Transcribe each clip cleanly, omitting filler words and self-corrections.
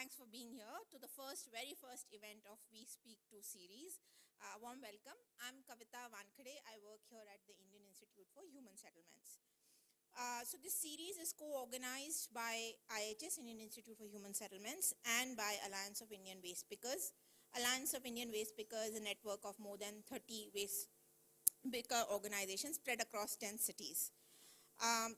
thanks for being here to the very first event of We Speak To series. Warm welcome. I'm Kavita Wankhede. I work here at the Indian Institute for Human Settlements. So this series is co-organized by IHS, Indian Institute for Human Settlements, and by Alliance of Indian Waste Pickers. Alliance of Indian Waste Pickers is a network of more than 30 waste picker organizations spread across 10 cities.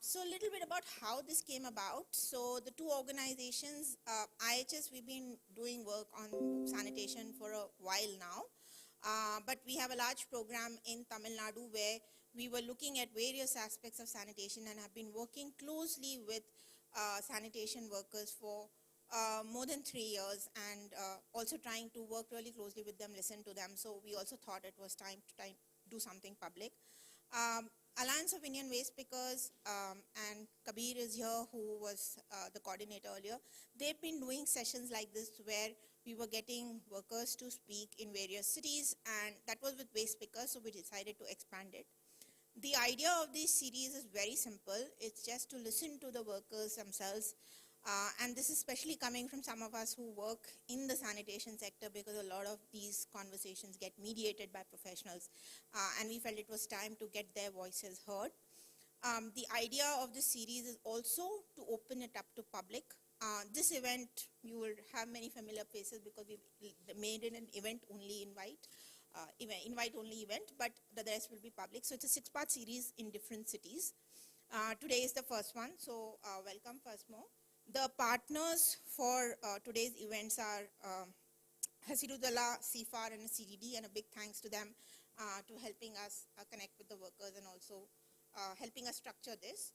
So a little bit about how this came about. So the two organizations, IHS, we've been doing work on sanitation for a while now, but we have a large program in Tamil Nadu where we were looking at various aspects of sanitation and have been working closely with sanitation workers for more than 3 years, and also trying to work really closely with them, listen to them. So we also thought it was time to do something public. Alliance of Indian Waste Pickers, and Kabir is here, who was the coordinator earlier. They've been doing sessions like this where we were getting workers to speak in various cities, and that was with waste pickers, so we decided to expand it. The idea of this series is very simple. It's just to listen to the workers themselves, and this is especially coming from some of us who work in the sanitation sector, because a lot of these conversations get mediated by professionals, and we felt it was time to get their voices heard. The idea of this series is also to open it up to public. This event, you will have many familiar faces because we made it an event-only invite-only event, but the rest will be public. So it's a 6-part series in different cities. Today is the first one, so welcome first more. The partners for today's events are Hasirudallah, CFAR, and CDD, and a big thanks to them to helping us connect with the workers and also helping us structure this.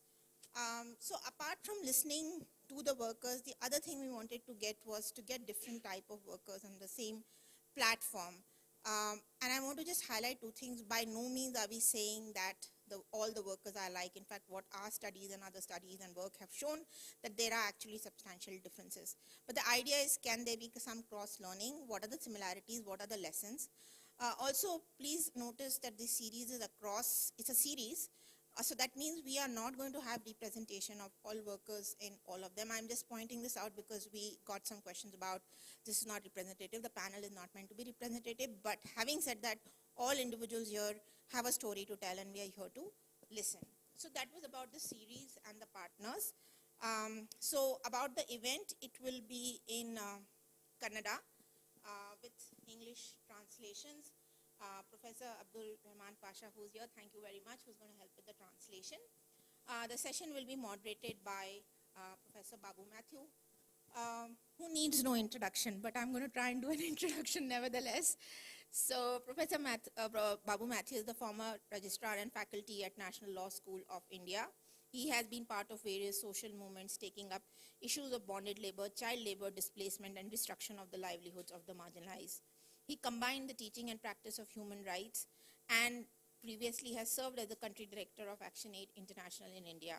So apart from listening to the workers, the other thing we wanted to get was to get different type of workers on the same platform. And I want to just highlight two things. By no means are we saying that all the workers are alike. In fact, what our studies and other studies and work have shown, that there are actually substantial differences. But the idea is, can there be some cross-learning? What are the similarities? What are the lessons? Also, please notice that this series is it's a series. So that means we are not going to have representation of all workers in all of them. I'm just pointing this out because we got some questions about this is not representative. The panel is not meant to be representative. But having said that, all individuals here have a story to tell, and we are here to listen. So that was about the series and the partners. So about the event, it will be in Kannada with English translations. Professor Abdul Rahman Pasha, who's here, thank you very much, who's going to help with the translation. The session will be moderated by Professor Babu Mathew, who needs no introduction, but I'm going to try and do an introduction nevertheless. So Professor Babu Mathew is the former registrar and faculty at National Law School of India. He has been part of various social movements taking up issues of bonded labor, child labor, displacement, and destruction of the livelihoods of the marginalized. He combined the teaching and practice of human rights, and previously has served as the country director of Action Aid International in India.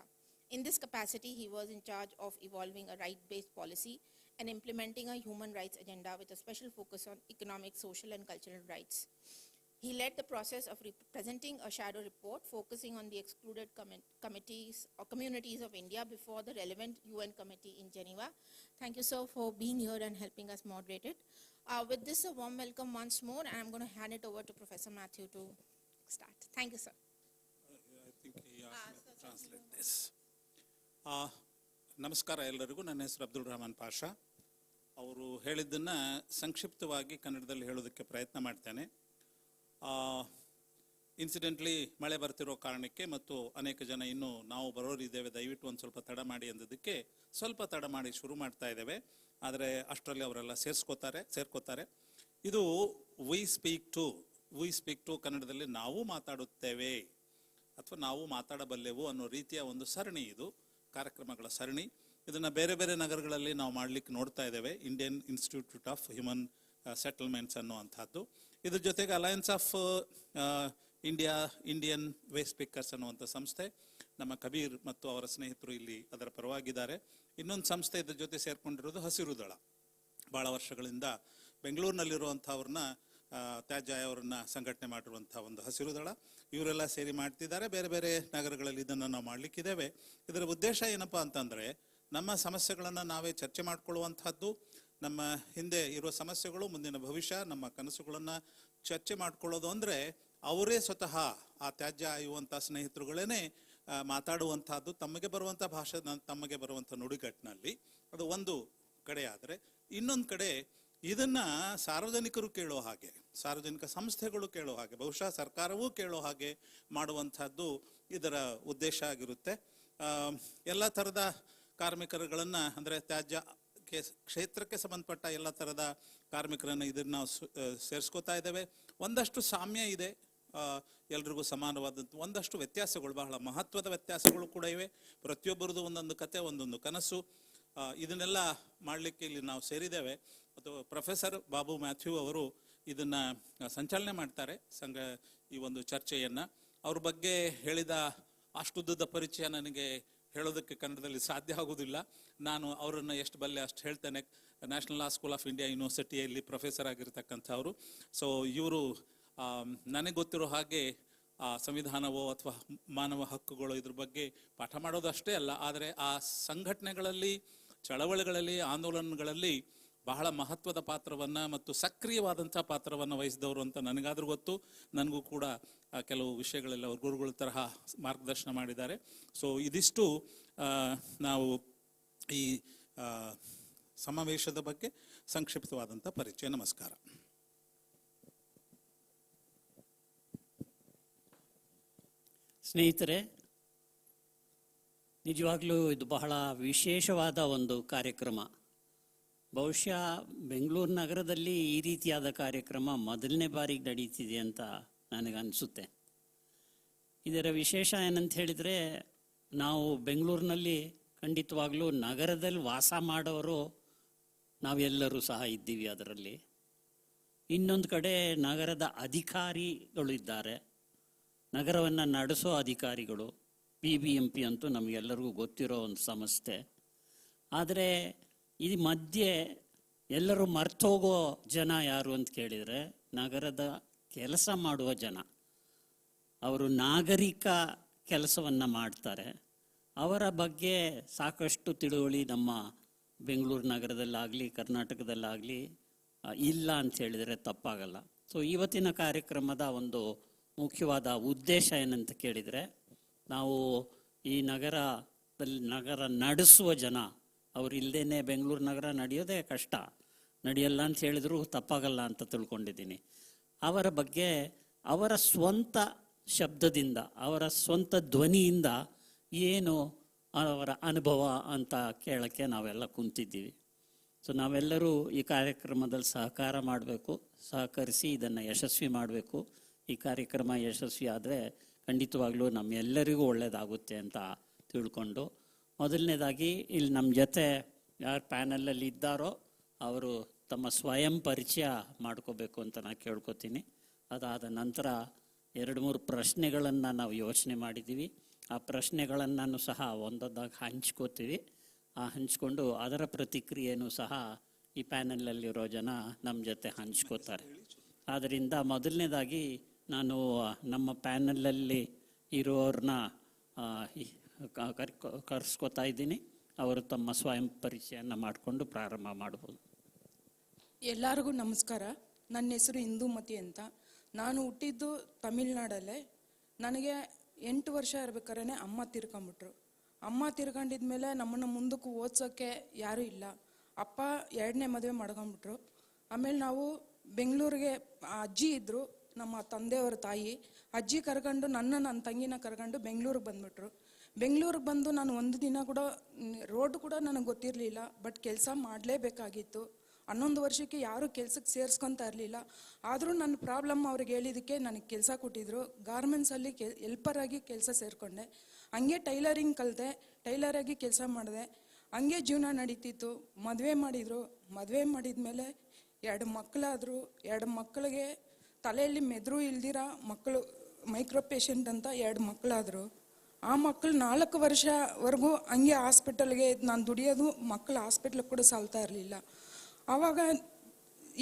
In this capacity, he was in charge of evolving a right-based policy and implementing a human rights agenda with a special focus on economic, social, and cultural rights. He led the process of presenting a shadow report focusing on the excluded committees or communities of India before the relevant UN committee in Geneva. Thank you, sir, for being here and helping us moderate it. With this, a warm welcome once more, and I'm going to hand it over to Professor Mathew to start. Thank you, sir. I think he asked me to translate this. ನಮಸ್ಕಾರ ಎಲ್ಲರಿಗೂ. ನನ್ನ ಹೆಸರು ಅಬ್ದುಲ್ ರಹಮಾನ್ ಪಾಷಾ. ಅವರು ಹೇಳಿದ್ದನ್ನು ಸಂಕ್ಷಿಪ್ತವಾಗಿ ಕನ್ನಡದಲ್ಲಿ ಹೇಳೋದಕ್ಕೆ ಪ್ರಯತ್ನ ಮಾಡ್ತೇನೆ. ಇನ್ಸಿಡೆಂಟ್ಲಿ ಮಳೆ ಬರ್ತಿರೋ ಕಾರಣಕ್ಕೆ ಮತ್ತು ಅನೇಕ ಜನ ಇನ್ನೂ ನಾವು ಬರೋರಿದ್ದೇವೆ, ದಯವಿಟ್ಟು ಒಂದು ಸ್ವಲ್ಪ ತಡ ಮಾಡಿ ಅಂದದಕ್ಕೆ ಸ್ವಲ್ಪ ತಡ ಮಾಡಿ ಶುರು ಮಾಡ್ತಾ ಇದ್ದೇವೆ. ಆದರೆ ಅಷ್ಟರಲ್ಲಿ ಅವರೆಲ್ಲ ಸೇರ್ಕೋತಾರೆ. ಇದು ವಿ ಸ್ಪೀಕ್ ಟು ಕನ್ನಡದಲ್ಲಿ ನಾವು ಮಾತಾಡುತ್ತೇವೆ ಅಥವಾ ನಾವು ಮಾತಾಡಬಲ್ಲೆವು ಅನ್ನೋ ರೀತಿಯ ಒಂದು ಸರಣಿ, ಇದು ಕಾರ್ಯಕ್ರಮಗಳ ಸರಣಿ. ಇದನ್ನು ಬೇರೆ ಬೇರೆ ನಗರಗಳಲ್ಲಿ ನಾವು ಮಾಡಲಿಕ್ಕೆ ನೋಡ್ತಾ ಇದ್ದೇವೆ. Indian institute of human settlements ಅನ್ನುವಂಥದ್ದು. ಇದ್ರ ಜೊತೆಗೆ alliance of Indian waste pickers ಅನ್ನುವಂಥ ಸಂಸ್ಥೆ, ನಮ್ಮ ಕಬೀರ್ ಮತ್ತು ಅವರ ಸ್ನೇಹಿತರು ಇಲ್ಲಿ ಅದರ ಪರವಾಗಿದ್ದಾರೆ. ಇನ್ನೊಂದು ಸಂಸ್ಥೆ ಇದ್ರ ಜೊತೆ ಸೇರ್ಕೊಂಡಿರೋದು ಹಸಿರುದಳ. ಭಾಳ ವರ್ಷಗಳಿಂದ ಬೆಂಗಳೂರಿನಲ್ಲಿರುವಂಥವ್ರನ್ನ ತ್ಯಾಜ್ಯ ಅವರನ್ನ ಸಂಘಟನೆ ಮಾಡಿರುವಂಥ ಒಂದು ಹಸಿರುದಳ, ಇವರೆಲ್ಲ ಸೇರಿ ಮಾಡ್ತಿದ್ದಾರೆ. ಬೇರೆ ಬೇರೆ ನಗರಗಳಲ್ಲಿ ಇದನ್ನು ನಾವು ಮಾಡಲಿಕ್ಕಿದ್ದೇವೆ. ಇದರ ಉದ್ದೇಶ ಏನಪ್ಪ ಅಂತಂದರೆ, ನಮ್ಮ ಸಮಸ್ಯೆಗಳನ್ನು ನಾವೇ ಚರ್ಚೆ ಮಾಡಿಕೊಳ್ಳುವಂಥದ್ದು, ನಮ್ಮ ಹಿಂದೆ ಇರುವ ಸಮಸ್ಯೆಗಳು, ಮುಂದಿನ ಭವಿಷ್ಯ, ನಮ್ಮ ಕನಸುಗಳನ್ನು ಚರ್ಚೆ ಮಾಡಿಕೊಳ್ಳೋದು ಅಂದರೆ ಅವರೇ ಸ್ವತಃ ಆ ತ್ಯಾಜ್ಯ ಆಯುವಂಥ ಸ್ನೇಹಿತರುಗಳೇ ಮಾತಾಡುವಂಥದ್ದು, ತಮಗೆ ಬರುವಂಥ ಭಾಷೆ, ತಮಗೆ ಬರುವಂಥ ನುಡಿಗಟ್ಟಿನಲ್ಲಿ. ಅದು ಒಂದು ಕಡೆ. ಆದರೆ ಇನ್ನೊಂದು ಕಡೆ ಇದನ್ನ ಸಾರ್ವಜನಿಕರು ಕೇಳೋ ಹಾಗೆ, ಸಾರ್ವಜನಿಕ ಸಂಸ್ಥೆಗಳು ಕೇಳೋ ಹಾಗೆ, ಬಹುಶಃ ಸರ್ಕಾರವೂ ಕೇಳೋ ಹಾಗೆ ಮಾಡುವಂಥದ್ದು ಇದರ ಉದ್ದೇಶ ಆಗಿರುತ್ತೆ. ಎಲ್ಲ ಥರದ ಕಾರ್ಮಿಕರುಗಳನ್ನು, ಅಂದರೆ ತ್ಯಾಜ್ಯ ಕ್ಷೇತ್ರಕ್ಕೆ ಸಂಬಂಧಪಟ್ಟ ಎಲ್ಲ ಥರದ ಕಾರ್ಮಿಕರನ್ನು ಇದನ್ನು ನಾವು ಸೇರಿಸ್ಕೋತಾ ಇದ್ದೇವೆ. ಒಂದಷ್ಟು ಸಾಮ್ಯ ಇದೆ, ಎಲ್ರಿಗೂ ಸಮಾನವಾದಂಥ, ಒಂದಷ್ಟು ವ್ಯತ್ಯಾಸಗಳು, ಬಹಳ ಮಹತ್ವದ ವ್ಯತ್ಯಾಸಗಳು ಕೂಡ ಇವೆ. ಪ್ರತಿಯೊಬ್ಬರದು ಒಂದೊಂದು ಕತೆ, ಒಂದೊಂದು ಕನಸು. ಇದನ್ನೆಲ್ಲ ಮಾಡಲಿಕ್ಕೆ ಇಲ್ಲಿ ನಾವು ಸೇರಿದ್ದೇವೆ. ಮತ್ತು ಪ್ರೊಫೆಸರ್ ಬಾಬು ಮ್ಯಾಥ್ಯೂ ಅವರು ಇದನ್ನು ಸಂಚಾಲನೆ ಮಾಡ್ತಾರೆ, ಈ ಒಂದು ಚರ್ಚೆಯನ್ನು. ಅವ್ರ ಬಗ್ಗೆ ಹೇಳಿದ ಅಷ್ಟುದ್ದದ ಪರಿಚಯ ನನಗೆ ಹೇಳೋದಕ್ಕೆ ಕನ್ನಡದಲ್ಲಿ ಸಾಧ್ಯ ಆಗೋದಿಲ್ಲ. ನಾನು ಅವರನ್ನು ಎಷ್ಟು ಬಲ್ಲೆ ಅಷ್ಟು ಹೇಳ್ತೇನೆ. National law school of India ಯೂನಿವರ್ಸಿಟಿಯಲ್ಲಿ ಪ್ರೊಫೆಸರ್ ಆಗಿರ್ತಕ್ಕಂಥವ್ರು. ಸೊ ಇವರು ನನಗೆ ಗೊತ್ತಿರೋ ಹಾಗೆ ಸಂವಿಧಾನವೋ ಅಥವಾ ಮಾನವ ಹಕ್ಕುಗಳು ಇದ್ರ ಬಗ್ಗೆ ಪಾಠ ಮಾಡೋದು ಅಷ್ಟೇ ಅಲ್ಲ, ಆದರೆ ಆ ಸಂಘಟನೆಗಳಲ್ಲಿ, ಚಳವಳಿಗಳಲ್ಲಿ, ಆಂದೋಲನಗಳಲ್ಲಿ ಬಹಳ ಮಹತ್ವದ ಪಾತ್ರವನ್ನು ಮತ್ತು ಸಕ್ರಿಯವಾದಂಥ ಪಾತ್ರವನ್ನು ವಹಿಸಿದವರು ಅಂತ ನನಗಾದ್ರೂ ಗೊತ್ತು. ನನಗೂ ಕೂಡ ಕೆಲವು ವಿಷಯಗಳೆಲ್ಲ ಅವ್ರ ಗುರುಗಳ ತರಹ ಮಾರ್ಗದರ್ಶನ ಮಾಡಿದ್ದಾರೆ. ಸೊ ಇದಿಷ್ಟು ನಾವು ಈ ಸಮಾವೇಶದ ಬಗ್ಗೆ ಸಂಕ್ಷಿಪ್ತವಾದಂಥ ಪರಿಚಯ. ನಮಸ್ಕಾರ. ಸ್ನೇಹಿತರೆ, ನಿಜವಾಗ್ಲೂ ಇದು ಬಹಳ ವಿಶೇಷವಾದ ಒಂದು ಕಾರ್ಯಕ್ರಮ. ಬಹುಶಃ ಬೆಂಗಳೂರು ನಗರದಲ್ಲಿ ಈ ರೀತಿಯಾದ ಕಾರ್ಯಕ್ರಮ ಮೊದಲನೇ ಬಾರಿಗೆ ನಡೀತಿದೆ ಅಂತ ನನಗನ್ನಿಸುತ್ತೆ. ಇದರ ವಿಶೇಷ ಏನಂತ ಹೇಳಿದರೆ, ನಾವು ಬೆಂಗಳೂರಿನಲ್ಲಿ ಖಂಡಿತವಾಗ್ಲೂ ನಗರದಲ್ಲಿ ವಾಸ ಮಾಡೋರು ನಾವೆಲ್ಲರೂ ಸಹ ಇದ್ದೀವಿ ಅದರಲ್ಲಿ. ಇನ್ನೊಂದು ಕಡೆ ನಗರದ ಅಧಿಕಾರಿಗಳು ಇದ್ದಾರೆ, ನಗರವನ್ನು ನಡೆಸೋ ಅಧಿಕಾರಿಗಳು. BBMP ಅಂತೂ ನಮಗೆಲ್ಲರಿಗೂ ಗೊತ್ತಿರೋ ಒಂದು ಸಂಸ್ಥೆ. ಆದರೆ ಈ ಮಧ್ಯೆ ಎಲ್ಲರೂ ಮರ್ತೋಗೋ ಜನ ಯಾರು ಅಂತ ಕೇಳಿದರೆ, ನಗರದ ಕೆಲಸ ಮಾಡುವ ಜನ. ಅವರು ನಾಗರಿಕ ಕೆಲಸವನ್ನು ಮಾಡ್ತಾರೆ. ಅವರ ಬಗ್ಗೆ ಸಾಕಷ್ಟು ತಿಳುವಳಿ ನಮ್ಮ ಬೆಂಗಳೂರು ನಗರದಲ್ಲಾಗಲಿ ಕರ್ನಾಟಕದಲ್ಲಾಗಲಿ ಇಲ್ಲ ಅಂತ ಹೇಳಿದರೆ ತಪ್ಪಾಗಲ್ಲ. ಸೊ ಇವತ್ತಿನ ಕಾರ್ಯಕ್ರಮದ ಒಂದು ಮುಖ್ಯವಾದ ಉದ್ದೇಶ ಏನಂತ ಕೇಳಿದರೆ, ನಾವು ಈ ನಗರ ನಡೆಸುವ ಜನ, ಅವ್ರು ಇಲ್ಲದೇ ಬೆಂಗಳೂರು ನಗರ ನಡೆಯೋದೇ ಕಷ್ಟ, ನಡೆಯಲ್ಲ ಅಂತ ಹೇಳಿದ್ರು ತಪ್ಪಾಗಲ್ಲ ಅಂತ ತಿಳ್ಕೊಂಡಿದ್ದೀನಿ. ಅವರ ಬಗ್ಗೆ ಅವರ ಸ್ವಂತ ಶಬ್ದದಿಂದ, ಅವರ ಸ್ವಂತ ಧ್ವನಿಯಿಂದ ಏನು ಅವರ ಅನುಭವ ಅಂತ ಕೇಳೋಕ್ಕೆ ನಾವೆಲ್ಲ ಕುಂತಿದ್ದೀವಿ. ಸೊ ನಾವೆಲ್ಲರೂ ಈ ಕಾರ್ಯಕ್ರಮದಲ್ಲಿ ಸಹಕಾರ ಮಾಡಬೇಕು, ಸಹಕರಿಸಿ ಇದನ್ನು ಯಶಸ್ವಿ ಮಾಡಬೇಕು. ಈ ಕಾರ್ಯಕ್ರಮ ಯಶಸ್ವಿ ಆದರೆ ಖಂಡಿತವಾಗ್ಲೂ ನಮ್ಮೆಲ್ಲರಿಗೂ ಒಳ್ಳೆಯದಾಗುತ್ತೆ ಅಂತ ತಿಳ್ಕೊಂಡು, ಮೊದಲನೇದಾಗಿ ಇಲ್ಲಿ ನಮ್ಮ ಜೊತೆ ಯಾರು ಪ್ಯಾನಲಲ್ಲಿ ಇದ್ದಾರೋ ಅವರು ತಮ್ಮ ಸ್ವಯಂ ಪರಿಚಯ ಮಾಡ್ಕೋಬೇಕು ಅಂತ ನಾನು ಕೇಳ್ಕೊತೀನಿ. ಅದಾದ ನಂತರ 2-3 ಪ್ರಶ್ನೆಗಳನ್ನು ನಾವು ಯೋಚನೆ ಮಾಡಿದ್ದೀವಿ. ಆ ಪ್ರಶ್ನೆಗಳನ್ನು ಸಹ ಒಂದೊಂದಾಗಿ ಹಂಚ್ಕೋತೀವಿ. ಹಂಚ್ಕೊಂಡು ಅದರ ಪ್ರತಿಕ್ರಿಯೆನೂ ಸಹ ಈ ಪ್ಯಾನಲಲ್ಲಿರೋ ಜನ ನಮ್ಮ ಜೊತೆ ಹಂಚ್ಕೋತಾರೆ. ಆದ್ದರಿಂದ ಮೊದಲನೇದಾಗಿ ನಾನು ನಮ್ಮ ಪ್ಯಾನಲಲ್ಲಿ ಇರೋರನ್ನ ಕರೆಸ್ಕೋತಾ ಇದ್ದೀನಿ. ಅವರು ತಮ್ಮ ಸ್ವಯಂ ಪರಿಚಯನ ಮಾಡಿಕೊಂಡು ಪ್ರಾರಂಭ ಮಾಡ್ಬೋದು. ಎಲ್ಲರಿಗೂ ನಮಸ್ಕಾರ. ನನ್ನ ಹೆಸರು ಇಂದುಮತಿ ಅಂತ. ನಾನು ಹುಟ್ಟಿದ್ದು ತಮಿಳ್ನಾಡಲ್ಲೇ. ನನಗೆ 8 ವರ್ಷ ಇರ್ಬೇಕಾದ್ರೆ ಅಮ್ಮ ತೀರ್ಕೊಂಬಿಟ್ರು. ಅಮ್ಮ ತೀರ್ಕೊಂಡಿದ್ಮೇಲೆ ನಮ್ಮನ್ನು ಮುಂದಕ್ಕೆ ಓದ್ಸೋಕ್ಕೆ ಯಾರೂ ಇಲ್ಲ. ಅಪ್ಪ 2ನೇ ಮದುವೆ ಮಾಡ್ಕೊಂಬಿಟ್ರು. ಆಮೇಲೆ ನಾವು ಬೆಂಗಳೂರಿಗೆ, ಅಜ್ಜಿ ಇದ್ದರು, ನಮ್ಮ ತಂದೆಯವರ ತಾಯಿ. ಅಜ್ಜಿ ಕರ್ಕೊಂಡು ನನ್ನ ತಂಗಿನ ಕರ್ಕೊಂಡು ಬೆಂಗಳೂರಿಗೆ ಬಂದ್ಬಿಟ್ರು. ಬೆಂಗಳೂರಿಗೆ ಬಂದು ನಾನು ಒಂದು ದಿನ ಕೂಡ ರೋಡ್ ಕೂಡ ನನಗೆ ಗೊತ್ತಿರಲಿಲ್ಲ. ಬಟ್ ಕೆಲಸ ಮಾಡಲೇಬೇಕಾಗಿತ್ತು. 11 ವರ್ಷಕ್ಕೆ ಯಾರೂ ಕೆಲ್ಸಕ್ಕೆ ಸೇರಿಸ್ಕೊತಾ ಇರಲಿಲ್ಲ. ಆದರೂ ನನ್ನ ಪ್ರಾಬ್ಲಮ್ ಅವ್ರಿಗೆ ಹೇಳಿದ್ದಕ್ಕೆ ನನಗೆ ಕೆಲಸ ಕೊಟ್ಟಿದ್ರು. ಗಾರ್ಮೆಂಟ್ಸಲ್ಲಿ ಹೆಲ್ಪರಾಗಿ ಕೆಲಸ ಸೇರಿಕೊಂಡೆ. ಹಂಗೆ ಟೈಲರಿಂಗ್ ಕಲಿತೆ, ಟೈಲರಾಗಿ ಕೆಲಸ ಮಾಡಿದೆ. ಹಂಗೆ ಜೀವನ ನಡೀತಿತ್ತು. ಮದುವೆ ಮಾಡಿದರು. ಮದುವೆ ಮಾಡಿದ್ಮೇಲೆ 2 ಮಕ್ಕಳಾದರು. 2 ಮಕ್ಕಳಿಗೆ ತಲೆಯಲ್ಲಿ ಮೆದುಳು ಇಲ್ದಿರ ಮಕ್ಕಳು, ಮೈಕ್ರೋ ಪೇಷಂಟ್ ಅಂತ 2 ಮಕ್ಕಳಾದರು. ಆ ಮಕ್ಕಳು 4 ವರ್ಷವರೆಗೂ ಹಂಗೆ ಹಾಸ್ಪಿಟಲ್ಗೆ ನಾನು ದುಡಿಯೋದು, ಮಕ್ಕಳು ಹಾಸ್ಪಿಟ್ಲಿಗೆ ಕೂಡ ಸಾಲ್ತಾ ಇರಲಿಲ್ಲ. ಆವಾಗ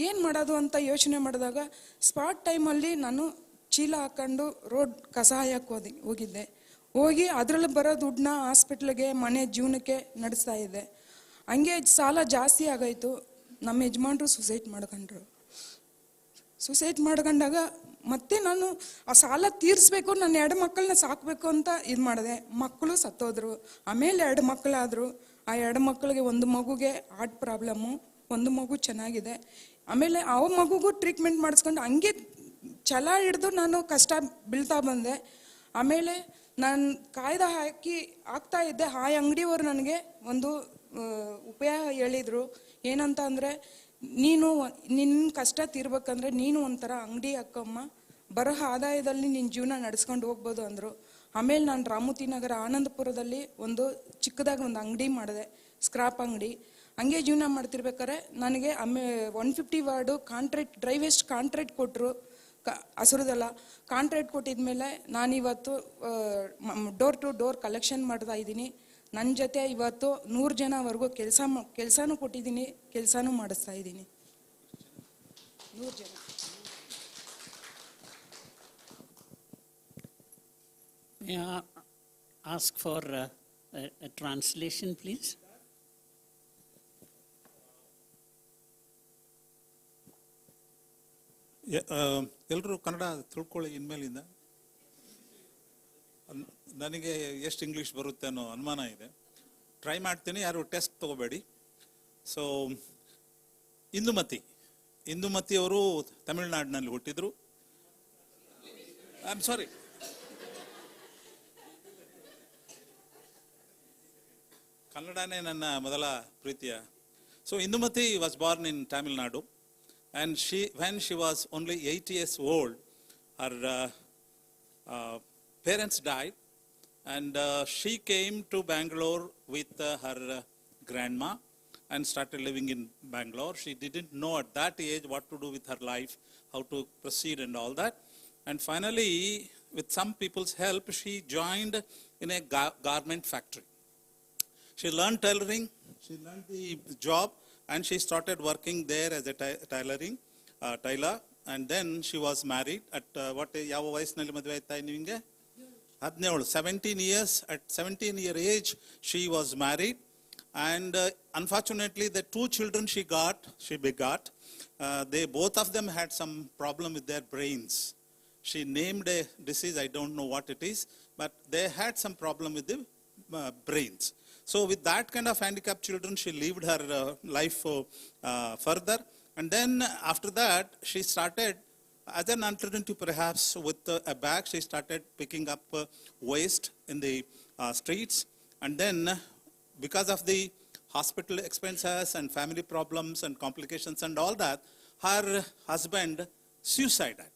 ಏನು ಮಾಡೋದು ಅಂತ ಯೋಚನೆ ಮಾಡಿದಾಗ ಸ್ಪಾಟ್ ಟೈಮಲ್ಲಿ ನಾನು ಚೀಲ ಹಾಕ್ಕೊಂಡು ರೋಡ್ ಕಸ ಹಾಯಕ್ಕೆ ಹೋಗಿದ್ದೆ. ಹೋಗಿ ಅದರಲ್ಲಿ ಬರೋ ದುಡ್ಡನ್ನ ಹಾಸ್ಪಿಟ್ಲಿಗೆ ಮನೆ ಜೀವನಕ್ಕೆ ನಡೆಸ್ತಾ ಇದ್ದೆ. ಹಂಗೆ ಸಾಲ ಜಾಸ್ತಿ ಆಗಾಯಿತು. ನಮ್ಮ ಯಜಮಾನ್ರು ಸುಸೈಡ್ ಮಾಡ್ಕೊಂಡಾಗ ಮತ್ತೆ ನಾನು ಆ ಸಾಲ ತೀರಿಸ್ಬೇಕು, ನನ್ನ 2 ಮಕ್ಕಳನ್ನ ಸಾಕಬೇಕು ಅಂತ ಇದು ಮಾಡಿದೆ. ಮಕ್ಕಳು ಸತ್ತೋದ್ರು. ಆಮೇಲೆ 2 ಮಕ್ಕಳಾದರು. ಆ 2 ಮಕ್ಕಳಿಗೆ ಒಂದು ಮಗುಗೆ ಹಾರ್ಟ್ ಪ್ರಾಬ್ಲಮ್ಮು, ಒಂದು ಮಗು ಚೆನ್ನಾಗಿದೆ. ಆಮೇಲೆ ಆ ಮಗುಗೂ ಟ್ರೀಟ್ಮೆಂಟ್ ಮಾಡಿಸ್ಕೊಂಡು ಹಂಗೆ ಛಲ ಹಿಡಿದು ನಾನು ಕಷ್ಟ ಬೀಳ್ತಾ ಬಂದೆ. ಆಮೇಲೆ ನಾನು ಕಾಯ್ದೆ ಹಾಕ್ತಾ ಇದ್ದೆ. ಆ ಅಂಗಡಿಯವರು ನನಗೆ ಒಂದು ಉಪಾಯ ಹೇಳಿದರು. ಏನಂತ ಅಂದರೆ, ನೀನು ನಿನ್ನ ಕಷ್ಟ ತೀರ್ಬೇಕಂದ್ರೆ ನೀನು ಒಂಥರ ಅಂಗಡಿ ಹಾಕಮ್ಮ, ಬರೋ ಆದಾಯದಲ್ಲಿ ನಿನ್ನ ಜೀವನ ನಡೆಸ್ಕೊಂಡು ಹೋಗ್ಬೋದು ಅಂದರು. ಆಮೇಲೆ ನಾನು ರಾಮೂತಿ ನಗರ ಆನಂದಪುರದಲ್ಲಿ ಒಂದು ಚಿಕ್ಕದಾಗಿ ಒಂದು ಅಂಗಡಿ ಮಾಡಿದೆ, ಸ್ಕ್ರಾಪ್ ಅಂಗಡಿ. ಹಂಗೆ ಜೀವನ ಮಾಡ್ತಿರ್ಬೇಕಾದ್ರೆ ನನಗೆ 150 ward contract, dry waste contract ಕೊಟ್ಟರು. ಹಸುರದಲ್ಲ ಕಾಂಟ್ರಾಕ್ಟ್ ಕೊಟ್ಟಿದ್ಮೇಲೆ ನಾನಿವತ್ತು ಡೋರ್ ಟು ಡೋರ್ ಕಲೆಕ್ಷನ್ ಮಾಡ್ತಾ ಇದ್ದೀನಿ. ನನ್ನ ಜೊತೆ ಇವತ್ತು 100 ಜನವರೆಗೂ ಕೆಲಸನೂ ಕೊಟ್ಟಿದ್ದೀನಿ, ಕೆಲಸನೂ ಮಾಡಿಸ್ತಾ ಇದ್ದೀನಿ. 100 ಜನ. Ask for a translation, please. ಎಲ್ಲರೂ ಕನ್ನಡ ತಿಳ್ಕೊಳ್ಳಿ ಇನ್ಮೇಲಿಂದ. ನನಗೆ ಎಷ್ಟು ಇಂಗ್ಲೀಷ್ ಬರುತ್ತೆ ಅನ್ನೋ ಅನುಮಾನ ಇದೆ. ಟ್ರೈ ಮಾಡ್ತೀನಿ, ಯಾರು ಟೆಸ್ಟ್ ತಗೋಬೇಡಿ. ಸೊ ಇಂದುಮತಿ ಅವರು ತಮಿಳುನಾಡಿನಲ್ಲಿ ಹುಟ್ಟಿದ್ರು. ಐ ಆಮ್ ಸಾರಿ, ಕನ್ನಡನೇ ನನ್ನ ಮೊದಲ ಪ್ರೀತಿಯ. So Indumati was born in Tamil Nadu. And when she was only 8 years old, her parents died, and she came to Bangalore with her grandma and started living in Bangalore. She didn't know at that age what to do with her life, how to proceed and all that. And finally, with some people's help, she joined in a garment factory. She learned tailoring, she learned the job, and she started working there as a tailor. And then she was married at ಯಾವ ವಯಸ್ಸಿನಲ್ಲಿ ಮದುವೆ ಆಯ್ತಾ ನಿಮಗೆ? 17. 17 years. At 17-year age, she was married. And unfortunately, the 2 children she begot, they both of them had some problem with their brains. She named a disease, I don't know what it is, but they had some problem with the brains. So with that kind of handicapped children, she lived her life further. And then after that, she started, as an alternative perhaps, with a bag, she started picking up waste in the streets. And then because of the hospital expenses and family problems and complications and all that, her husband suicided.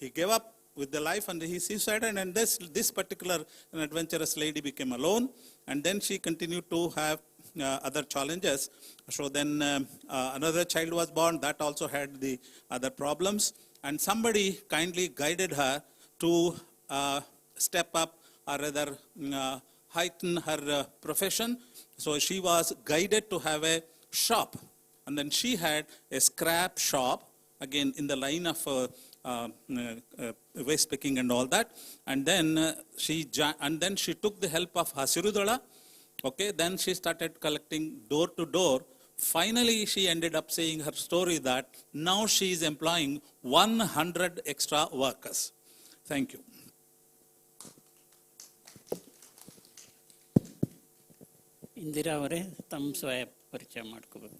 He gave up with the life and he suicided, and this particular adventurous lady became alone, and then she continued to have other challenges. So then another child was born, that also had the other problems, and somebody kindly guided her to step up, or rather heighten her profession. So she was guided to have a shop, and then she had a scrap shop, again in the line of waste picking and all that. And then she took the help of Hasirudala. Okay, then she started collecting door to door. Finally, she ended up saying her story that now she is employing 100 extra workers. Thank you. Indira ಅವರೇ ತಮ್ಮ ಸ್ವಯಂ ಪರಿಚಯ ಮಾಡ್ಕೋಬೇಕು.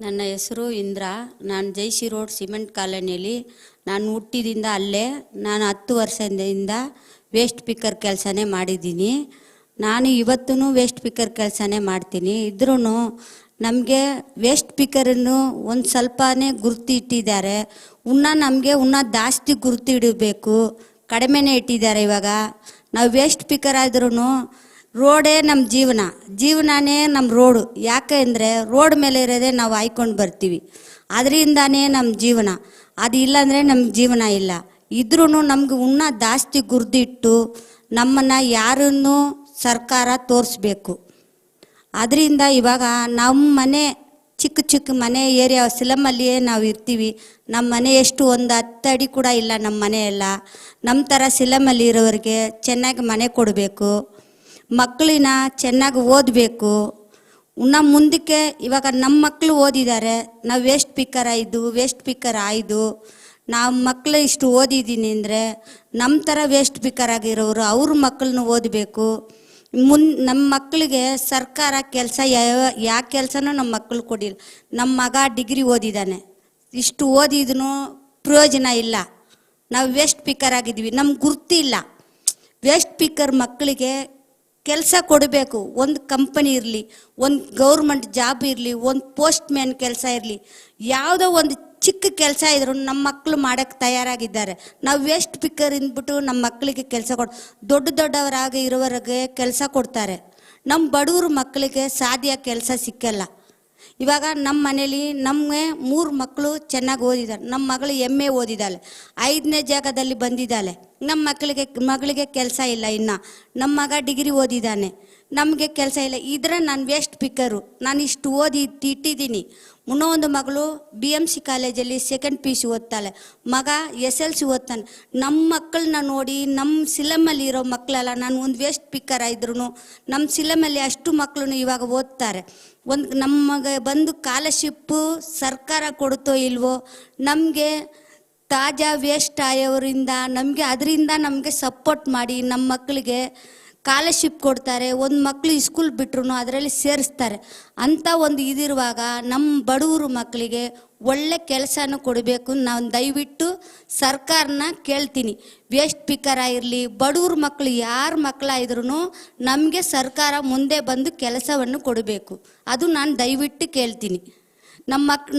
ನನ್ನ ಹೆಸರು ಇಂದ್ರಾ. ನಾನು ಜೈಸಿ road cement ಕಾಲೋನಿಯಲ್ಲಿ ನಾನು ಹುಟ್ಟಿದಿಂದ ಅಲ್ಲೇ. ನಾನು 10 ವರ್ಷದಿಂದ ವೇಸ್ಟ್ ಪಿಕ್ಕರ್ ಕೆಲಸನೇ ಮಾಡಿದ್ದೀನಿ. ನಾನು ಇವತ್ತೂ ವೇಸ್ಟ್ ಪಿಕ್ಕರ್ ಕೆಲಸನೇ ಮಾಡ್ತೀನಿ. ಇದ್ರೂ ನಮಗೆ ವೇಸ್ಟ್ ಪಿಕ್ಕರನ್ನು ಒಂದು ಸ್ವಲ್ಪನೇ ಗುರುತು ಇಟ್ಟಿದ್ದಾರೆ. ನಮಗೆ ಜಾಸ್ತಿ ಗುರುತು ಇಡಬೇಕು, ಕಡಿಮೆನೇ ಇಟ್ಟಿದ್ದಾರೆ. ಇವಾಗ ನಾವು ವೇಸ್ಟ್ ಪಿಕ್ಕರ್ ಆದ್ರೂ ರೋಡೇ ನಮ್ಮ ಜೀವನನೇ ನಮ್ಮ ರೋಡು. ಯಾಕೆ ಅಂದರೆ ರೋಡ್ ಮೇಲೆ ಇರೋದೇ ನಾವು ಆಯ್ಕೊಂಡು ಬರ್ತೀವಿ, ಅದರಿಂದಾನೇ ನಮ್ಮ ಜೀವನ. ಅದು ಇಲ್ಲಾಂದರೆ ನಮ್ಗೆ ಜೀವನ ಇಲ್ಲ. ಇದ್ರೂ ನಮ್ಗೆ ಜಾಸ್ತಿ ಗುರ್ದಿಟ್ಟು ನಮ್ಮನ್ನು ಯಾರನ್ನು ಸರ್ಕಾರ ತೋರಿಸ್ಬೇಕು. ಅದರಿಂದ ಇವಾಗ ನಮ್ಮ ಮನೆ ಚಿಕ್ಕ ಚಿಕ್ಕ ಮನೆ ಏರಿಯಾ ಸಿಲಮಲ್ಲಿಯೇ ನಾವು ಇರ್ತೀವಿ. ನಮ್ಮ ಮನೆ ಎಷ್ಟು ಒಂದು 10 ಅಡಿ ಕೂಡ ಇಲ್ಲ ನಮ್ಮ ಮನೆ ಎಲ್ಲ. ನಮ್ಮ ಥರ ಸಿಲಮಲ್ಲಿ ಇರೋರಿಗೆ ಚೆನ್ನಾಗಿ ಮನೆ ಕೊಡಬೇಕು, ಮಕ್ಕಳಿನ ಚೆನ್ನಾಗಿ ಓದಬೇಕು. ನಮ್ಮ ಮುಂದಕ್ಕೆ ಇವಾಗ ನಮ್ಮ ಮಕ್ಕಳು ಓದಿದ್ದಾರೆ, ನಾವು ವೇಸ್ಟ್ ಪಿಕ್ಕರ್ ಆಯ್ದು ನಾವು ಮಕ್ಕಳು ಇಷ್ಟು ಓದಿದ್ದೀನಿ ಅಂದರೆ ನಮ್ಮ ಥರ ವೇಸ್ಟ್ ಪಿಕ್ಕರ್ ಆಗಿರೋರು ಅವ್ರ ಮಕ್ಕಳನ್ನ ಓದಬೇಕು. ನಮ್ಮ ಮಕ್ಕಳಿಗೆ ಸರ್ಕಾರ ಕೆಲಸ ಯಾವ ಕೆಲಸನೂ ನಮ್ಮ ಮಕ್ಕಳು ಕೊಡಿಲ್ಲ. ನಮ್ಮ ಮಗ ಡಿಗ್ರಿ ಓದಿದ್ದಾನೆ, ಇಷ್ಟು ಓದಿದ್ರೂ ಪ್ರಯೋಜನ ಇಲ್ಲ. ನಾವು ವೇಸ್ಟ್ ಪಿಕ್ಕರ್ ಆಗಿದ್ದೀವಿ, ನಮ್ಗೆ ಗುರ್ತಿಲ್ಲ. ವೇಸ್ಟ್ ಪಿಕ್ಕರ್ ಮಕ್ಕಳಿಗೆ ಕೆಲಸ ಕೊಡಬೇಕು. ಒಂದು ಕಂಪನಿ ಇರಲಿ, ಒಂದು ಗೌರ್ಮೆಂಟ್ ಜಾಬ್ ಇರಲಿ, ಒಂದು ಪೋಸ್ಟ್ ಮ್ಯಾನ್ ಕೆಲಸ ಇರಲಿ, ಯಾವುದೋ ಒಂದು ಚಿಕ್ಕ ಕೆಲಸ ಇದ್ರು ನಮ್ಮ ಮಕ್ಕಳು ಮಾಡೋಕ್ಕೆ ತಯಾರಾಗಿದ್ದಾರೆ. ನಾವು ವೇಸ್ಟ್ ಪಿಕ್ಕರ್ ಇಂದ್ಬಿಟ್ಟು ನಮ್ಮ ಮಕ್ಕಳಿಗೆ ಕೆಲಸ ದೊಡ್ಡವರಾಗಿ ಇರೋವರೆಗೆ ಕೆಲಸ ಕೊಡ್ತಾರೆ. ನಮ್ಮ ಬಡವ್ರ ಮಕ್ಕಳಿಗೆ ಸಾಧ್ಯ ಕೆಲಸ ಸಿಕ್ಕಲ್ಲ. ಇವಾಗ ನಮ್ಮ ಮನೇಲಿ ನಮಗೆ 3 ಮಕ್ಕಳು ಚೆನ್ನಾಗಿ ಓದಿದ್ದಾರೆ. ನಮ್ಮ ಮಗಳು MA ಓದಿದ್ದಾಳೆ, 5ನೇ ಜಾಗದಲ್ಲಿ ಬಂದಿದ್ದಾಳೆ. ನಮ್ಮ ಮಗಳಿಗೆ ಕೆಲಸ ಇಲ್ಲ. ಇನ್ನು ನಮ್ಮ ಮಗ ಡಿಗ್ರಿ ಓದಿದ್ದಾನೆ, ನಮಗೆ ಕೆಲಸ ಇಲ್ಲ. ಇದ್ರೆ ನಾನು ವೇಸ್ಟ್ ಪಿಕ್ಕರು. ನಾನು ಇಷ್ಟು ಓದಿ ಇಟ್ಟಿದ್ದೀನಿ. ಇನ್ನೊಂದು ಮಗಳು BMC ಕಾಲೇಜಲ್ಲಿ 2nd PUC ಓದ್ತಾಳೆ, ಮಗ SLC ಓದ್ತಾನೆ. ನಮ್ಮ ಮಕ್ಕಳನ್ನ ನೋಡಿ ನಮ್ಮ ಸಿಲಮಲ್ಲಿ ಇರೋ ಮಕ್ಕಳೆಲ್ಲ, ನಾನು ಒಂದು ವೇಸ್ಟ್ ಪಿಕ್ಕರ್ ಆದ್ರೂ ನಮ್ಮ ಸಿಲಮಲ್ಲಿ ಅಷ್ಟು ಮಕ್ಕಳು ಇವಾಗ ಓದ್ತಾರೆ. ನಮಗೆ ಬಂದು ಸ್ಕಾಲರ್ಶಿಪ್ಪು ಸರ್ಕಾರ ಕೊಡುತ್ತೋ ಇಲ್ವೋ, ನಮಗೆ ತಾಜಾ ವೇಸ್ಟ್ ಆಯೋರಿಂದ ಅದರಿಂದ ನಮಗೆ ಸಪೋರ್ಟ್ ಮಾಡಿ ನಮ್ಮ ಮಕ್ಕಳಿಗೆ ಸ್ಕಾಲರ್ಶಿಪ್ ಕೊಡ್ತಾರೆ. ಒಂದು ಮಕ್ಕಳು ಸ್ಕೂಲ್ ಬಿಟ್ರು ಅದರಲ್ಲಿ ಸೇರಿಸ್ತಾರೆ. ಅಂಥ ಒಂದು ಇದಿರುವಾಗ ನಮ್ಮ ಬಡವರು ಮಕ್ಕಳಿಗೆ ಒಳ್ಳೆ ಕೆಲಸನೂ ಕೊಡಬೇಕು. ನಾನು ದಯವಿಟ್ಟು ಸರ್ಕಾರನ ಕೇಳ್ತೀನಿ, ವೇಸ್ಟ್ ಪಿಕ್ಕರ್ ಆಗಿರಲಿ, ಬಡವ್ರ ಮಕ್ಕಳು ಯಾರ ಮಕ್ಕಳಾದ್ರೂ ನಮಗೆ ಸರ್ಕಾರ ಮುಂದೆ ಬಂದು ಕೆಲಸವನ್ನು ಕೊಡಬೇಕು. ಅದು ನಾನು ದಯವಿಟ್ಟು ಕೇಳ್ತೀನಿ.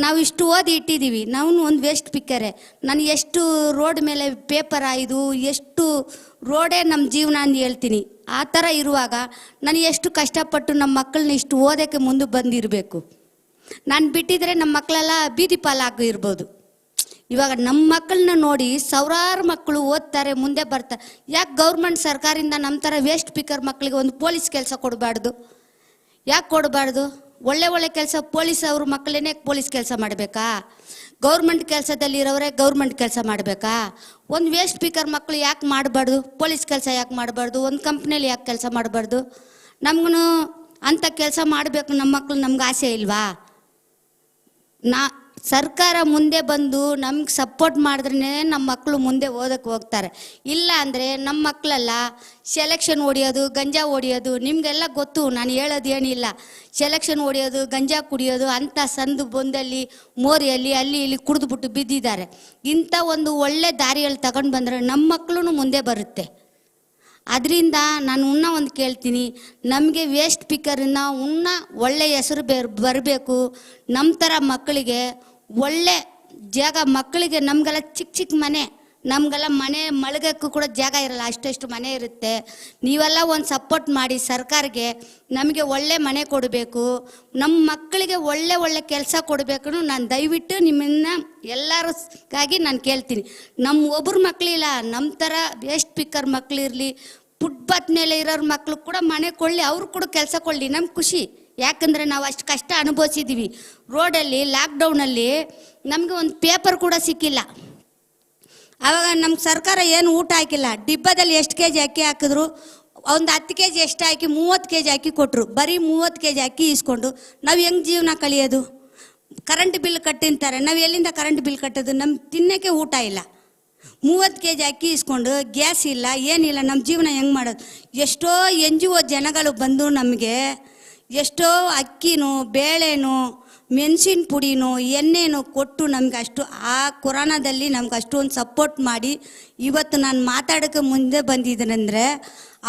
ನಾವು ಇಷ್ಟು ಓದಿ ಇಟ್ಟಿದ್ದೀವಿ, ನಾವು ಒಂದು ವೇಸ್ಟ್ ಪಿಕ್ಕರೇ. ನಾನು ಎಷ್ಟು ರೋಡ್ ಮೇಲೆ ಪೇಪರ್ ಆಯ್ದು, ಎಷ್ಟು ರೋಡೇ ನಮ್ಮ ಜೀವನ ಅಂತ ಹೇಳ್ತೀನಿ. ಆ ಥರ ಇರುವಾಗ ನಾನು ಎಷ್ಟು ಕಷ್ಟಪಟ್ಟು ನಮ್ಮ ಮಕ್ಕಳನ್ನ ಇಷ್ಟು ಓದೋಕ್ಕೆ ಮುಂದೆ ಬಂದಿರಬೇಕು. ನಾನು ಬಿಟ್ಟಿದ್ರೆ ನಮ್ಮ ಮಕ್ಕಳೆಲ್ಲ ಬೀದಿ ಪಾಲಾಗಿರ್ಬೋದು. ಇವಾಗ ನಮ್ಮ ಮಕ್ಕಳನ್ನ ನೋಡಿ ಸಾವಿರಾರು ಮಕ್ಕಳು ಓದ್ತಾರೆ, ಮುಂದೆ ಬರ್ತಾರೆ. ಯಾಕೆ ಗೌರ್ಮೆಂಟ್ ಸರ್ಕಾರದಿಂದ ನಮ್ಮ ಥರ ವೇಸ್ಟ್ ಪಿಕ್ಕರ್ ಮಕ್ಕಳಿಗೆ ಒಂದು ಪೊಲೀಸ್ ಕೆಲಸ ಕೊಡಬಾರ್ದು? ಯಾಕೆ ಕೊಡಬಾರ್ದು? ಒಳ್ಳೆ ಕೆಲಸ ಪೊಲೀಸ್ ಅವ್ರ ಮಕ್ಕಳನ್ನೇ ಪೊಲೀಸ್ ಕೆಲಸ ಮಾಡಬೇಕಾ? ಗೌರ್ಮೆಂಟ್ ಕೆಲಸದಲ್ಲಿರೋರೇ ಗೌರ್ಮೆಂಟ್ ಕೆಲಸ ಮಾಡಬೇಕಾ? ಒಂದು ವೇಸ್ಟ್ ಪಿಕ್ಕರ್ ಮಕ್ಕಳು ಯಾಕೆ ಮಾಡಬಾರ್ದು? ಪೊಲೀಸ್ ಕೆಲಸ ಯಾಕೆ ಮಾಡಬಾರ್ದು? ಒಂದು ಕಂಪ್ನಿಯಲ್ಲಿ ಯಾಕೆ ಕೆಲಸ ಮಾಡಬಾರ್ದು? ನಮಗೂ ಅಂಥ ಕೆಲಸ ಮಾಡಬೇಕು ನಮ್ಮ ಮಕ್ಕಳು, ನಮ್ಗೆ ಆಸೆ ಇಲ್ವಾ? ಸರ್ಕಾರ ಮುಂದೆ ಬಂದು ನಮ್ಗೆ ಸಪೋರ್ಟ್ ಮಾಡಿದ್ರೇ ನಮ್ಮ ಮಕ್ಕಳು ಮುಂದೆ ಓದಕ್ಕೆ ಹೋಗ್ತಾರೆ. ಇಲ್ಲ ಅಂದರೆ ನಮ್ಮ ಮಕ್ಕಳೆಲ್ಲ ಸೆಲೆಕ್ಷನ್ ಹೊಡಿಯೋದು, ಗಂಜಾ ಹೊಡಿಯೋದು, ನಿಮಗೆಲ್ಲ ಗೊತ್ತು, ನಾನು ಹೇಳೋದು ಏನಿಲ್ಲ. ಸೆಲೆಕ್ಷನ್ ಹೊಡಿಯೋದು, ಗಂಜಾ ಕುಡಿಯೋದು, ಅಂಥ ಸಂದು ಬಂದಲ್ಲಿ ಮೋರಿಯಲ್ಲಿ ಅಲ್ಲಿ ಇಲ್ಲಿ ಕುಡಿದ್ಬಿಟ್ಟು ಬಿದ್ದಿದ್ದಾರೆ. ಇಂಥ ಒಂದು ಒಳ್ಳೆ ದಾರಿಯಲ್ಲಿ ತಗೊಂಡು ಬಂದರೆ ನಮ್ಮ ಮಕ್ಕಳು ಮುಂದೆ ಬರುತ್ತೆ. ಅದರಿಂದ ನಾನು ಒಂದು ಕೇಳ್ತೀನಿ, ನಮಗೆ ವೇಸ್ಟ್ ಪಿಕ್ಕರಿಂದ ಒಳ್ಳೆ ಹೆಸರು ಬರಬೇಕು. ನಮ್ಮ ಥರ ಮಕ್ಕಳಿಗೆ ಒಳ್ಳೆ ಜಾಗ, ಮಕ್ಕಳಿಗೆ ನಮಗೆಲ್ಲ ಚಿಕ್ಕ ಮನೆ, ನಮಗೆಲ್ಲ ಮನೆ ಮಲಗಕ್ಕೂ ಕೂಡ ಜಾಗ ಇರಲ್ಲ, ಅಷ್ಟು ಮನೆ ಇರುತ್ತೆ. ನೀವೆಲ್ಲ ಒಂದು ಸಪೋರ್ಟ್ ಮಾಡಿ ಸರ್ಕಾರಕ್ಕೆ, ನಮಗೆ ಒಳ್ಳೆ ಮನೆ ಕೊಡಬೇಕು, ನಮ್ಮ ಮಕ್ಕಳಿಗೆ ಒಳ್ಳೆ ಕೆಲಸ ಕೊಡಬೇಕು. ನಾನು ದಯವಿಟ್ಟು ನಿಮ್ಮನ್ನ ಎಲ್ಲರಿಗಾಗಿ ನಾನು ಕೇಳ್ತೀನಿ. ನಮ್ಮ ಒಬ್ಬರು ಮಕ್ಕಳಿಲ್ಲ, ನಮ್ಮ ಥರ ವೇಸ್ಟ್ ಪಿಕ್ಕರ್ ಮಕ್ಕಳಿರಲಿ, ಫುಟ್ಪಾತ್ ಮೇಲೆ ಇರೋರ ಮಕ್ಕಳು ಕೂಡ ಮನೆ ಕೊಳ್ಳಿ, ಅವ್ರು ಕೂಡ ಕೆಲಸ ಕೊಳ್ಳಿ, ನಮ್ಗೆ ಖುಷಿ. ಯಾಕಂದರೆ ನಾವು ಅಷ್ಟು ಕಷ್ಟ ಅನುಭವಿಸಿದ್ದೀವಿ. ರೋಡಲ್ಲಿ ಲಾಕ್ಡೌನಲ್ಲಿ ನಮಗೆ ಒಂದು ಪೇಪರ್ ಕೂಡ ಸಿಕ್ಕಿಲ್ಲ. ಆವಾಗ ನಮ್ಗೆ ಸರ್ಕಾರ ಏನು ಊಟ ಹಾಕಿಲ್ಲ. ಡಿಬ್ಬದಲ್ಲಿ ಎಷ್ಟು kg ಅಕ್ಕಿ ಹಾಕಿದ್ರು, ಒಂದು 10 kg ಎಷ್ಟು ಹಾಕಿ 30 kg ಅಕ್ಕಿ ಕೊಟ್ಟರು. ಬರೀ 30 kg ಅಕ್ಕಿ ಇಸ್ಕೊಂಡು ನಾವು ಹೆಂಗೆ ಜೀವನ ಕಳಿಯೋದು? ಕರೆಂಟ್ ಬಿಲ್ ಕಟ್ಟಿಂತಾರೆ, ನಾವು ಎಲ್ಲಿಂದ ಕರೆಂಟ್ ಬಿಲ್ ಕಟ್ಟೋದು? ನಮ್ಗೆ ತಿನ್ನೋಕ್ಕೆ ಊಟ ಇಲ್ಲ. 30 kg ಅಕ್ಕಿ ಇಸ್ಕೊಂಡು ಗ್ಯಾಸ್ ಇಲ್ಲ, ಏನಿಲ್ಲ, ನಮ್ಮ ಜೀವನ ಹೆಂಗೆ ಮಾಡೋದು? ಎಷ್ಟೋ NGO ಜನಗಳು ಬಂದು ನಮಗೆ ಎಷ್ಟೋ ಅಕ್ಕಿನೂ ಬೇಳೆನೂ ಮೆಣಸಿನ ಪುಡಿನೂ ಎಣ್ಣೆನೂ ಕೊಟ್ಟು ನಮ್ಗೆ ಅಷ್ಟು ಆ ಕೊರೋನಾದಲ್ಲಿ ನಮ್ಗೆ ಅಷ್ಟೊಂದು ಸಪೋರ್ಟ್ ಮಾಡಿ ಇವತ್ತು ನಾನು ಮಾತಾಡೋಕ್ಕೆ ಮುಂದೆ ಬಂದಿದ್ದೇನೆಂದರೆ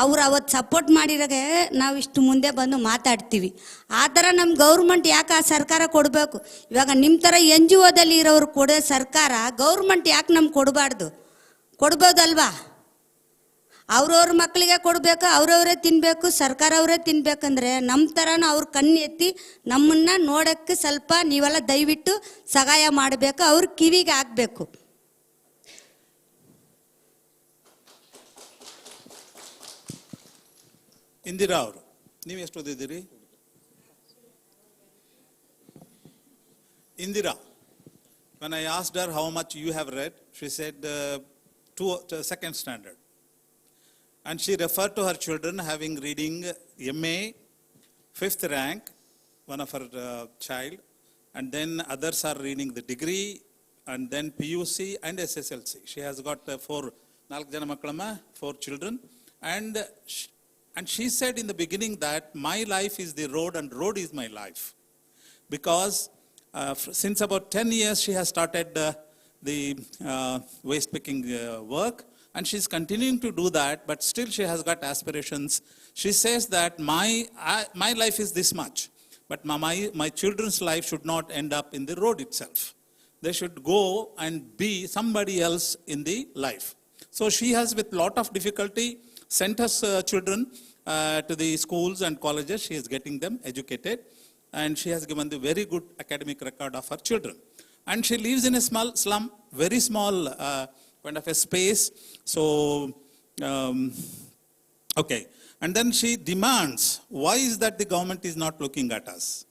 ಅವ್ರು ಅವತ್ತು ಸಪೋರ್ಟ್ ಮಾಡಿರೋಗೆ ನಾವು ಇಷ್ಟು ಮುಂದೆ ಬಂದು ಮಾತಾಡ್ತೀವಿ. ಆ ಥರ ನಮ್ಮ ಗೌರ್ಮೆಂಟ್ ಯಾಕೆ ಆ ಸರ್ಕಾರ ಕೊಡಬೇಕು? ಇವಾಗ ನಿಮ್ಮ ಥರ NGOದಲ್ಲಿ ಇರೋರು ಕೊಡೋ ಸರ್ಕಾರ ಗೌರ್ಮೆಂಟ್ ಯಾಕೆ ನಮ್ಗೆ ಕೊಡಬಾರ್ದು? ಕೊಡ್ಬೋದಲ್ವಾ? ಅವ್ರವ್ರ ಮಕ್ಕಳಿಗೆ ಕೊಡಬೇಕು, ಅವ್ರವರೇ ತಿನ್ನಬೇಕು, ಸರ್ಕಾರ ಅವರೇ ತಿನ್ಬೇಕಂದ್ರೆ ನಮ್ಮ ಥರನೂ ಅವ್ರ ಕಣ್ಣು ಎತ್ತಿ ನಮ್ಮನ್ನು ನೋಡೋಕ್ಕೆ ಸ್ವಲ್ಪ ನೀವೆಲ್ಲ ದಯವಿಟ್ಟು ಸಹಾಯ ಮಾಡಬೇಕು, ಅವ್ರ ಕಿವಿಗೆ ಹಾಕಬೇಕು. ಇಂದಿರಾ ಅವರು, ನೀವು ಎಷ್ಟು ಓದಿದ್ದೀರಿ? Indira, when I asked her how much you have read, she said second standard. And she referred to her children having reading MA, 5th rank, one of her child, and then others are reading the degree, and then PUC and SSLC. She has got 4 children. And she said in the beginning that my life is the road and road is my life. Because since about 10 years she has started the waste picking work, and she's continuing to do that, but still she has got aspirations. She says that my life is this much, but my children's life should not end up in the road itself. They should go and be somebody else in the life. So she has, with lot of difficulty, sent her children to the schools and colleges. She is getting them educated, and she has given the very good academic record of her children. And she lives in a small slum, very small kind of a space. So, okay. And then she demands, why is that the government is not looking at us?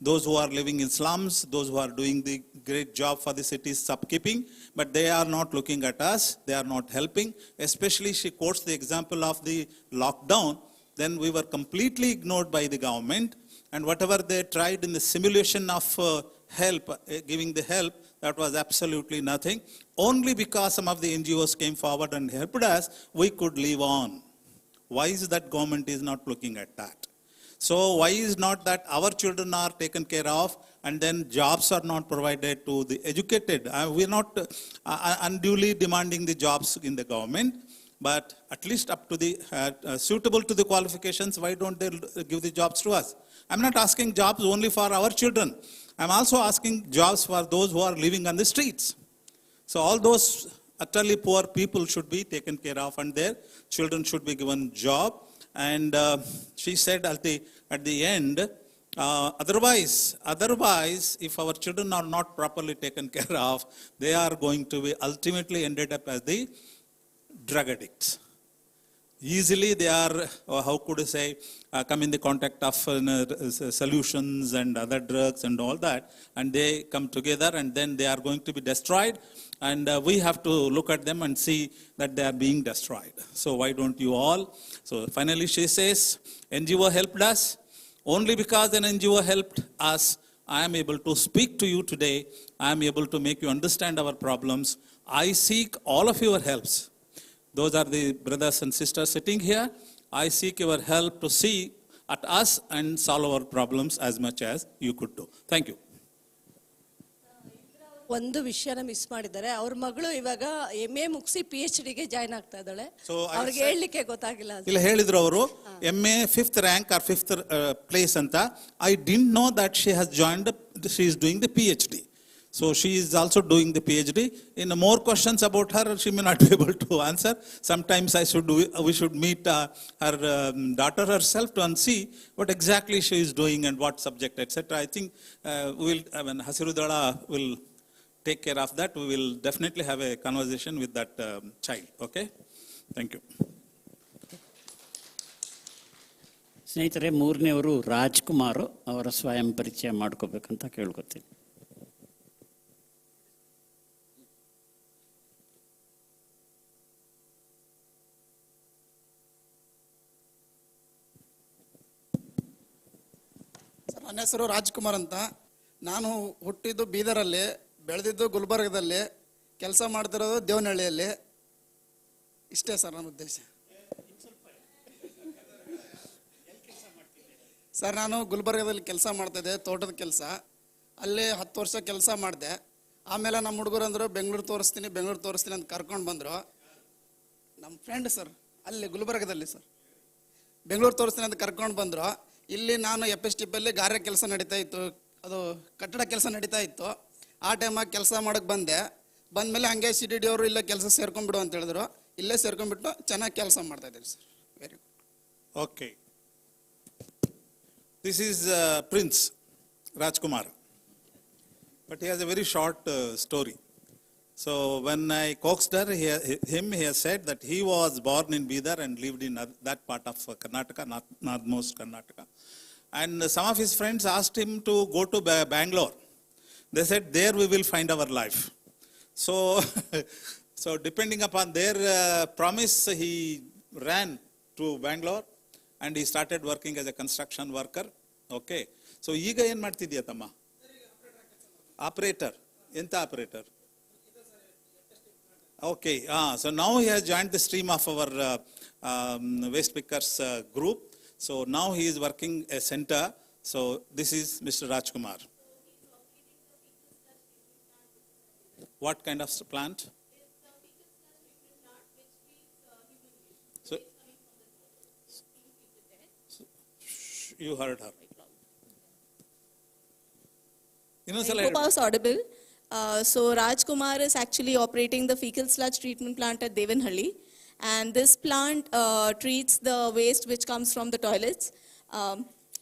Those who are living in slums, those who are doing the great job for the city's upkeeping, but they are not looking at us, they are not helping. Especially she quotes the example of the lockdown. Then we were completely ignored by the government, and whatever they tried in the simulation of help, giving the help, that was absolutely nothing. Only because some of the NGOs came forward and helped us, we could live on. Why is that government is not looking at that? So why is not that our children are taken care of, and then jobs are not provided to the educated? We are not unduly demanding the jobs in the government, but at least up to the suitable to the qualifications. Why don't they give the jobs to us? I'm not asking jobs only for our children. I'm also asking jobs for those who are living on the streets. So all those utterly poor people should be taken care of, and their children should be given job. And she said at the end, otherwise, if our children are not properly taken care of, they are going to be ultimately ended up as the drug addicts. Easily they are, how could I say, come in the contact of solutions and other drugs and all that, and they come together, and then they are going to be destroyed, and we have to look at them and see that they are being destroyed. So why don't you all? So finally she says, NGO helped us. Only because an NGO helped us, I am able to speak to you today. I am able to make you understand our problems. I seek all of your helps. Those are the brothers and sisters sitting here. I seek your help to see at us and solve our problems as much as you could do. Thank you. ಒಂದು ವಿಷಯನ miss ಮಾಡಿದ್ದಾರೆ. ಅವ್ರ ಮಗಳು ಇವಾಗ MA ಮುಗಿಸಿ PhD ಗೆ join ಆಗ್ತಾ ಇದ್ದಾಳೆ. ಅವ್ರಿಗೆ ಹೇಳಲಿಕ್ಕೆ ಗೊತ್ತಾಗಿಲ್ಲ. ಇಲ್ಲ ಹೇಳಿದ್ರು ಅವರು MA 5th rank or 5th place ಅಂತ. I didn't know that she has joined, she is doing the PhD. So she is also doing the PhD. In more questions about her, she may not be able to answer. Sometimes we should meet her daughter herself to see what exactly she is doing and what subject, etc. I think Hasirudala will take care of that. We will definitely have a conversation with that child. Okay? Thank you. ಸ್ನೇಹಿತರೆ, ಮೂರನೇವರು ರಾಜ್ಕುಮಾರ್, ಅವರ ಸ್ವಯಂ ಪರಿಚಯ ಮಾಡ್ಕೋಬೇಕಂತ ಕೇಳ್ಕೊತೀನಿ. ನನ್ನ ಹೆಸರು ರಾಜ್ಕುಮಾರ್ ಅಂತ. ನಾನು ಹುಟ್ಟಿದ್ದು ಬೀದರಲ್ಲಿ, ಬೆಳೆದಿದ್ದು ಗುಲ್ಬರ್ಗದಲ್ಲಿ, ಕೆಲಸ ಮಾಡ್ತಿರೋದು ದೇವನಹಳ್ಳಿಯಲ್ಲಿ. ಇಷ್ಟೇ ಸರ್ ನನ್ನ ಉದ್ದೇಶ. ಸರ್ ನಾನು ಗುಲ್ಬರ್ಗದಲ್ಲಿ ಕೆಲಸ ಮಾಡ್ತಾಯಿದ್ದೆ, ತೋಟದ ಕೆಲಸ. ಅಲ್ಲಿ 10 ವರ್ಷ ಕೆಲಸ ಮಾಡಿದೆ. ಆಮೇಲೆ ನಮ್ಮ ಹುಡುಗರು ಅಂದರು ಬೆಂಗಳೂರು ತೋರಿಸ್ತೀನಿ ಅಂತ ಕರ್ಕೊಂಡು ಬಂದರು. ನಮ್ಮ ಫ್ರೆಂಡ್ ಸರ್ ಅಲ್ಲಿ ಗುಲ್ಬರ್ಗದಲ್ಲಿ ಸರ್ ಬೆಂಗಳೂರು ತೋರಿಸ್ತೀನಿ ಅಂತ ಕರ್ಕೊಂಡು ಬಂದರು. ಇಲ್ಲಿ ನಾನು FSTPಯಲ್ಲಿ ಗಾರೆ ಕೆಲಸ ನಡೀತಾ ಇತ್ತು, ಅದು ಕಟ್ಟಡ ಕೆಲಸ ನಡೀತಾ ಇತ್ತು. ಆ ಟೈಮಾಗಿ ಕೆಲಸ ಮಾಡೋಕ್ಕೆ ಬಂದಮೇಲೆ ಹಂಗೆ CDD ಅವರು ಇಲ್ಲೇ ಕೆಲಸ ಸೇರ್ಕೊಂಡ್ಬಿಡು ಅಂತ ಹೇಳಿದ್ರು. ಇಲ್ಲೇ ಸೇರ್ಕೊಂಡ್ಬಿಟ್ಟು ಚೆನ್ನಾಗಿ ಕೆಲಸ ಮಾಡ್ತಾ ಇದ್ದೀರಿ sir. Very good. Okay, this is Prince Rajkumar, but he has a very short story. So when I coaxed he has said that he was born in Bidar and lived in that part of Karnataka, northmost Karnataka. And some of his friends asked him to go to Bangalore. They said, there we will find our life. So, so depending upon their promise, he ran to Bangalore and he started working as a construction worker. Okay. So, ಈಗ ಏನು ಮಾಡ್ತಿದ್ಯಾ ತಮ್ಮ? Operator. ಎಂತ operator? Okay. So now he has joined the stream of our waste pickers group. So now he is working a center. So this is Mr. Rajkumar. What kind of plant? So, you heard her. I hope I was audible. So Rajkumar is actually operating the fecal sludge treatment plant at Devanhalli. And this plant treats the waste which comes from the toilets,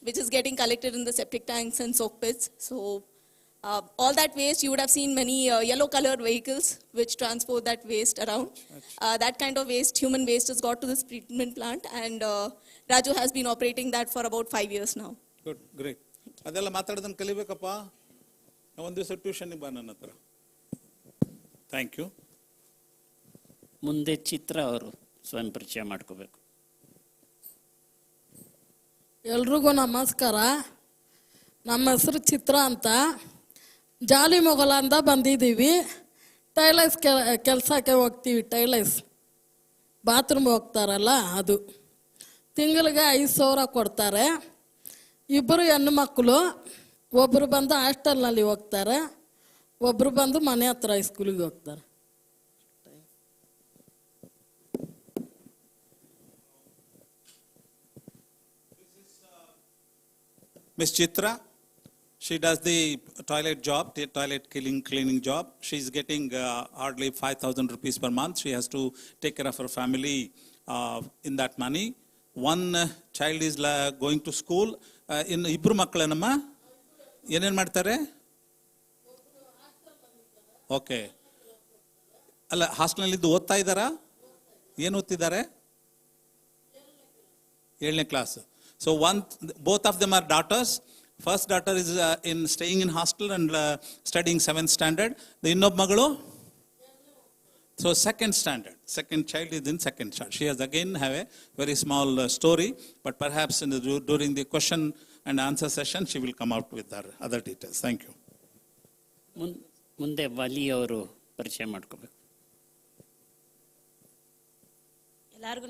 which is getting collected in the septic tanks and soak pits. So all that waste, you would have seen many yellow colored vehicles which transport that waste around. That kind of waste, human waste, has got to this treatment plant. And Raju has been operating that for about 5 years now. Good, great. ಅದೆಲ್ಲ ಮಾತಾಡೋದನ್ನ ಕಲಿಬೇಕಪ್ಪ. ಒಂದು ದಿವಸ ಟ್ಯೂಷನ್ಗೆ ಬಾ ನನ್ನ ಹತ್ರ. Thank you. ಮುಂದೆ ಚಿತ್ರ ಅವರು ಸ್ವಯಂ ಪರಿಚಯ ಮಾಡ್ಕೋಬೇಕು. ಎಲ್ರಿಗೂ ನಮಸ್ಕಾರ. ನಮ್ಮ ಹೆಸರು ಚಿತ್ರ ಅಂತ. ಜಾಲಿ ಮೊಗಲಿಂದ ಬಂದಿದ್ದೀವಿ. ಟೈಲರ್ಸ್ ಕೆಲಸಕ್ಕೆ ಹೋಗ್ತೀವಿ. ಟೈಲರ್ಸ್ ಬಾತ್ರೂಮ್ ಹೋಗ್ತಾರಲ್ಲ ಅದು. ತಿಂಗಳಿಗೆ 5,000 ಕೊಡ್ತಾರೆ. 2 ಹೆಣ್ಣು ಮಕ್ಕಳು. ಒಬ್ಬರು ಬಂದು ಹಾಸ್ಟೆಲ್ನಲ್ಲಿ ಹೋಗ್ತಾರೆ, ಒಬ್ಬರು ಬಂದು ಮನೆ ಹತ್ರ ಸ್ಕೂಲಿಗೆ ಹೋಗ್ತಾರೆ. Miss Chitra, she does the toilet job, the toilet cleaning job. She's getting hardly 5,000 rupees per month. She has to take care of her family in that money. One child is going to school. In Ibru Makkalanama, ಏನೇನು ಮಾಡ್ತಾರೆ? Okay. ಅಲ್ಲ, ಹಾಸ್ಟೆಲ್ನಲ್ಲಿದ್ದು ಓದ್ತಾ ಇದ್ದಾರಾ? ಏನು ಓದ್ತಿದ್ದಾರೆ? 7ನೇ class. So both of them are daughters. First daughter is staying in hostel and studying 7th standard. The ಇನ್ನೊಬ್ಬ ಮಗಳು? So second standard. Second child is in second standard. She has again have a very small story, but perhaps during the question and answer session she will come out with her other details. Thank you. ಮುಂದೆ ವಾಲಿ ಅವರು ಪರಿಚಯ ಮಾಡ್ಕೋಬೇಕು. ಎಲ್ಲರಿಗೂ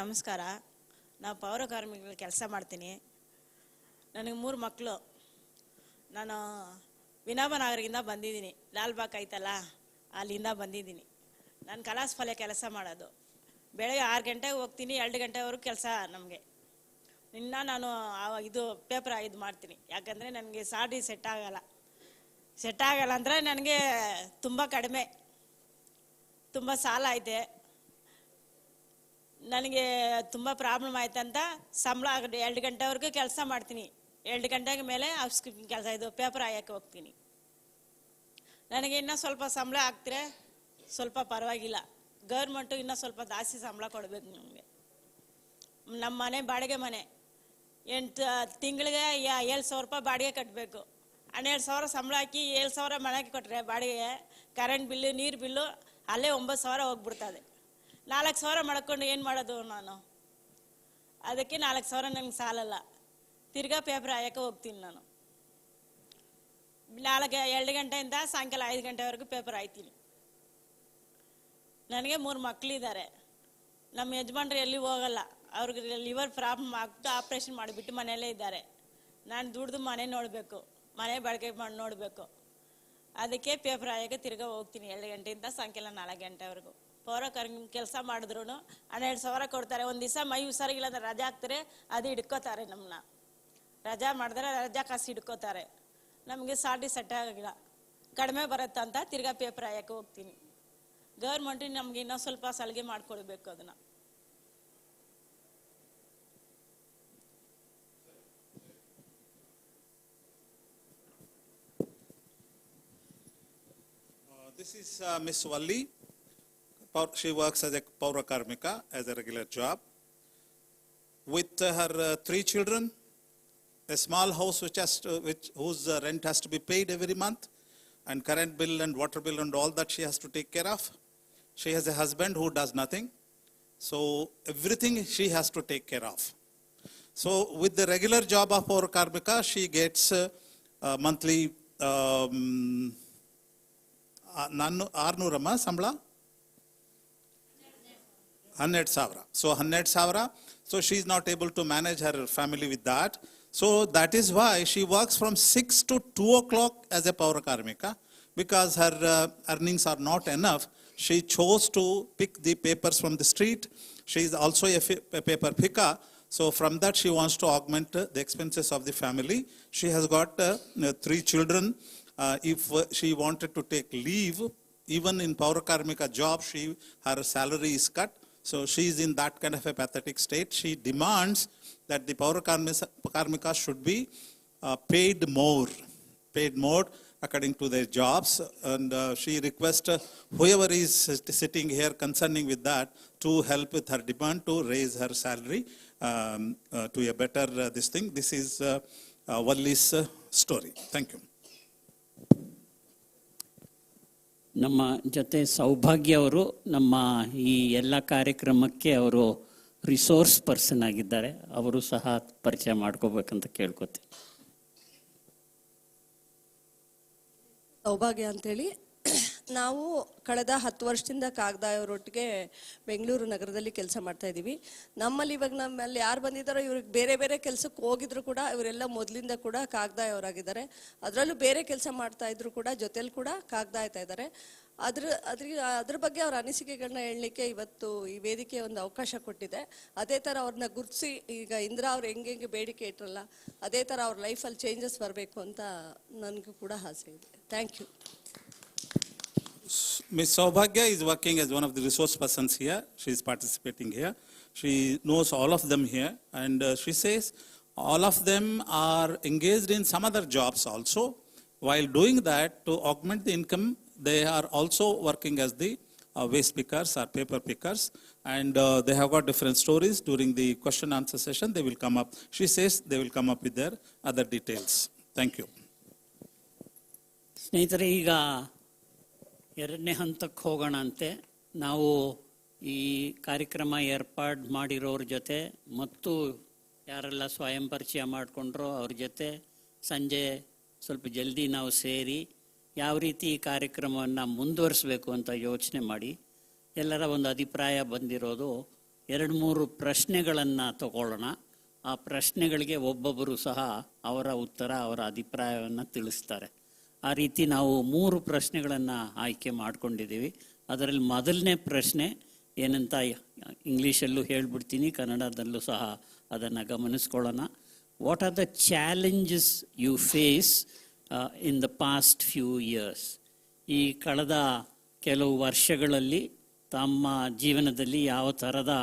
ನಮಸ್ಕಾರ. ನಾವು ಪೌರ ಕಾರ್ಮಿಕರಲ್ಲಿ ಕೆಲಸ ಮಾಡ್ತೀನಿ. ನನಗೆ 3 ಮಕ್ಕಳು. ನಾನು ವಿನೋಬ ನಗರದಿಂದ ಬಂದಿದ್ದೀನಿ. ಲಾಲ್ಬಾಗ್ ಐತಲ್ಲ, ಅಲ್ಲಿಂದ ಬಂದಿದ್ದೀನಿ. ನಾನು ಕಲಾಸ್ ಫಲ ಕೆಲಸ ಮಾಡೋದು. ಬೆಳಗ್ಗೆ 6 ಗಂಟೆಗೆ ಹೋಗ್ತೀನಿ, 2 ಗಂಟೆವರೆಗೂ ಕೆಲಸ ನಮಗೆ. ನಾನು ಇದು ಪೇಪರ್ ಇದು ಮಾಡ್ತೀನಿ. ಯಾಕಂದರೆ ನನಗೆ ಸಾಡಿ ಸೆಟ್ ಆಗಲ್ಲ ಅಂದರೆ ನನಗೆ ತುಂಬ ಕಡಿಮೆ, ತುಂಬ ಸಾಲ ಐತೆ. ನನಗೆ ತುಂಬ ಪ್ರಾಬ್ಲಮ್ ಆಯ್ತಂತ ಸಂಬಳ 2 ಗಂಟೆವರೆಗೂ ಕೆಲಸ ಮಾಡ್ತೀನಿ. 2 ಗಂಟೆಗೆ ಮೇಲೆ ಕೆಲಸ ಇದು ಪೇಪರ್ ಹಾಯಕ್ಕೆ ಹೋಗ್ತೀನಿ. ನನಗೆ ಇನ್ನೂ ಸ್ವಲ್ಪ ಸಂಬಳ ಹಾಕ್ತಿರೆ ಸ್ವಲ್ಪ ಪರವಾಗಿಲ್ಲ. ಗೌರ್ಮೆಂಟು ಇನ್ನೂ ಸ್ವಲ್ಪ ಜಾಸ್ತಿ ಸಂಬಳ ಕೊಡಬೇಕು ನಮಗೆ. ನಮ್ಮ ಮನೆ ಬಾಡಿಗೆ ಮನೆ 8 ತಿಂಗಳಿಗೆ 7,000 ರೂಪಾಯಿ ಬಾಡಿಗೆ ಕಟ್ಟಬೇಕು. 12,000 ಸಂಬಳ ಹಾಕಿ 7,000 ಮನೆಗೆ ಕೊಟ್ಟರೆ ಬಾಡಿಗೆ, ಕರೆಂಟ್ ಬಿಲ್ಲು, ನೀರು ಬಿಲ್ಲು ಅಲ್ಲೇ 9,000 ಹೋಗ್ಬಿಡ್ತದೆ. 4,000 ಮಾಡ್ಕೊಂಡು ಏನು ಮಾಡೋದು ನಾನು? ಅದಕ್ಕೆ 4,000 ನನಗೆ ಸಾಲಲ್ಲ. ತಿರ್ಗಾ ಪೇಪರ್ ಹಾಯಕ್ಕೆ ಹೋಗ್ತೀನಿ ನಾನು. 2 ಗಂಟೆಯಿಂದ ಸಾಯಂಕಾಲ 5 ಗಂಟೆವರೆಗೂ ಪೇಪರ್ ಹಾಯ್ತೀನಿ. ನನಗೆ 3 ಮಕ್ಕಳಿದ್ದಾರೆ. ನಮ್ಮ ಯಜಮಾನ್ರು ಎಲ್ಲಿ ಹೋಗಲ್ಲ. ಅವ್ರಿಗೆ ಲಿವರ್ ಪ್ರಾಬ್ಲಮ್ ಆಗ್ಬಿಟ್ಟು ಆಪ್ರೇಷನ್ ಮಾಡಿಬಿಟ್ಟು ಮನೆಯಲ್ಲೇ ಇದ್ದಾರೆ. ನಾನು ದುಡ್ದು ಮನೆ ನೋಡಬೇಕು, ಮನೆ ಬಳಕೆ ಮಾಡಿ ನೋಡಬೇಕು. ಅದಕ್ಕೆ ಪೇಪರ್ ಹಾಯಕ್ಕೆ ತಿರ್ಗಾ ಹೋಗ್ತೀನಿ 2 ಗಂಟೆಯಿಂದ ಸಾಯಂಕಾಲ 4 ಗಂಟೆವರೆಗೂ. ಪೌರ ಕಾರ್ಮಿಕ ಕೆಲಸ ಮಾಡಿದ್ರು 12,000 ಕೊಡ್ತಾರೆ. ಒಂದು ದಿವಸ ಮೈ ಹುಷಾರಿಲ್ಲ ಅಂದ್ರೆ ರಜಾ ಹಾಕ್ತಾರೆ, ಅದು ಹಿಡ್ಕೋತಾರೆ ನಮ್ಮನ್ನ. ರಜಾ ಮಾಡಿದ್ರೆ ರಜಾ ಕಾಸು ಹಿಡ್ಕೋತಾರೆ. ನಮಗೆ ಸಾಟಿ ಸೆಟ್ ಆಗಿಲ್ಲ, ಕಡಿಮೆ ಬರುತ್ತಂತ ತಿರ್ಗಾ ಪೇಪರ್ ಹಾಯಕ್ಕೆ ಹೋಗ್ತೀನಿ. ಗೌರ್ಮೆಂಟ್ ನಮ್ಗೆ ಇನ್ನೂ ಸ್ವಲ್ಪ ಸಲಿಗೆ ಮಾಡಿಕೊಡ್ಬೇಕು ಅದನ್ನು. This is Miss Valli. She works as a Paura Karmika, as a regular job. With her 3 children, a small house whose rent has to be paid every month, and current bill and water bill and all that she has to take care of. She has a husband who does nothing. So everything she has to take care of. So with the regular job of our Karmika, she gets monthly ನಾನು 600 ಸಂಬಳ 12,000. So 12,000. So she is not able to manage her family with that. So that is why she works from 6 to 2 o'clock as a Paura Karmika, because her earnings are not enough. She chose to pick the papers from the street. She is also a paper picker. So from that she wants to augment the expenses of the family. She has got 3 children. If she wanted to take leave, even in Paura Karmika job, her salary is cut. So she is in that kind of a pathetic state. She demands that the Paura Karmika should be paid more according to their jobs, and she requests whoever is sitting here concerning with that to help with her demand to raise her salary to a better this thing. This is Valli's story. Thank you. ನಮ್ಮ ಜೊತೆ ಸೌಭಾಗ್ಯ ಅವರು ನಮ್ಮ ಈ ಎಲ್ಲ ಕಾರ್ಯಕ್ರಮಕ್ಕೆ ಅವರು resource person ಆಗಿದ್ದಾರೆ. ಅವರು ಸಹ ಪರಿಚಯ ಮಾಡ್ಕೋಬೇಕಂತ ಕೇಳ್ಕೊತೀನಿ. ಸೌಭಾಗ್ಯ ಅಂತೇಳಿ ನಾವು ಕಳೆದ 10 ವರ್ಷದಿಂದ ಕಾಗದಾಯವರೊಟ್ಟಿಗೆ ಬೆಂಗಳೂರು ನಗರದಲ್ಲಿ ಕೆಲಸ ಮಾಡ್ತಾ ಇದ್ದೀವಿ. ನಮ್ಮಲ್ಲಿ ಇವಾಗ ನಮ್ಮಲ್ಲಿ ಯಾರು ಬಂದಿದ್ದಾರೋ ಇವ್ರಿಗೆ ಬೇರೆ ಬೇರೆ ಕೆಲಸಕ್ಕೆ ಹೋಗಿದ್ರು ಕೂಡ ಇವರೆಲ್ಲ ಮೊದಲಿಂದ ಕೂಡ ಕಾಗದಾಯವರಾಗಿದ್ದಾರೆ. ಅದರಲ್ಲೂ ಬೇರೆ ಕೆಲಸ ಮಾಡ್ತಾ ಇದ್ರು ಕೂಡ ಜೊತೆಲಿ ಕೂಡ ಕಾಗದಾಯ್ತಾ ಇದ್ದಾರೆ. ಅದ್ರ ಬಗ್ಗೆ ಅವ್ರ ಅನಿಸಿಕೆಗಳನ್ನ ಹೇಳಲಿಕ್ಕೆ ಇವತ್ತು ಈ ವೇದಿಕೆ ಒಂದು ಅವಕಾಶ ಕೊಟ್ಟಿದೆ. ಅದೇ ಥರ ಅವ್ರನ್ನ ಗುರುತಿಸಿ ಈಗ ಇಂದಿರಾ ಅವ್ರು ಹೆಂಗೆ ಬೇಡಿಕೆ ಇಟ್ರಲ್ಲ ಅದೇ ಥರ ಅವ್ರ ಲೈಫಲ್ಲಿ ಚೇಂಜಸ್ ಬರಬೇಕು ಅಂತ ನನಗೂ ಕೂಡ ಆಸೆ ಇದೆ. Thank you. Ms. Saubhagya is working as one of the resource persons here. She is participating here. She knows all of them here, and she says all of them are engaged in some other jobs also. While doing that, to augment the income, they are also working as the waste pickers or paper pickers, and they have got different stories. During the question answer session, they will come up. She says they will come up with their other details. Thank you. ಸ್ನೇಹಿತರೆ, ಈಗ 2ನೇ ಹಂತಕ್ಕೆ ಹೋಗೋಣ ಅಂತೆ. ನಾವು ಈ ಕಾರ್ಯಕ್ರಮ ಏರ್ಪಾಡು ಮಾಡಿರೋರ ಜೊತೆ ಮತ್ತು ಯಾರೆಲ್ಲ ಸ್ವಯಂ ಪರಿಚಯ ಮಾಡಿಕೊಂಡ್ರೋ ಅವ್ರ ಜೊತೆ ಸಂಜೆ ಸ್ವಲ್ಪ ಜಲ್ದಿ ನಾವು ಸೇರಿ ಯಾವ ರೀತಿ ಈ ಕಾರ್ಯಕ್ರಮವನ್ನು ಮುಂದುವರಿಸಬೇಕು ಅಂತ ಯೋಚನೆ ಮಾಡಿ ಎಲ್ಲರ ಒಂದು ಅಭಿಪ್ರಾಯ ಬಂದಿರೋದು 2-3 ಪ್ರಶ್ನೆಗಳನ್ನು ತಗೊಳ್ಳೋಣ. ಆ ಪ್ರಶ್ನೆಗಳಿಗೆ ಒಬ್ಬೊಬ್ಬರು ಸಹ ಅವರ ಉತ್ತರ, ಅವರ ಅಭಿಪ್ರಾಯವನ್ನು ತಿಳಿಸ್ತಾರೆ. ಆ ರೀತಿ ನಾವು 3 ಪ್ರಶ್ನೆಗಳನ್ನು ಆಯ್ಕೆ ಮಾಡ್ಕೊಂಡಿದ್ದೀವಿ. ಅದರಲ್ಲಿ ಮೊದಲನೇ ಪ್ರಶ್ನೆ ಏನಂತ ಇಂಗ್ಲೀಷಲ್ಲೂ ಹೇಳ್ಬಿಡ್ತೀನಿ, ಕನ್ನಡದಲ್ಲೂ ಸಹ ಅದನ್ನು ಗಮನಿಸ್ಕೊಳ್ಳೋಣ. What are the challenges you face in the past few years? ಈ ಕಳೆದ ಕೆಲವು ವರ್ಷಗಳಲ್ಲಿ ತಮ್ಮ ಜೀವನದಲ್ಲಿ ಯಾವ ಥರದ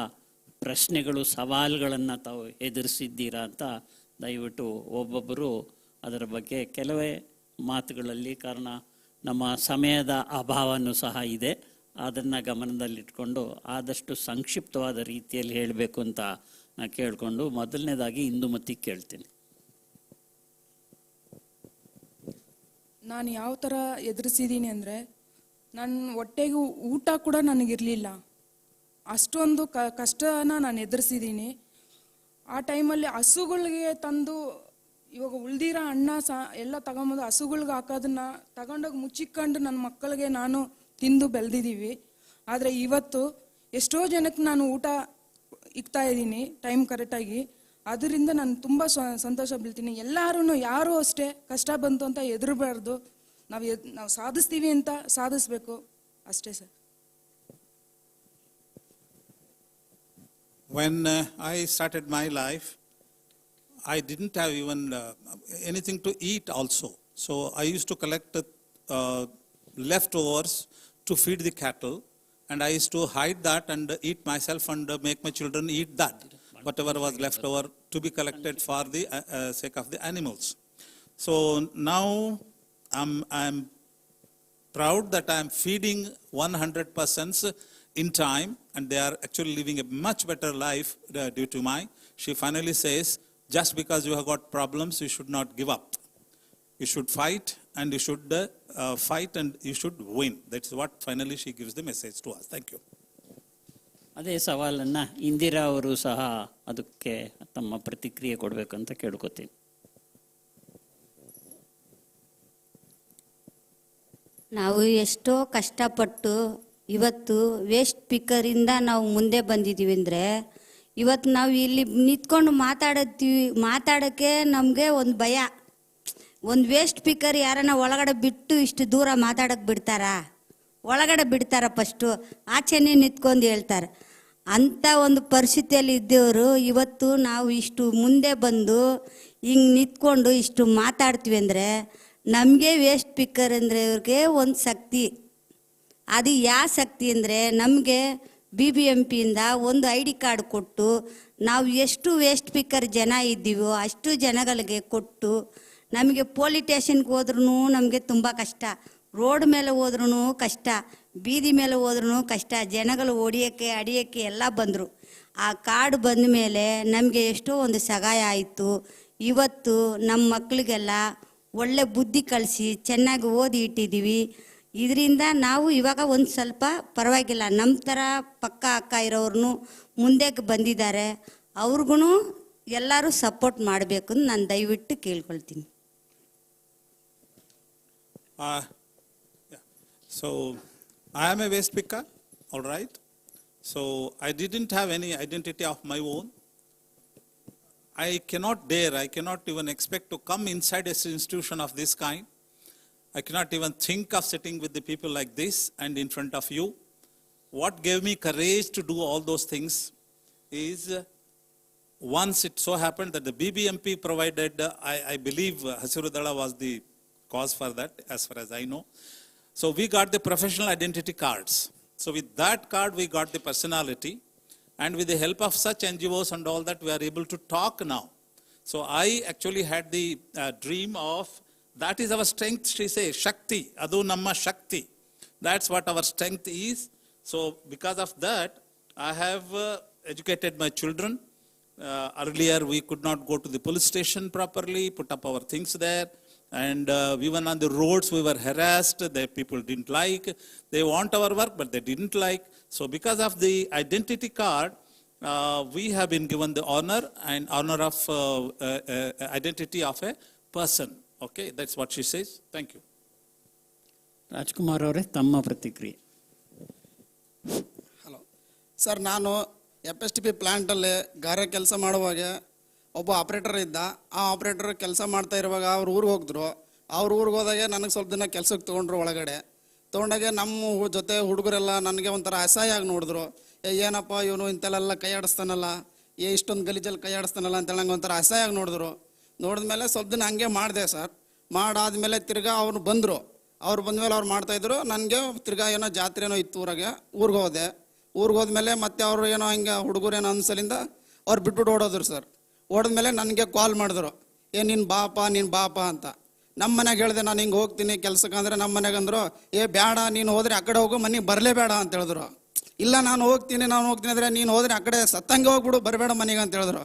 ಪ್ರಶ್ನೆಗಳು, ಸವಾಲುಗಳನ್ನು ತಾವು ಎದುರಿಸಿದ್ದೀರಾ ಅಂತ ದಯವಿಟ್ಟು ಒಬ್ಬೊಬ್ಬರು ಅದರ ಬಗ್ಗೆ ಕೆಲವೇ ಮಾತುಗಳಲ್ಲಿ, ಕಾರಣ ನಮ್ಮ ಸಮಯದ ಅಭಾವನೂ ಸಹ ಇದೆ, ಅದನ್ನು ಗಮನದಲ್ಲಿಟ್ಕೊಂಡು ಆದಷ್ಟು ಸಂಕ್ಷಿಪ್ತವಾದ ರೀತಿಯಲ್ಲಿ ಹೇಳಬೇಕು ಅಂತ ನಾನು ಕೇಳಿಕೊಂಡು ಮೊದಲನೇದಾಗಿ ಇಂದುಮತಿ ಕೇಳ್ತೀನಿ. ನಾನು ಯಾವ ಥರ ಎದುರಿಸಿದ್ದೀನಿ ಅಂದರೆ, ನನ್ನ ಹೊಟ್ಟೆಗೆ ಊಟ ಕೂಡ ನನಗಿರಲಿಲ್ಲ. ಅಷ್ಟೊಂದು ಕಷ್ಟನ ನಾನು ಎದುರಿಸಿದ್ದೀನಿ. ಆ ಟೈಮಲ್ಲಿ ಹಸುಗಳಿಗೆ ತಂದು ಇವಾಗ ಉಳ್ದಿರೋ ಅನ್ನ ಎಲ್ಲ ತಗೊಂಬಂದು ಹಸುಗಳ್ಗೆ ಹಾಕೋದನ್ನ ತಗೊಂಡೋಗಿ ಮುಚ್ಚಿಕೊಂಡು ನನ್ನ ಮಕ್ಕಳಿಗೆ ನಾನು ತಿಂದು ಬೆಳೆದಿದ್ದೀವಿ. ಆದರೆ ಇವತ್ತು ಎಷ್ಟೋ ಜನಕ್ಕೆ ನಾನು ಊಟ ಇಕ್ತಾ ಇದ್ದೀನಿ ಟೈಮ್ ಕರೆಕ್ಟಾಗಿ. ಅದರಿಂದ ನಾನು ತುಂಬ ಸಂತೋಷ ಬೀಳ್ತೀನಿ. ಎಲ್ಲರೂ ಯಾರೂ ಅಷ್ಟೇ ಕಷ್ಟ ಬಂತು ಅಂತ ಹೆದರಬಾರ್ದು. ನಾವು ಸಾಧಿಸ್ತೀವಿ ಅಂತ ಸಾಧಿಸ್ಬೇಕು ಅಷ್ಟೇ sir. When I started my life, I didn't have even anything to eat also. So I used to collect leftovers to feed the cattle, and I used to hide that and eat myself and make my children eat that, whatever was left over to be collected for the sake of the animals. So now I'm proud that I'm feeding 100% in time, and they are actually living a much better life due to my. She finally says, just because you have got problems, you should not give up. You should fight, and you should fight, and you should win. That's what finally she gives the message to us. Thank you. ಅದೇ ಸವಾಲನ್ನು ಇಂದಿರಾ ಅವರು ಸಹ ಅದಕ್ಕೆ ತಮ್ಮ ಪ್ರತಿಕ್ರಿಯೆ ಕೊಡಬೇಕಂತ ಕೇಳ್ಕೊತೀನಿ. ನಾವು ಎಷ್ಟೋ ಕಷ್ಟಪಟ್ಟು ಇವತ್ತು ವೇಸ್ಟ್ ಪಿಕ್ಕರಿಂದ ನಾವು ಮುಂದೆ ಬಂದಿದ್ದೀವಿ ಅಂದರೆ, ಇವತ್ತು ನಾವು ಇಲ್ಲಿ ನಿಂತ್ಕೊಂಡು ಮಾತಾಡೋಕ್ಕೆ ನಮಗೆ ಒಂದು ಭಯ. ಒಂದು ವೇಸ್ಟ್ ಪಿಕ್ಕರ್ ಯಾರನ್ನ ಒಳಗಡೆ ಬಿಟ್ಟು ಇಷ್ಟು ದೂರ ಮಾತಾಡೋಕ್ಕೆ ಬಿಡ್ತಾರಾ? ಒಳಗಡೆ ಬಿಡ್ತಾರ? ಫಸ್ಟು ಆಚೆನೇ ನಿಂತ್ಕೊಂಡು ಹೇಳ್ತಾರೆ. ಅಂಥ ಒಂದು ಪರಿಸ್ಥಿತಿಯಲ್ಲಿ ಇದ್ದವರು ಇವತ್ತು ನಾವು ಇಷ್ಟು ಮುಂದೆ ಬಂದು ಹಿಂಗೆ ನಿಂತ್ಕೊಂಡು ಇಷ್ಟು ಮಾತಾಡ್ತೀವಿ ಅಂದರೆ, ನಮಗೆ ವೇಸ್ಟ್ ಪಿಕ್ಕರ್ ಅಂದರೆ ಇವ್ರಿಗೆ ಒಂದು ಶಕ್ತಿ. ಅದು ಯಾವ ಶಕ್ತಿ ಅಂದರೆ, ನಮಗೆ BBMPಯಿಂದ ಒಂದು ID ಕಾರ್ಡ್ ಕೊಟ್ಟು, ನಾವು ಎಷ್ಟು ವೇಸ್ಟ್ ಪಿಕ್ಕರ್ ಜನ ಇದ್ದೀವೋ ಅಷ್ಟು ಜನಗಳಿಗೆ ಕೊಟ್ಟು, ನಮಗೆ ಪೊಲೀಸ್ ಸ್ಟೇಷನ್ಗೆ ಹೋದ್ರೂ ನಮಗೆ ತುಂಬ ಕಷ್ಟ, ರೋಡ್ ಮೇಲೆ ಹೋದ್ರೂ ಕಷ್ಟ, ಬೀದಿ ಮೇಲೆ ಹೋದ್ರೂ ಕಷ್ಟ, ಜನಗಳು ಹೊಡಿಯೋಕ್ಕೆ ಅಡಿಯೋಕ್ಕೆ ಎಲ್ಲ ಬಂದರು. ಆ ಕಾರ್ಡ್ ಬಂದ ಮೇಲೆ ನಮಗೆ ಎಷ್ಟೋ ಒಂದು ಸಹಾಯ ಆಯಿತು. ಇವತ್ತು ನಮ್ಮ ಮಕ್ಕಳಿಗೆಲ್ಲ ಒಳ್ಳೆ ಬುದ್ಧಿ ಕಲಿಸಿ ಚೆನ್ನಾಗಿ ಓದಿ ಇಟ್ಟಿದ್ದೀವಿ. ಇದರಿಂದ ನಾವು ಇವಾಗ ಒಂದು ಸ್ವಲ್ಪ ಪರವಾಗಿಲ್ಲ. ನಮ್ಮ ಥರ ಪಕ್ಕ ಅಕ್ಕ ಇರೋರ್ನು ಮುಂದೆ ಬಂದಿದ್ದಾರೆ. ಅವ್ರಿಗೂ ಎಲ್ಲರೂ ಸಪೋರ್ಟ್ ಮಾಡಬೇಕು ಅಂತ ನಾನು ದಯವಿಟ್ಟು ಕೇಳ್ಕೊಳ್ತೀನಿ. So, I am a waste picker, all right. So, I didn't have any identity of my own. I cannot dare, I cannot even expect to come inside an institution of this kind. I cannot even think of sitting with the people like this and in front of you. What gave me courage to do all those things is, once it so happened that the BBMP provided, I believe Hasiru Dala was the cause for that, as far as I know. So we got the professional identity cards. So with that card, we got the personality. And with the help of such NGOs and all that, we are able to talk now. So I actually had the dream of, that is our strength, she says, Shakti, Adu Namma Shakti. That's what our strength is. So because of that, I have educated my children. Earlier, we could not go to the police station properly, put up our things there. And even on the roads, we were harassed. The people didn't like. They want our work, but they didn't like. So because of the identity card, we have been given the honor of identity of a person. Okay, that's what she says. Thank you. Rajkumar ಅವರೇ, ತಮ್ಮ ಪ್ರತಿಕ್ರಿಯೆ. Hello sir, ನಾನು FSTP ಪ್ಲ್ಯಾಂಟಲ್ಲಿ ಗಾರೆ ಕೆಲಸ ಮಾಡುವಾಗ ಒಬ್ಬ operator ಇದ್ದ. ಆ ಆಪ್ರೇಟರ್ ಕೆಲಸ ಮಾಡ್ತಾ ಇರುವಾಗ ಅವ್ರ ಊರಿಗೆ ಹೋಗಿದ್ರು. ಅವ್ರ ಊರಿಗೆ ಹೋದಾಗೆ ನನಗೆ ಸ್ವಲ್ಪ ದಿನ ಕೆಲಸಕ್ಕೆ ತೊಗೊಂಡ್ರು. ಒಳಗಡೆ ತೊಗೊಂಡಾಗೆ ನಮ್ಮ ಜೊತೆ ಹುಡುಗರೆಲ್ಲ ನನಗೆ ಒಂಥರ ಅಸಹ್ಯ ಆಗಿ ನೋಡಿದ್ರು. ಏನಪ್ಪ ಇವನು ಇಂಥಲ್ಲೆಲ್ಲ ಕೈ ಆಡಿಸ್ತಾನಲ್ಲ, ಇಷ್ಟೊಂದು ಗಲೀಜಲ್ಲಿ ಕೈ ಆಡಿಸ್ತಾನಲ್ಲ ಅಂತೇಳಿ ನಂಗೆ ಒಂಥರ ಅಸಹ್ಯ ಆಗಿ ನೋಡಿದ್ರು. ನೋಡಿದ್ಮೇಲೆ ಸ್ವಲ್ಪ ದಿನ ಹಂಗೆ ಮಾಡಿದೆ ಸರ್. ಮಾಡಾದ್ಮೇಲೆ ತಿರ್ಗಾ ಅವ್ರು ಬಂದರು. ಅವ್ರು ಬಂದಮೇಲೆ ಅವ್ರು ಮಾಡ್ತಾಯಿದ್ರು. ನನಗೆ ತಿರ್ಗಾ ಏನೋ ಜಾತ್ರೆ ಏನೋ ಇತ್ತು ಊರಿಗೆ ಹೋದೆ. ಊರಿಗೆ ಹೋದ್ಮೇಲೆ ಮತ್ತೆ ಅವರು ಏನೋ ಹಿಂಗೆ ಹುಡುಗರು ಏನೋ ಅನ್ಸಲಿಂದ ಅವ್ರು ಬಿಟ್ಬಿಟ್ಟು ಓಡೋದ್ರು ಸರ್. ಓಡಿದ್ಮೇಲೆ ನನಗೆ ಕಾಲ್ ಮಾಡಿದ್ರು, ನೀನು ಬಾಪ ಅಂತ. ನಮ್ಮ ಮನೆಗೆ ಹೇಳಿದೆ ನಾನು ಹಿಂಗೆ ಹೋಗ್ತೀನಿ ಕೆಲ್ಸಕ್ಕೆ ಅಂದರೆ, ನಮ್ಮ ಮನೆಗೆ ಅಂದರು, ಬೇಡ ನೀನು ಹೋದರೆ ಆ ಕಡೆ ಹೋಗು, ಮನೆಗೆ ಬರಲೇಬೇಡ ಅಂತ ಹೇಳಿದ್ರು. ಇಲ್ಲ ನಾನು ಹೋಗ್ತೀನಿ ಅಂದರೆ, ನೀನು ಹೋದರೆ ಆ ಕಡೆ ಸತ್ತಂಗೆ ಹೋಗ್ಬಿಡು, ಬರಬೇಡ ಮನೆಗೆ ಅಂತ ಹೇಳಿದ್ರು.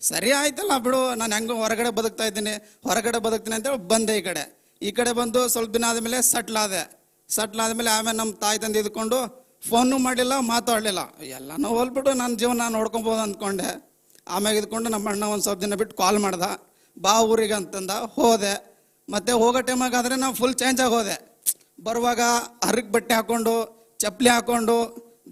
ಸರಿ ಆಯ್ತಲ್ಲ ಬಿಡು, ನಾನು ಹೆಂಗೆ ಹೊರಗಡೆ ಬದುಕ್ತೀನಿ ಅಂತೇಳಿ ಬಂದೆ. ಈ ಕಡೆ ಬಂದು ಸ್ವಲ್ಪ ದಿನ ಆದಮೇಲೆ ಸಟ್ಲ್ ಆದಮೇಲೆ ಆಮೇಲೆ ನಮ್ಮ ತಾಯಿ ತಂದೆ ಇದ್ಕೊಂಡು ಫೋನು ಮಾಡಿಲ್ಲ, ಮಾತಾಡಲಿಲ್ಲ. ಎಲ್ಲನೂ ಹೋಲ್ಬಿಟ್ಟು ನನ್ನ ಜೀವನ ನೋಡ್ಕೊಬೋದು ಅಂದ್ಕೊಂಡೆ. ಆಮೇಲೆ ಇದ್ಕೊಂಡು ನಮ್ಮ ಅಣ್ಣ ಒಂದು ಸ್ವಲ್ಪ ದಿನ ಬಿಟ್ಟು ಕಾಲ್ ಮಾಡ್ದೆ, ಬಾ ಊರಿಗೆ ಅಂತಂದ. ಹೋದೆ. ಮತ್ತು ಹೋಗೋ ಟೈಮಾಗಾದರೆ ನಾವು ಫುಲ್ ಚೇಂಜ್ ಆಗಿ ಹೋದೆ. ಬರುವಾಗ ಹರಕ್ಕೆ ಬಟ್ಟೆ ಹಾಕ್ಕೊಂಡು ಚಪ್ಪಲಿ ಹಾಕ್ಕೊಂಡು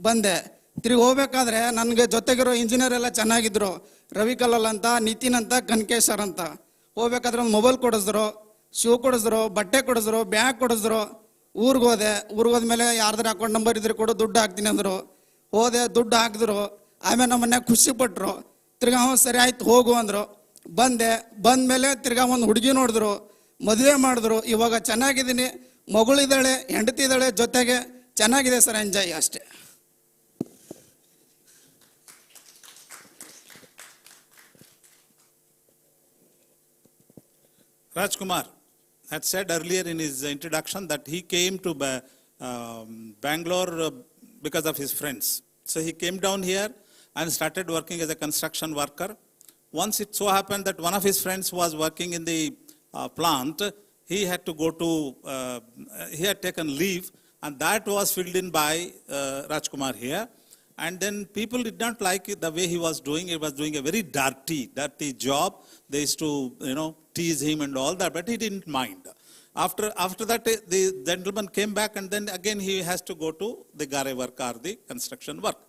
ಬಂದೆ. ತಿರುಗಿ ಹೋಗ್ಬೇಕಾದ್ರೆ ನನಗೆ ಜೊತೆಗಿರೋ ಇಂಜಿನಿಯರ್ ಎಲ್ಲ ಚೆನ್ನಾಗಿದ್ರು. ರವಿ ಕಲ್ಲಲ್ ಅಂತ, ನಿತಿನ್ ಅಂತ, ಕನಕೇಶ್ವರ್ ಅಂತ. ಹೋಗ್ಬೇಕಾದ್ರೆ ಒಂದು ಮೊಬೈಲ್ ಕೊಡಿಸಿದ್ರು, ಶೂ ಕೊಡಿಸಿದ್ರು, ಬಟ್ಟೆ ಕೊಡಿಸಿದ್ರು, ಬ್ಯಾಗ್ ಕೊಡಿಸಿದ್ರು. ಊರಿಗೆ ಹೋದ್ಮೇಲೆ ಯಾರ್ದಾರ ಅಕೌಂಟ್ ನಂಬರ್ ಇದ್ರೆ ಕೊಡು, ದುಡ್ಡು ಹಾಕ್ತೀನಿ ಅಂದರು. ಹೋದೆ, ದುಡ್ಡು ಹಾಕಿದ್ರು. ಆಮೇಲೆ ನಮ್ಮ ಮನ್ಯಾಗ ಖುಷಿ ಪಟ್ಟರು. ತಿರ್ಗಾ ಸರಿ ಆಯ್ತು ಹೋಗು ಅಂದರು. ಬಂದಮೇಲೆ ತಿರ್ಗಾ ಒಂದು ಹುಡುಗಿ ನೋಡಿದ್ರು, ಮದುವೆ ಮಾಡಿದ್ರು. ಇವಾಗ ಚೆನ್ನಾಗಿದ್ದೀನಿ, ಮಗಳಿದ್ದಾಳೆ, ಹೆಂಡತಿ ಇದ್ದಾಳೆ, ಜೊತೆಗೆ ಚೆನ್ನಾಗಿದೆ ಸರ್, ಎಂಜಾಯ್ ಅಷ್ಟೇ. Rajkumar had said earlier in his introduction that he came to Bangalore because of his friends. So he came down here and started working as a construction worker. once it so happened that one of his friends was working in the plant, he had to go to, he had taken leave, and that was filled in by Rajkumar here. And then people did not like it, the way he was doing. He was doing a very dirty job. They used to, tease him and all that, but he didn't mind. After that, the gentleman came back, and then again he has to go to the gare work or the construction work.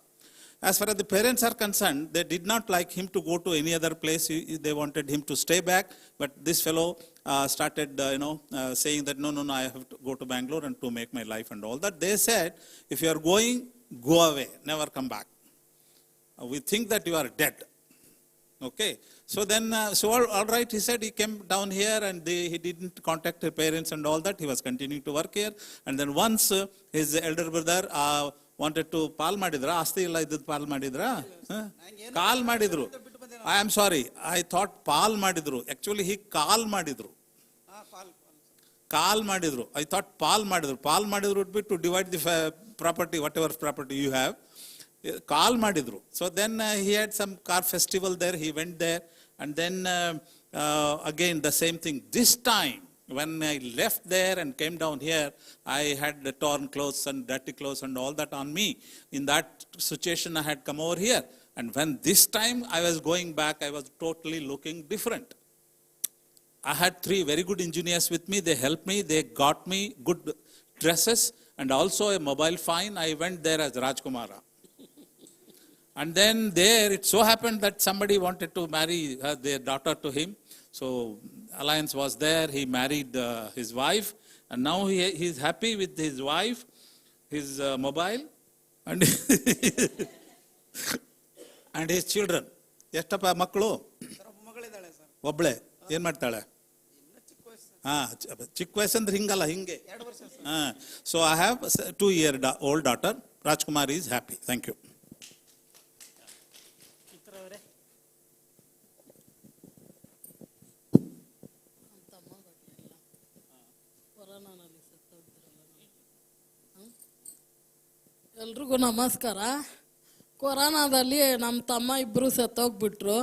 As far as the parents are concerned, they did not like him to go to any other place. They wanted him to stay back, but this fellow started, saying that no, I have to go to Bangalore and to make my life and all that. They said, if you are going, go away, never come back. We think that you are dead. Okay, so then, all right, he said he came down here and he didn't contact his parents and all that. He was continuing to work here. And then once his elder brother wanted to ಪಾಲ್ ಮಾಡಿದ್ರ ಆಸ್ತಿ ಎಲ್ಲ ಇದ್ದದ್ದು ಪಾಲ್ ಮಾಡಿದ್ರ call ಮಾಡಿದ್ರು. I am sorry, I thought ಪಾಲ್ ಮಾಡಿದ್ರು. ಆಕ್ಚುಲಿ ಹಿ ಕಾಲ್ ಮಾಡಿದ್ರು. ಐ ಥಾಟ್ ಪಾಲ್ ಮಾಡಿದ್ರು would be to divide the property, whatever property you have. Call ಮಾಡಿದ್ರು. So then he had some car festival there. He went there, and then again the same thing. This time when I left there and came down here, I had the torn clothes and dirty clothes and all that on me. In that situation, I had come over here. And when this time I was going back, I was totally looking different. I had 3 very good engineers with me. They helped me. They got me good dresses and also a mobile phone. I went there as Rajkumara. And then there, it so happened that somebody wanted to marry their daughter to him. So alliance was there. He married his wife, and now he is happy with his wife, his mobile, and and his children. ಎಷ್ಟಪ್ಪ ಮಕ್ಕಳು? ಒಬ್ಳೆ. ಏನ್ ಮಾಡ್ತಾಳೆ? ಚಿಕ್ಕ ವಯಸ್ಸಂದ್ರೆ ಹಿಂಗಲ್ಲ, ಹಿಂಗೆ. So I have a 2-year-old daughter. Rajkumar is happy. Thank you. ಎಲ್ರಿಗೂ ನಮಸ್ಕಾರ. ಕೊರೋನಾದಲ್ಲಿ ನಮ್ಮ ತಮ್ಮ ಇಬ್ಬರು ಸತ್ತೋಗ್ಬಿಟ್ರು.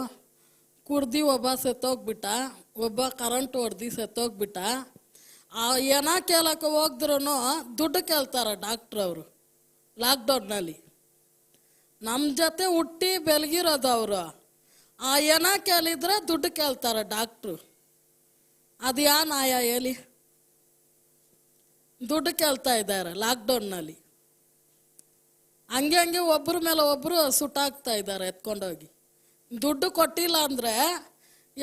ಕುಡ್ದು ಒಬ್ಬ ಸತ್ತೋಗ್ಬಿಟ್ಟ, ಒಬ್ಬ ಕರೆಂಟ್ ಹೊಡೆದು ಸತ್ತೋಗ್ಬಿಟ್ಟ. ಏನ ಕೇಳಕ್ಕೆ ಹೋಗಿದ್ರು ದುಡ್ಡು ಕೇಳ್ತಾರೆ ಡಾಕ್ಟ್ರವರು. ಲಾಕ್ಡೌನ್ನಲ್ಲಿ ನಮ್ಮ ಜೊತೆ ಹುಟ್ಟಿ ಬೆಳಗಿರೋದು ಅವರು. ಏನ ಕೇಳಿದ್ರೆ ದುಡ್ಡು ಕೇಳ್ತಾರೆ ಡಾಕ್ಟ್ರು. ಅದು ಯಾ ನ್ಯಾಯ ಹೇಳಿ? ದುಡ್ಡು ಕೇಳ್ತಾ ಇದ್ದಾರೆ ಲಾಕ್ಡೌನ್ನಲ್ಲಿ. ಹಂಗೆ ಒಬ್ಬರ ಮೇಲೆ ಒಬ್ಬರು ಸುಟ್ಟಾಗ್ತಾ ಇದ್ದಾರೆ ಎತ್ಕೊಂಡೋಗಿ. ದುಡ್ಡು ಕೊಟ್ಟಿಲ್ಲ ಅಂದರೆ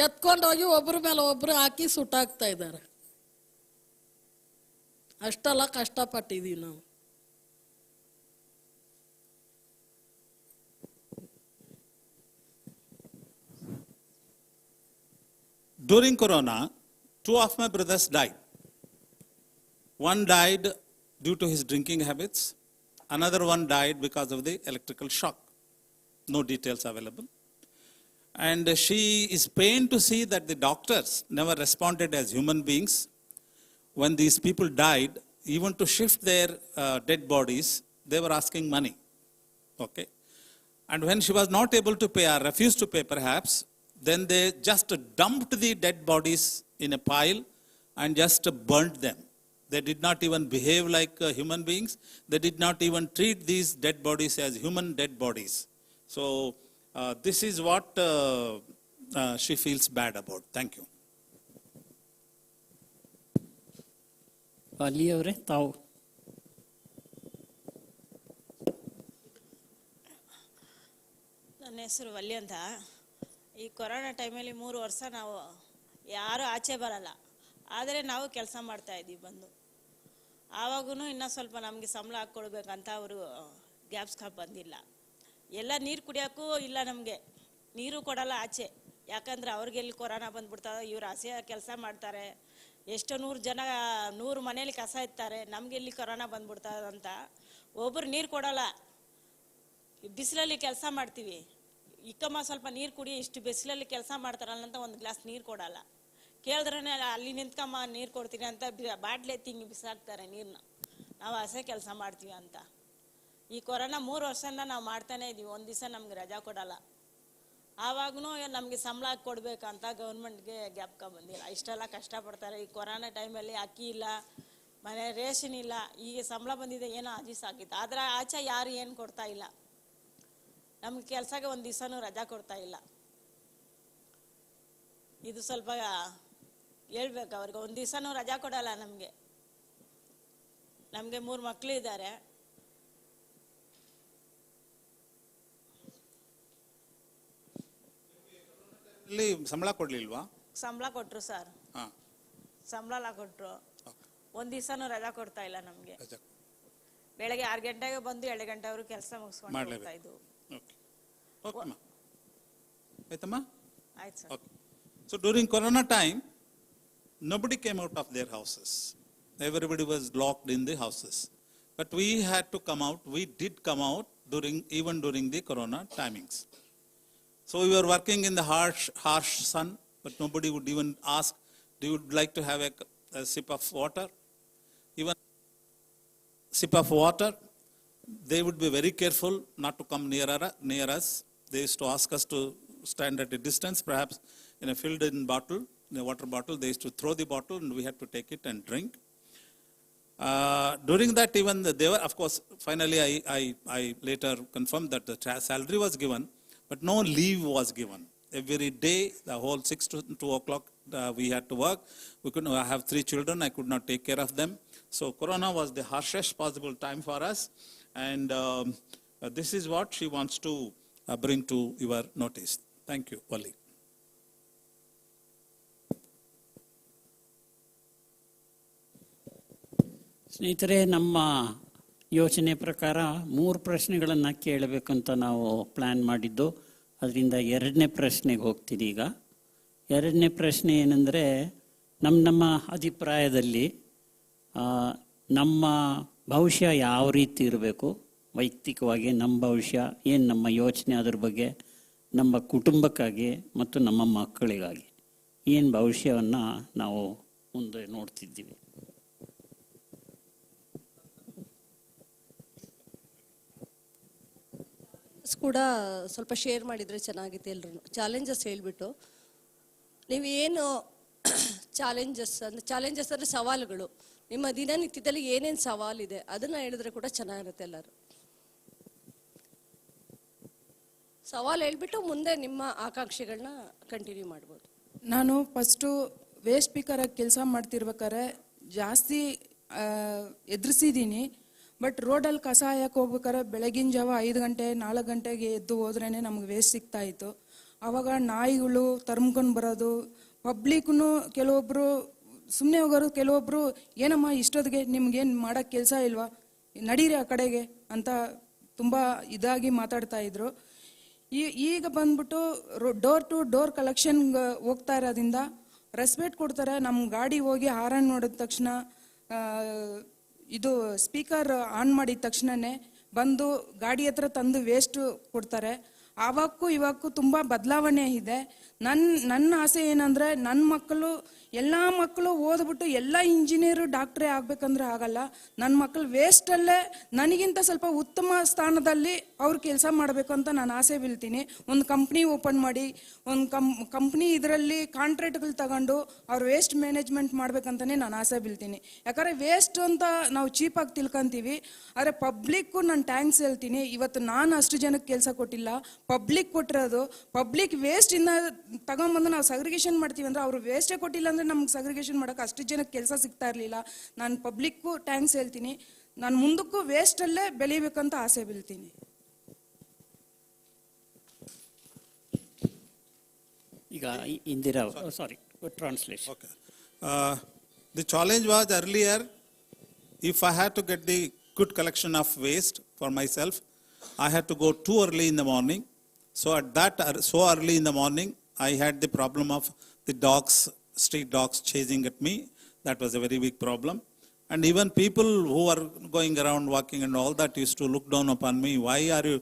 ಎತ್ಕೊಂಡೋಗಿ ಒಬ್ಬರ ಮೇಲೆ ಒಬ್ಬರು ಹಾಕಿ ಸುಟ್ಟಾಗ್ತಾ ಇದ್ದಾರೆ. ಅಷ್ಟೆಲ್ಲ ಕಷ್ಟಪಟ್ಟಿದ್ದೀವಿ ನಾವು. During Corona, 2 of my brothers died. One died due to his drinking habits. Another one died because of the electrical shock. No details available. And she is pained to see that the doctors never responded as human beings. When these people died, even to shift their dead bodies, they were asking money. Okay. And when she was not able to pay or refused to pay perhaps, then they just dumped the dead bodies in a pile and just burnt them. They did not even behave like human beings. They did not even treat these dead bodies as human dead bodies. So this is what she feels bad about. Thank you. ಅಲ್ಲಿಯವರೇ ತಾವು. ನನ್ನ ಹೆಸರು ವಲ್ಲಿ ಅಂತ. ಈ corona ಟೈಮಲ್ಲಿ 3 ವರ್ಷ ನಾವು ಯಾರೂ ಆಚೆ ಬರಲ್ಲ, ಆದರೆ ನಾವು ಕೆಲಸ ಮಾಡ್ತಾ ಇದ್ದೀವಿ ಬಂದು. ಆವಾಗೂ ಇನ್ನೂ ಸ್ವಲ್ಪ ನಮಗೆ ಸಂಬಳ ಹಾಕ್ಕೊಡ್ಬೇಕಂತ ಅವರು ಗ್ಯಾಪ್ಸ್ಗಳು ಬಂದಿಲ್ಲ. ಎಲ್ಲ ನೀರು ಕುಡಿಯೋಕ್ಕೂ ಇಲ್ಲ, ನಮಗೆ ನೀರು ಕೊಡಲ್ಲ ಆಚೆ. ಯಾಕಂದರೆ ಅವ್ರಿಗೆಲ್ಲಿ ಕೊರೋನಾ ಬಂದ್ಬಿಡ್ತದೆ, ಇವ್ರು ಹಸೆ ಕೆಲಸ ಮಾಡ್ತಾರೆ. ಎಷ್ಟೋ 100 ಜನ 100 ಮನೇಲಿ ಕಸ ಇರ್ತಾರೆ, ನಮಗೆಲ್ಲಿ ಕೊರೋನಾ ಬಂದ್ಬಿಡ್ತದಂತ ಒಬ್ಬರು ನೀರು ಕೊಡಲ್ಲ. ಬಿಸಿಲಲ್ಲಿ ಕೆಲಸ ಮಾಡ್ತೀವಿ, ಇಕ್ಕಮ್ಮ ಸ್ವಲ್ಪ ನೀರು ಕುಡಿ, ಇಷ್ಟು ಬಿಸಿಲಲ್ಲಿ ಕೆಲಸ ಮಾಡ್ತಾರಲ್ಲ ಅಂತ ಒಂದು ಗ್ಲಾಸ್ ನೀರು ಕೊಡಲ್ಲ. ಕೇಳಿದ್ರೆ ಅಲ್ಲಿ ನಿಂತ್ಕಮ್ಮ ನೀರು ಕೊಡ್ತೀನಿ ಅಂತ ಬಾಟ್ಲೆ ತಿಂಗಿ ಬಿಸಾಕ್ತಾರೆ ನೀರನ್ನ. ನಾವು ಹಸೆ ಕೆಲಸ ಮಾಡ್ತೀವಿ ಅಂತ. ಈ ಕೊರೋನಾ 3 ವರ್ಷದಿಂದ ನಾವು ಮಾಡ್ತಾನೆ ಇದ್ದೀವಿ. ಒಂದು ದಿವಸ ನಮ್ಗೆ ರಜಾ ಕೊಡಲ್ಲ. ಆವಾಗೂ ನಮಗೆ ಸಂಬಳ ಕೊಡಬೇಕಂತ ಗೌರ್ಮೆಂಟ್ಗೆ ಜ್ಞಾಪಕ ಬಂದಿಲ್ಲ. ಇಷ್ಟೆಲ್ಲ ಕಷ್ಟಪಡ್ತಾರೆ. ಈ ಕೊರೋನಾ ಟೈಮಲ್ಲಿ ಅಕ್ಕಿ ಇಲ್ಲ, ಮನೆ ರೇಷನ್ ಇಲ್ಲ, ಈಗ ಸಂಬಳ ಬಂದಿದೆ ಏನೋ ಅಜೀಸ್ ಆಗಿತ್ತು. ಆದರೆ ಆಚೆ ಯಾರು ಏನು ಕೊಡ್ತಾ ಇಲ್ಲ. ನಮ್ಗೆ ಕೆಲಸಕ್ಕೆ ಒಂದು ದಿವಸನೂ ರಜಾ ಕೊಡ್ತಾ ಇಲ್ಲ. ಇದು ಸ್ವಲ್ಪ ಹೇಳ್ಬೇಕು ಅವ್ರಿಗೆ. ಒಂದು ದಿವಸನೂ ರಜಾ ಕೊಡಲ್ಲ ನಮಗೆ. 3 ಮಕ್ಕಳು ಇದ್ದಾರೆ. ಇಲ್ಲಿ ಸಂಬಳ ಕೊಡ್ಲಿಲ್ವಾ? ಸಂಬಳ ಕೊಟ್ಟರು ಸರ್, ಸಂಬಳ ಕೊಟ್ಟರು. ಒಂದು ದಿವಸನೂ ರಜಾ ಕೊಡ್ತಾ ಇಲ್ಲ ನಮಗೆ. ಬೆಳಗ್ಗೆ 6 ಗಂಟೆಗೆ ಬಂದು 2 ಗಂಟೆವರೆಗೂ ಕೆಲಸ ಮುಗಿಸ್ಕೊಂಡು ಹೋಗ್ತಾ ಇದ್ವು. ಆಯ್ತು sir. So during Corona time, nobody came out of their houses. Everybody was locked in the houses. But we had to come out. We did come out even during the Corona timings. So we were working in the harsh sun, but nobody would even ask, do you like to have a sip of water? Even sip of water, they would be very careful not to come near us. They used to ask us to stand at a distance, perhaps in a filled-in bottle, in a water bottle. They used to throw the bottle and we had to take it and drink. During that even they were, of course, finally I later confirmed that the salary was given, but no leave was given. Every day, the whole 6 to 2 o'clock, we had to work. We couldn't. I have 3 children. I could not take care of them. So Corona was the harshest possible time for us. And this is what she wants to bring to your notice. Thank you, Wali. ಸ್ನೇಹಿತರೆ, ನಮ್ಮ ಯೋಚನೆ ಪ್ರಕಾರ 3 ಪ್ರಶ್ನೆಗಳನ್ನು ಕೇಳಬೇಕಂತ ನಾವು plan ಮಾಡಿದ್ದು. ಅದರಿಂದ 2ನೇ ಪ್ರಶ್ನೆಗೆ ಹೋಗ್ತೀನಿ ಈಗ. 2ನೇ ಪ್ರಶ್ನೆ ಏನಂದರೆ, ನಮ್ಮ ಅಭಿಪ್ರಾಯದಲ್ಲಿ ನಮ್ಮ ಭವಿಷ್ಯ ಯಾವ ರೀತಿ ಇರಬೇಕು, ವೈಯಕ್ತಿಕವಾಗಿ ನಮ್ಮ ಭವಿಷ್ಯ ಏನು, ನಮ್ಮ ಯೋಚನೆ ಅದ್ರ ಬಗ್ಗೆ, ನಮ್ಮ ಕುಟುಂಬಕ್ಕಾಗಿ ಮತ್ತು ನಮ್ಮ ಮಕ್ಕಳಿಗಾಗಿ ಏನು ಭವಿಷ್ಯವನ್ನು ನಾವು ಮುಂದೆ ನೋಡ್ತಿದ್ದೀವಿ. ಕೂಡ ಸ್ವಲ್ಪ ಶೇರ್ ಮಾಡಿದರೆ ಚೆನ್ನಾಗಿತ್ತು ಎಲ್ಲರೂ. ಚಾಲೆಂಜಸ್ ಹೇಳಿಬಿಟ್ಟು, ನೀವು ಏನು ಚಾಲೆಂಜಸ್ ಅಂದರೆ ಸವಾಲುಗಳು, ನಿಮ್ಮ ದಿನನಿತ್ಯದಲ್ಲಿ ಏನೇನು ಸವಾಲಿದೆ ಅದನ್ನು ಹೇಳಿದ್ರೆ ಕೂಡ ಚೆನ್ನಾಗಿರುತ್ತೆ. ಎಲ್ಲರೂ ಸವಾಲು ಹೇಳ್ಬಿಟ್ಟು ಮುಂದೆ ನಿಮ್ಮ ಆಕಾಂಕ್ಷೆಗಳನ್ನ ಕಂಟಿನ್ಯೂ ಮಾಡ್ಬೋದು. ನಾನು ಫಸ್ಟು ವೇಸ್ಟ್ ಸ್ಪೀಕರಾಗಿ ಕೆಲಸ ಮಾಡ್ತಿರ್ಬೇಕಾದ್ರೆ ಜಾಸ್ತಿ ಎದುರಿಸಿದ್ದೀನಿ. ಬಟ್ ರೋಡಲ್ಲಿ ಕಸ ಹಾಯಕ್ಕೆ ಹೋಗ್ಬೇಕಾದ್ರೆ ಬೆಳಗಿನ ಜಾವ 5 ಗಂಟೆ 4 ಗಂಟೆಗೆ ಎದ್ದು ಹೋದ್ರೇ ನಮ್ಗೆ ವೇಸ್ಟ್ ಸಿಗ್ತಾಯಿತ್ತು. ಆವಾಗ ನಾಯಿಗಳು ತರ್ಮ್ಕೊಂಡು ಬರೋದು, ಪಬ್ಲಿಕ್ನು ಕೆಲವೊಬ್ಬರು ಸುಮ್ಮನೆ ಹೋಗೋರು, ಕೆಲವೊಬ್ಬರು ಏನಮ್ಮ ಇಷ್ಟೊತ್ತಿಗೆ ನಿಮ್ಗೇನು ಮಾಡೋಕ್ಕೆ ಕೆಲಸ ಇಲ್ವಾ, ನಡೀರಿ ಆ ಕಡೆಗೆ ಅಂತ ತುಂಬ ಇದಾಗಿ ಮಾತಾಡ್ತಾ ಇದ್ರು. ಈಗ ಬಂದ್ಬಿಟ್ಟು ಡೋರ್ ಟು ಡೋರ್ ಕಲೆಕ್ಷನ್ಗೆ ಹೋಗ್ತಾ ಇರೋದ್ರಿಂದ ರೆಸ್ಪೆಕ್ಟ್ ಕೊಡ್ತಾರೆ. ನಮ್ಮ ಗಾಡಿ ಹೋಗಿ ಹಾರನ್ ನೋಡಿದ ತಕ್ಷಣ, ಇದು ಸ್ಪೀಕರ್ ಆನ್ ಮಾಡಿದ ತಕ್ಷಣನೇ ಬಂದು ಗಾಡಿ ಹತ್ರ ತಂದು ವೇಸ್ಟ್ ಕೊಡ್ತಾರೆ. ಆವಾಗೂ ಇವಾಗೂ ತುಂಬ ಬದಲಾವಣೆ ಇದೆ. ನನ್ನ ಆಸೆ ಏನಂದರೆ, ನನ್ನ ಮಕ್ಕಳು ಎಲ್ಲ ಮಕ್ಕಳು ಓದ್ಬಿಟ್ಟು ಎಲ್ಲ ಇಂಜಿನಿಯರು ಡಾಕ್ಟ್ರೇ ಆಗಬೇಕಂದ್ರೆ ಆಗಲ್ಲ. ನನ್ನ ಮಕ್ಕಳು ವೇಸ್ಟಲ್ಲೇ ನನಗಿಂತ ಸ್ವಲ್ಪ ಉತ್ತಮ ಸ್ಥಾನದಲ್ಲಿ ಅವ್ರು ಕೆಲಸ ಮಾಡಬೇಕು ಅಂತ ನಾನು ಆಸೆ ಬೀಳ್ತೀನಿ. ಒಂದು ಕಂಪ್ನಿ ಓಪನ್ ಮಾಡಿ, ಒಂದು ಕಂಪ್ನಿ ಇದರಲ್ಲಿ ಕಾಂಟ್ರಾಕ್ಟ್ಗಳು ತಗೊಂಡು ಅವ್ರು ವೇಸ್ಟ್ ಮ್ಯಾನೇಜ್ಮೆಂಟ್ ಮಾಡ್ಬೇಕಂತಲೇ ನಾನು ಆಸೆ ಬೀಳ್ತೀನಿ. ಯಾಕಂದರೆ ವೇಸ್ಟ್ ಅಂತ ನಾವು ಚೀಪಾಗಿ ತಿಳ್ಕೊತೀವಿ. ಆದರೆ ಪಬ್ಲಿಕ್ಕು ನಾನು ಟ್ಯಾಂಕ್ಸ್ ಹೇಳ್ತೀನಿ. ಇವತ್ತು ನಾನು ಅಷ್ಟು ಜನಕ್ಕೆ ಕೆಲಸ ಕೊಟ್ಟಿಲ್ಲ, ಪಬ್ಲಿಕ್ ಕೊಟ್ಟಿರೋದು. ಪಬ್ಲಿಕ್ ವೇಸ್ಟಿಂದ ತಗೊಂಬಂದು ನಾವು ಸಗ್ರಿಗೇಷನ್ ಮಾಡ್ತೀವಿ ಅಂದರೆ ಅವರು ವೇಸ್ಟೇ ಕೊಟ್ಟಿಲ್ಲ ಅಂದರೆ ನಮ್ಗೆ ಸಗ್ರಿಗೇಷನ್ ಮಾಡೋಕೆ ಅಷ್ಟು ಜನಕ್ಕೆ ಕೆಲಸ ಸಿಗ್ತಾ ಇರಲಿಲ್ಲ. ನಾನು ಪಬ್ಲಿಕ್ಕು ಟ್ಯಾಂಕ್ಸ್ ಹೇಳ್ತೀನಿ. ನಾನು ಮುಂದಕ್ಕೂ ವೇಸ್ಟಲ್ಲೇ ಬೆಳಿಬೇಕಂತ ಆಸೆ ಬೀಳ್ತೀನಿ. ಈಗ ಇಂದಿರಾ, ಸಾರಿ, translation. Okay. The challenge was earlier, if I had to get the good collection of waste for myself, I had to go too early in the morning. So at that, so early in the morning, I had the problem of the dogs, street dogs chasing at me. That was a very big problem. And even people who are going around walking and all that used to look down upon me. Why are you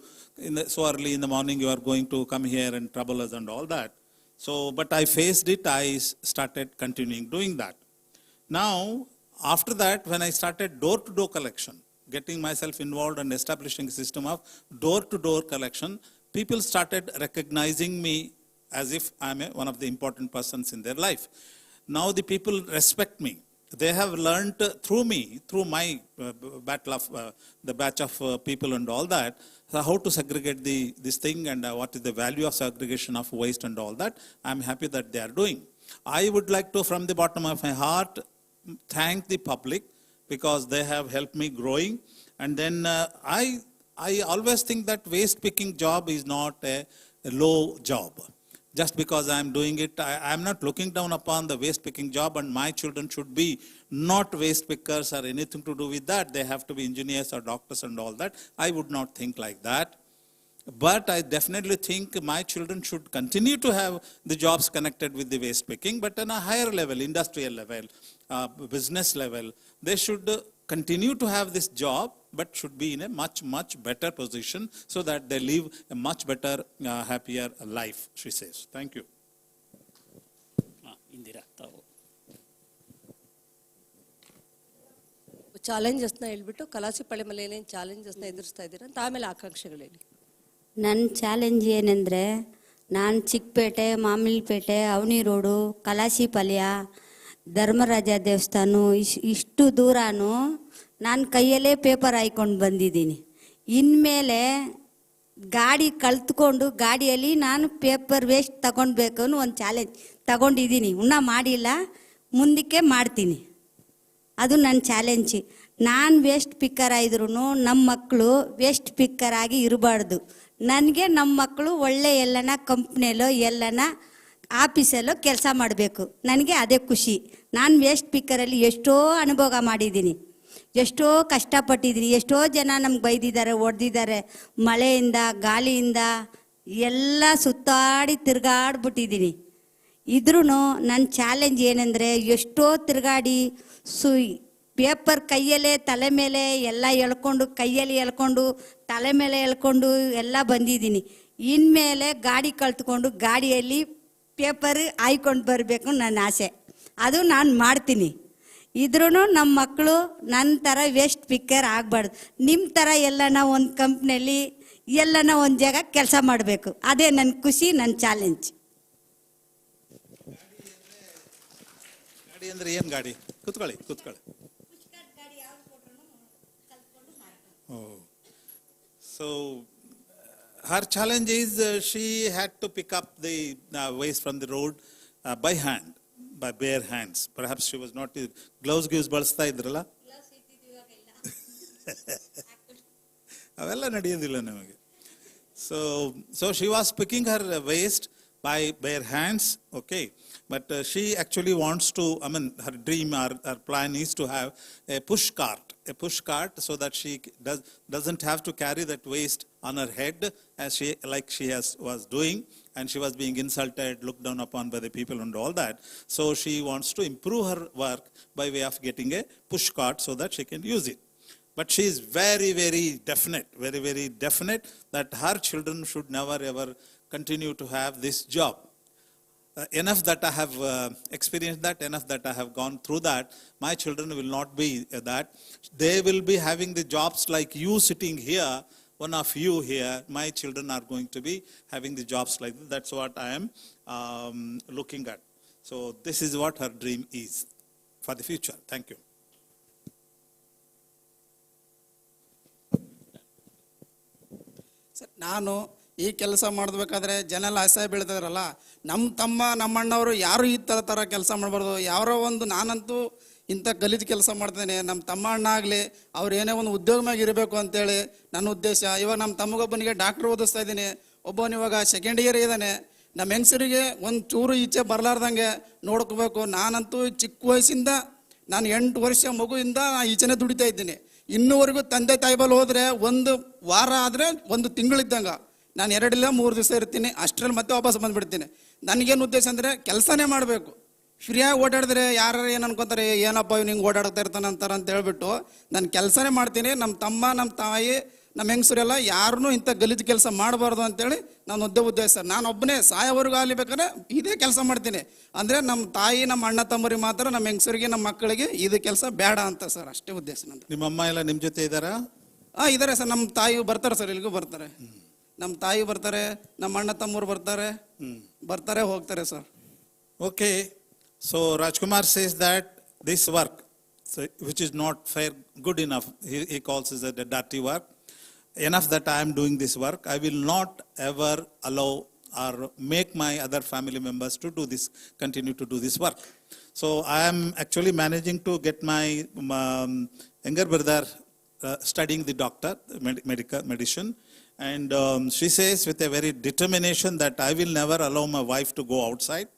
so early in the morning, you are going to come here and trouble us and all that. So, but I faced it. I started continuing doing that. Now, after that, when I started door-to-door collection, getting myself involved and establishing a system of door-to-door collection, people started recognizing me as if I'm one of the important persons in their life. Now the people respect me. They have learned through me, through my battle of the batch of people and all that, how to segregate this thing and what is the value of segregation of waste and all that. I'm happy that they are doing. I would like to, from the bottom of my heart, thank the public because they have helped me growing. And then I always think that waste picking job is not a low job. Just because I am doing it, I am not looking down upon the waste picking job, and my children should be not waste pickers or anything to do with that. They have to be engineers or doctors and all that. I would not think like that. But I definitely think my children should continue to have the jobs connected with the waste picking, but on a higher level, industrial level, business level, they should continue to have this job, but should be in a much, much better position so that they live a much better, happier life, she says. Thank you. Indira ತಾವು ಚಾಲೆಂಜಸ್ನ ಹೇಳ್ಬಿಟ್ಟು ಕಲಾಸಿಪಾಳ್ಯ ಮೇಲೆ ಏನೇನು ಚಾಲೆಂಜಸ್ನ ಎದುರಿಸ್ತಾ ಇದ್ದೀರಾ ಅಂತ ಆಮೇಲೆ ಆಕಾಂಕ್ಷೆಗಳು ಹೇಳಿ. ನನ್ನ ಚಾಲೆಂಜ್ ಏನಂದರೆ, ನಾನು ಚಿಕ್ಕಪೇಟೆ, ಮಾಮಿಲ್ಪೇಟೆ, ಅವನಿ ರೋಡು, ಕಲಾಸಿಪಾಳ್ಯ, ಧರ್ಮರಾಜ ದೇವಸ್ಥಾನ ಇಷ್ಟು ದೂರನೂ ನಾನು ಕೈಯಲ್ಲೇ ಪೇಪರ್ ಹಾಯ್ಕೊಂಡು ಬಂದಿದ್ದೀನಿ. ಇನ್ಮೇಲೆ ಗಾಡಿ ಕಲ್ತ್ಕೊಂಡು ಗಾಡಿಯಲ್ಲಿ ನಾನು ಪೇಪರ್ ವೇಸ್ಟ್ ತಗೊಳ್ಬೇಕು ಅನ್ನೋ ಒಂದು ಚಾಲೆಂಜ್ ತಗೊಂಡಿದ್ದೀನಿ. ಇನ್ನೂ ಮಾಡಿಲ್ಲ, ಮುಂದಕ್ಕೆ ಮಾಡ್ತೀನಿ. ಅದು ನನ್ನ ಚಾಲೆಂಜ್. ನಾನು ವೇಸ್ಟ್ ಪಿಕ್ಕರ್ ಆದ್ರೂ ನಮ್ಮ ಮಕ್ಕಳು ವೇಸ್ಟ್ ಪಿಕ್ಕರ್ ಆಗಿ ಇರಬಾರ್ದು. ನನಗೆ ನಮ್ಮ ಮಕ್ಕಳು ಒಳ್ಳೆ ಎಲ್ಲನ ಕಂಪ್ನಿಯಲ್ಲೋ ಎಲ್ಲನ ಆಫೀಸಲ್ಲೋ ಕೆಲಸ ಮಾಡಬೇಕು. ನನಗೆ ಅದೇ ಖುಷಿ. ನಾನು ವೇಸ್ಟ್ ಪಿಕ್ಕರಲ್ಲಿ ಎಷ್ಟೋ ಅನುಭವ ಮಾಡಿದ್ದೀನಿ, ಎಷ್ಟೋ ಕಷ್ಟಪಟ್ಟಿದ್ದೀನಿ. ಎಷ್ಟೋ ಜನ ನಮ್ಗೆ ಬೈದಿದ್ದಾರೆ, ಹೊಡೆದಿದ್ದಾರೆ. ಮಳೆಯಿಂದ ಗಾಳಿಯಿಂದ ಎಲ್ಲ ಸುತ್ತಾಡಿ ತಿರುಗಾಡ್ಬಿಟ್ಟಿದ್ದೀನಿ. ಇದ್ರೂ ನನ್ನ ಚಾಲೆಂಜ್ ಏನಂದರೆ, ಎಷ್ಟೋ ತಿರುಗಾಡಿ ಪೇಪರ್ ಕೈಯಲ್ಲೇ ತಲೆ ಮೇಲೆ ಎಲ್ಲ ಎಳ್ಕೊಂಡು, ಕೈಯಲ್ಲಿ ಎಳ್ಕೊಂಡು ತಲೆ ಮೇಲೆ ಎಳ್ಕೊಂಡು ಎಲ್ಲ ಬಂದಿದ್ದೀನಿ. ಇನ್ಮೇಲೆ ಗಾಡಿ ಕಲ್ತ್ಕೊಂಡು ಗಾಡಿಯಲ್ಲಿ ಪೇಪರ್ ಹಾಯ್ಕೊಂಡು ಬರಬೇಕು ನನ್ನ ಆಸೆ. ಅದು ನಾನು ಮಾಡ್ತೀನಿ. ಇದ್ರೂ ನಮ್ಮ ಮಕ್ಕಳು ನನ್ನ ಥರ ವೇಸ್ಟ್ ಪಿಕ್ಕರ್ ಆಗಬಾರ್ದು. ನಿಮ್ಮ ಥರ ಎಲ್ಲನ ಒಂದು ಕಂಪ್ನಿಯಲ್ಲಿ ಎಲ್ಲನ ಒಂದು ಜಾಗ ಕೆಲಸ ಮಾಡಬೇಕು. ಅದೇ ನನ್ನ ಖುಷಿ, ನನ್ನ ಚಾಲೆಂಜ್. ಗಾಡಿ ಅಂದರೆ ಏನು ಗಾಡಿ? ಕೂತ್ಕೊಳ್ಳಿ. So her challenge is she had to pick up the waste from the road by hand, by bare hands. Perhaps she was not gloves ಬಳಸ್ತಾ ಇದ್ರಲ್ಲ, ಅವೆಲ್ಲ ನಡೆಯೋದಿಲ್ಲ ನಮಗೆ. So she was picking her waste by bare hands, okay. But she actually wants to, her dream or her plan is to have a push cart so that she doesn't have to carry that waste on her head as she was doing, and she was being insulted, looked down upon by the people and all that. So she wants to improve her work by way of getting a push cart so that she can use it. But she is very, very definite that her children should never ever continue to have this job. Enough that I have experienced that, enough that I have gone through that. My children will not be that. They will be having the jobs like you sitting here, one of you here. My children are going to be having the jobs like that. That's what I am looking at. So this is what her dream is for the future. Thank you. ನಾನು ಈ ಕೆಲಸ ಮಾಡಬೇಕಾದ್ರೆ ಜನ ಎಲ್ಲ ಅಸಹ್ಯ ಬೀಳ್ತಿದ್ರಲ್ಲ, ನಮ್ಮ ತಮ್ಮ ನಮ್ಮಣ್ಣವರು ಯಾರು ಈ ಥರ ಕೆಲಸ ಮಾಡಬಾರ್ದು. ಯಾರೋ ಒಂದು, ನಾನಂತೂ ಇಂಥ ಗಲೀಜು ಕೆಲಸ ಮಾಡ್ತೇನೆ, ನಮ್ಮ ತಮ್ಮ ಅಣ್ಣ ಆಗಲಿ ಅವ್ರು ಏನೇ ಒಂದು ಉದ್ಯೋಗವಾಗಿ ಇರಬೇಕು ಅಂತೇಳಿ ನನ್ನ ಉದ್ದೇಶ. ಇವಾಗ ನಮ್ಮ ತಮ್ಮಗೊಬ್ಬನಿಗೆ ಡಾಕ್ಟ್ರ್ ಓದಿಸ್ತಾ ಇದ್ದೀನಿ, ಒಬ್ಬನು ಇವಾಗ ಸೆಕೆಂಡ್ ಇಯರ್ ಇದ್ದಾನೆ. ನಮ್ಮ ಹೆಂಗಸರಿಗೆ ಒಂದು ಚೂರು ಈಚೆ ಬರಲಾರ್ದಂಗೆ ನೋಡ್ಕೋಬೇಕು. ನಾನಂತೂ ಚಿಕ್ಕ ವಯಸ್ಸಿಂದ, ನಾನು 8 ವರ್ಷ ಮಗುವಿಂದ ಈಚೆನೇ ದುಡಿತಾ ಇದ್ದೀನಿ. ಇನ್ನೂವರೆಗೂ ತಂದೆ ತಾಯಿ ಬಲ್ಲಿ ಹೋದರೆ ಒಂದು ವಾರ ಆದರೆ 1 ತಿಂಗಳಿದ್ದಂಗೆ ನಾನು 2 ಇಲ್ಲ 3 ದಿವಸ ಇರ್ತೀನಿ. ಅಷ್ಟರಲ್ಲಿ ಮತ್ತೆ ವಾಪಸ್ ಬಂದುಬಿಡ್ತೀನಿ. ನನಗೇನು ಉದ್ದೇಶ ಅಂದರೆ ಕೆಲಸನೇ ಮಾಡಬೇಕು. ಫ್ರೀಯಾಗಿ ಓಡಾಡಿದ್ರೆ ಯಾರು ಏನು ಅನ್ಕೋತಾರೆ, ಏನಪ್ಪ ಇವ್ನು ಹಿಂಗೆ ಓಡಾಡ್ತಾ ಇರ್ತಾನೆ ಅಂತಾರೆ ಅಂತ ಹೇಳ್ಬಿಟ್ಟು ನಾನು ಕೆಲಸನೇ ಮಾಡ್ತೀನಿ. ನಮ್ಮ ತಮ್ಮ, ನಮ್ಮ ತಾಯಿ, ನಮ್ಮ ಹೆಂಗಸರೆಲ್ಲ ಯಾರನ್ನೂ ಇಂಥ ಗಲೀಜು ಕೆಲಸ ಮಾಡಬಾರ್ದು ಅಂತೇಳಿ ನಾನು ಉದ್ದೇಶ ಸರ್. ನಾನು ಒಬ್ಬನೇ ಸಾಯೋವರೆಗೂ ಆಗಲಿ ಬೇಕಾದ್ರೆ ಇದೇ ಕೆಲಸ ಮಾಡ್ತೀನಿ. ಅಂದರೆ ನಮ್ಮ ತಾಯಿ, ನಮ್ಮ ಅಣ್ಣ ತಮ್ಮರಿಗೆ ಮಾತ್ರ, ನಮ್ಮ ಹೆಂಗಸರಿಗೆ, ನಮ್ಮ ಮಕ್ಕಳಿಗೆ ಇದು ಕೆಲಸ ಬೇಡ ಅಂತ ಸರ್, ಅಷ್ಟೇ ಉದ್ದೇಶ ನಂದು. ನಿಮ್ಮ ಅಮ್ಮ ಎಲ್ಲ ನಿಮ್ಮ ಜೊತೆ ಇದ್ದಾರಾ? ಇದ್ದಾರೆ ಸರ್. ನಮ್ಮ ತಾಯಿ ಬರ್ತಾರೆ ಸರ್, ಇಲ್ಲಿಗೂ ಬರ್ತಾರೆ. ನಮ್ಮ ತಾಯಿ ಬರ್ತಾರೆ, ನಮ್ಮ ಅಣ್ಣ ತಮ್ಮರು ಬರ್ತಾರೆ ಹೋಗ್ತಾರೆ sir. Okay, so Rajkumar says that this work, which is not fair, good enough, he calls it a dirty work. Enough that I am doing this work. I will not ever allow or make my other family members to do this, continue to do this work. So I am actually managing to get my younger brother studying the doctor, medicine. And she says with a very determination that I will never allow my wife to go outside.